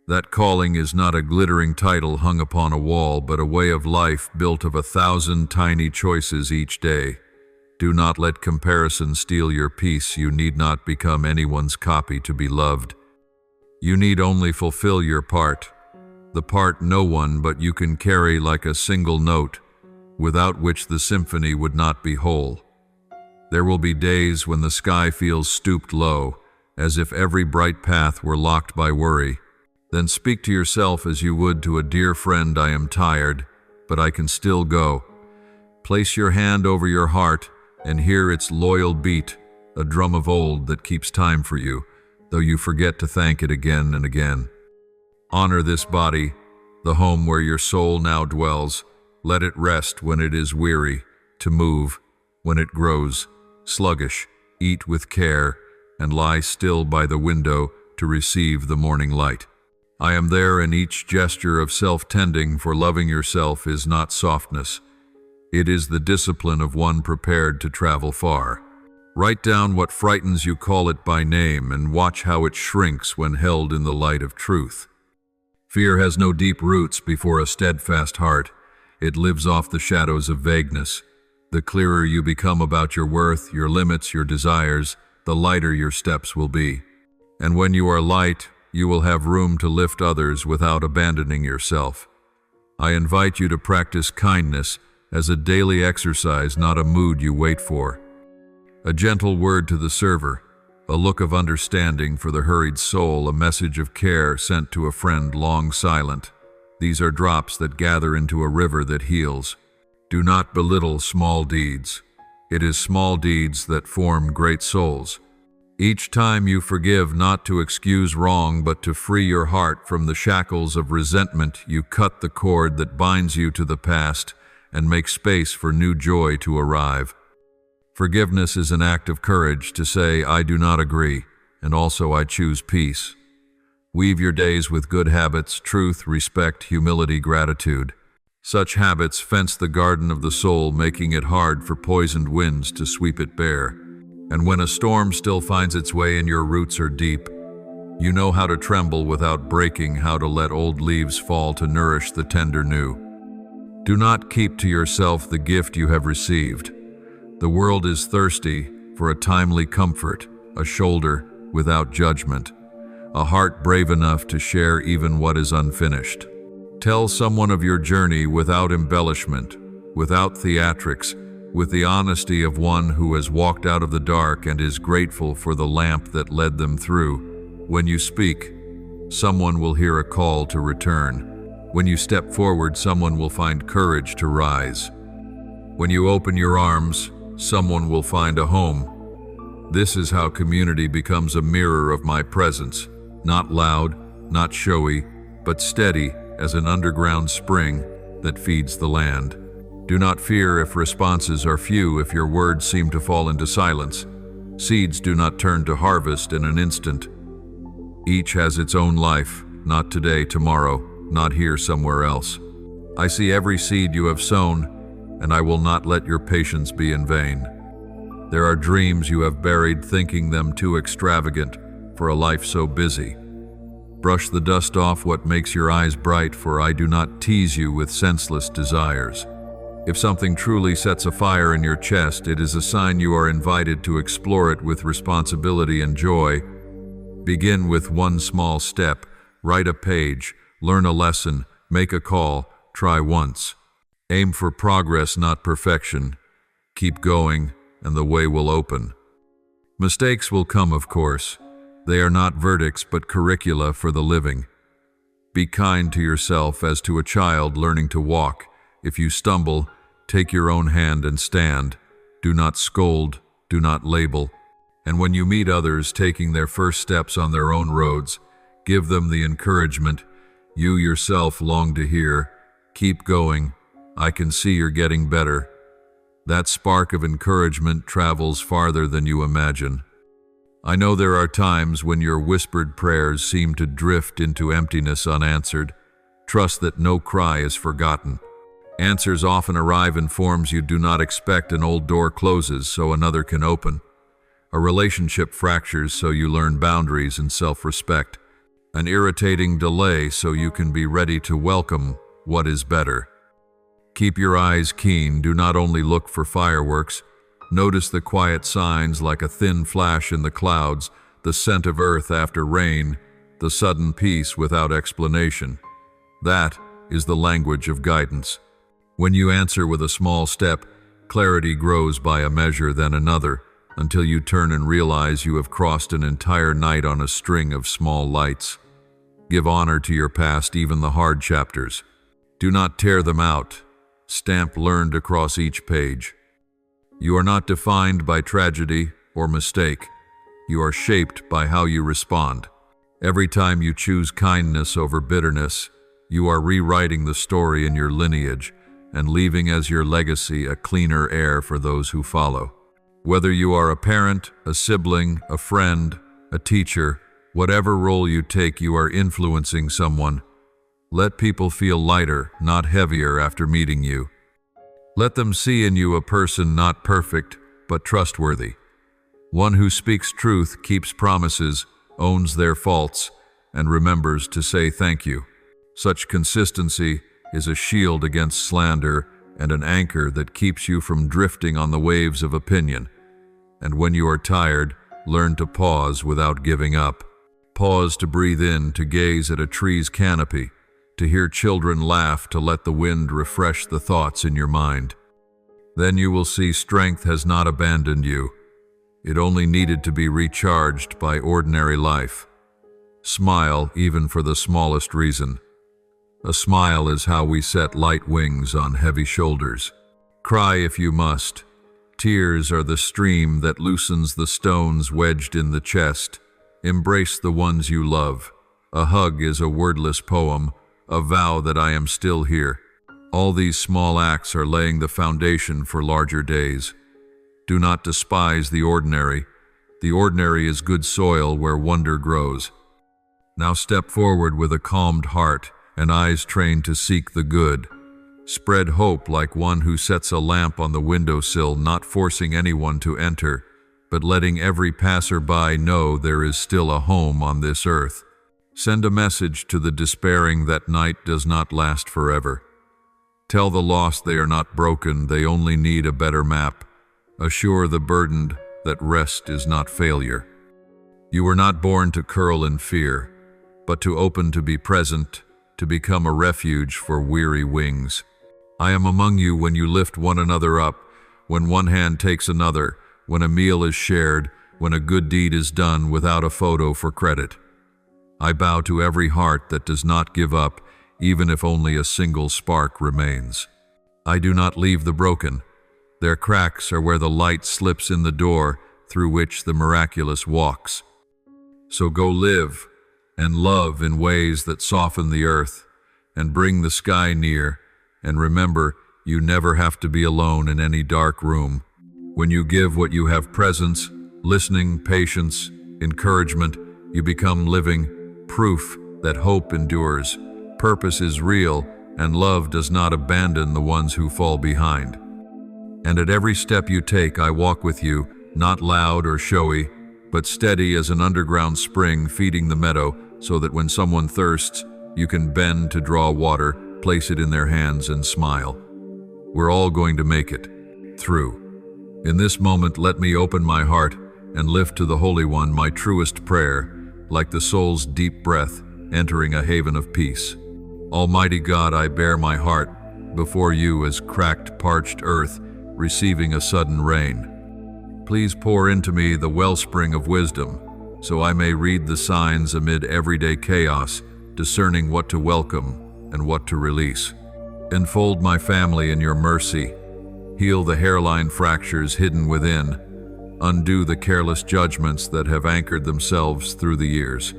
That calling is not a glittering title hung upon a wall, but a way of life built of 1,000 tiny choices each day. Do not let comparison steal your peace. You need not become anyone's copy to be loved. You need only fulfill your part, the part no one but you can carry like a single note, without which the symphony would not be whole. There will be days when the sky feels stooped low, as if every bright path were locked by worry. Then speak to yourself as you would to a dear friend, I am tired, but I can still go. Place your hand over your heart and hear its loyal beat, a drum of old that keeps time for you, though you forget to thank it again and again. Honor this body, the home where your soul now dwells. Let it rest when it is weary, to move when it grows sluggish. Eat with care, and lie still by the window to receive the morning light. I am there in each gesture of self-tending, for loving yourself is not softness. It is the discipline of one prepared to travel far. Write down what frightens you, call it by name, and watch how it shrinks when held in the light of truth. Fear has no deep roots before a steadfast heart. It lives off the shadows of vagueness. The clearer you become about your worth, your limits, your desires, the lighter your steps will be. And when you are light, you will have room to lift others without abandoning yourself. I invite you to practice kindness as a daily exercise, not a mood you wait for. A gentle word to the server, a look of understanding for the hurried soul, a message of care sent to a friend long silent. These are drops that gather into a river that heals. Do not belittle small deeds. It is small deeds that form great souls. Each time you forgive, not to excuse wrong, but to free your heart from the shackles of resentment, you cut the cord that binds you to the past and make space for new joy to arrive. Forgiveness is an act of courage to say, I do not agree, and also I choose peace. Weave your days with good habits, truth, respect, humility, gratitude. Such habits fence the garden of the soul, making it hard for poisoned winds to sweep it bare. And when a storm still finds its way and your roots are deep, you know how to tremble without breaking, how to let old leaves fall to nourish the tender new. Do not keep to yourself the gift you have received. The world is thirsty for a timely comfort, a shoulder without judgment, a heart brave enough to share even what is unfinished. Tell someone of your journey without embellishment, without theatrics, with the honesty of one who has walked out of the dark and is grateful for the lamp that led them through. When you speak, someone will hear a call to return. When you step forward, someone will find courage to rise. When you open your arms, someone will find a home. This is how community becomes a mirror of my presence, not loud, not showy, but steady as an underground spring that feeds the land. Do not fear if responses are few, if your words seem to fall into silence. Seeds do not turn to harvest in an instant. Each has its own life, not today, tomorrow, not here, somewhere else. I see every seed you have sown, and I will not let your patience be in vain. There are dreams you have buried, thinking them too extravagant for a life so busy. Brush the dust off what makes your eyes bright, for I do not tease you with senseless desires. If something truly sets a fire in your chest, it is a sign you are invited to explore it with responsibility and joy. Begin with one small step. Write a page, learn a lesson, make a call, try once. Aim for progress, not perfection. Keep going, and the way will open. Mistakes will come, of course. They are not verdicts, but curricula for the living. Be kind to yourself as to a child learning to walk. If you stumble, take your own hand and stand. Do not scold, do not label. And when you meet others taking their first steps on their own roads, give them the encouragement you yourself long to hear. Keep going. I can see you're getting better. That spark of encouragement travels farther than you imagine. I know there are times when your whispered prayers seem to drift into emptiness unanswered. Trust that no cry is forgotten. Answers often arrive in forms you do not expect. An old door closes so another can open. A relationship fractures so you learn boundaries and self-respect. An irritating delay so you can be ready to welcome what is better. Keep your eyes keen. Do not only look for fireworks. Notice the quiet signs, like a thin flash in the clouds, the scent of earth after rain, the sudden peace without explanation. That is the language of guidance. When you answer with a small step, clarity grows by a measure, then another, until you turn and realize you have crossed an entire night on a string of small lights. Give honor to your past, even the hard chapters. Do not tear them out. Stamp learned across each page. You are not defined by tragedy or mistake. You are shaped by how you respond. Every time you choose kindness over bitterness, you are rewriting the story in your lineage and leaving as your legacy a cleaner air for those who follow. Whether you are a parent, a sibling, a friend, a teacher, whatever role you take, you are influencing someone. Let people feel lighter, not heavier, after meeting you. Let them see in you a person not perfect, but trustworthy. One who speaks truth, keeps promises, owns their faults, and remembers to say thank you. Such consistency is a shield against slander and an anchor that keeps you from drifting on the waves of opinion. And when you are tired, learn to pause without giving up. Pause to breathe in, to gaze at a tree's canopy, to hear children laugh, to let the wind refresh the thoughts in your mind. Then you will see strength has not abandoned you. It only needed to be recharged by ordinary life. Smile, even for the smallest reason. A smile is how we set light wings on heavy shoulders. Cry if you must. Tears are the stream that loosens the stones wedged in the chest. Embrace the ones you love. A hug is a wordless poem, a vow that I am still here. All these small acts are laying the foundation for larger days. Do not despise the ordinary. The ordinary is good soil where wonder grows. Now step forward with a calmed heart and eyes trained to seek the good. Spread hope like one who sets a lamp on the windowsill, not forcing anyone to enter, but letting every passerby know there is still a home on this earth. Send a message to the despairing that night does not last forever. Tell the lost they are not broken, they only need a better map. Assure the burdened that rest is not failure. You were not born to curl in fear, but to open, to be present, to become a refuge for weary wings. I am among you when you lift one another up, when one hand takes another, when a meal is shared, when a good deed is done without a photo for credit. I bow to every heart that does not give up, even if only a single spark remains. I do not leave the broken. Their cracks are where the light slips in the door through which the miraculous walks. So go live and love in ways that soften the earth and bring the sky near, and remember, you never have to be alone in any dark room. When you give what you have: presence, listening, patience, encouragement, you become living proof that hope endures, purpose is real, and love does not abandon the ones who fall behind. And at every step you take, I walk with you, not loud or showy, but steady as an underground spring feeding the meadow, so that when someone thirsts, you can bend to draw water, place it in their hands, and smile. We're all going to make it through. In this moment, let me open my heart and lift to the Holy One my truest prayer, like the soul's deep breath entering a haven of peace. Almighty God, I bare my heart before you as cracked, parched earth receiving a sudden rain. Please pour into me the wellspring of wisdom, so I may read the signs amid everyday chaos, discerning what to welcome and what to release. Enfold my family in your mercy. Heal the hairline fractures hidden within. Undo the careless judgments that have anchored themselves through the years.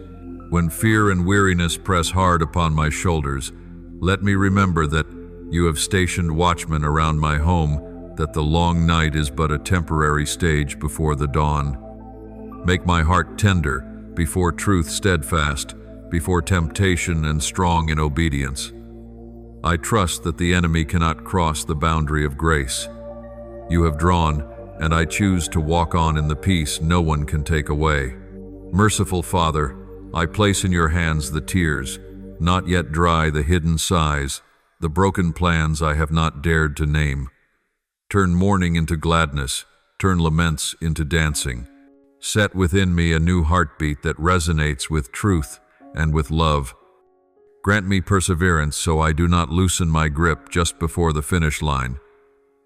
When fear and weariness press hard upon my shoulders, let me remember that you have stationed watchmen around my home, that the long night is but a temporary stage before the dawn. Make my heart tender, before truth steadfast, before temptation and strong in obedience. I trust that the enemy cannot cross the boundary of grace. You have drawn, and I choose to walk on in the peace no one can take away. Merciful Father, I place in your hands the tears, not yet dry, the hidden sighs, the broken plans I have not dared to name. Turn mourning into gladness, turn laments into dancing. Set within me a new heartbeat that resonates with truth and with love. Grant me perseverance so I do not loosen my grip just before the finish line.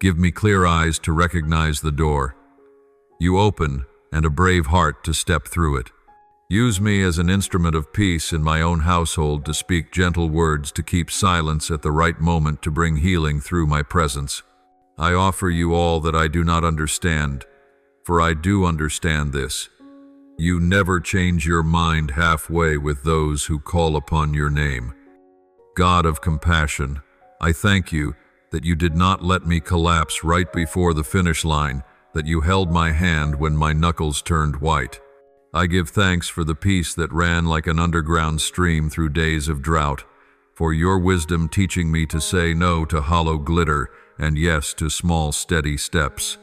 Give me clear eyes to recognize the door you open and a brave heart to step through it. Use me as an instrument of peace in my own household, to speak gentle words, to keep silence at the right moment, to bring healing through my presence. I offer you all that I do not understand, for I do understand this. You never change your mind halfway with those who call upon your name. God of compassion, I thank you that you did not let me collapse right before the finish line, that you held my hand when my knuckles turned white. I give thanks for the peace that ran like an underground stream through days of drought, for your wisdom teaching me to say no to hollow glitter and yes to small, steady steps.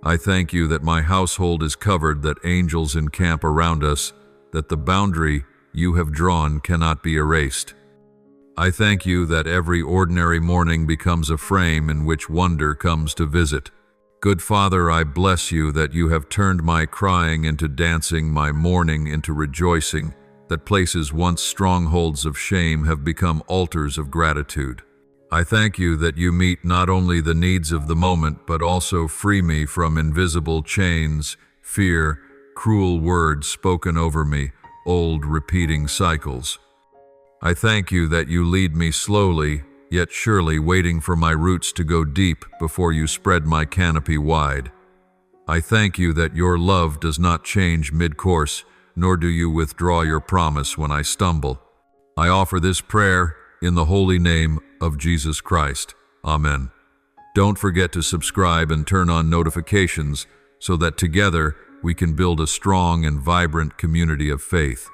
I thank you that my household is covered, that angels encamp around us, that the boundary you have drawn cannot be erased. I thank you that every ordinary morning becomes a frame in which wonder comes to visit. Good Father, I bless you that you have turned my crying into dancing, my mourning into rejoicing, that places once strongholds of shame have become altars of gratitude. I thank you that you meet not only the needs of the moment, but also free me from invisible chains, fear, cruel words spoken over me, old repeating cycles. I thank you that you lead me slowly, yet surely, waiting for my roots to go deep before you spread my canopy wide. I thank you that your love does not change mid-course, nor do you withdraw your promise when I stumble. I offer this prayer in the holy name of Jesus Christ. Amen. Don't forget to subscribe and turn on notifications so that together we can build a strong and vibrant community of faith.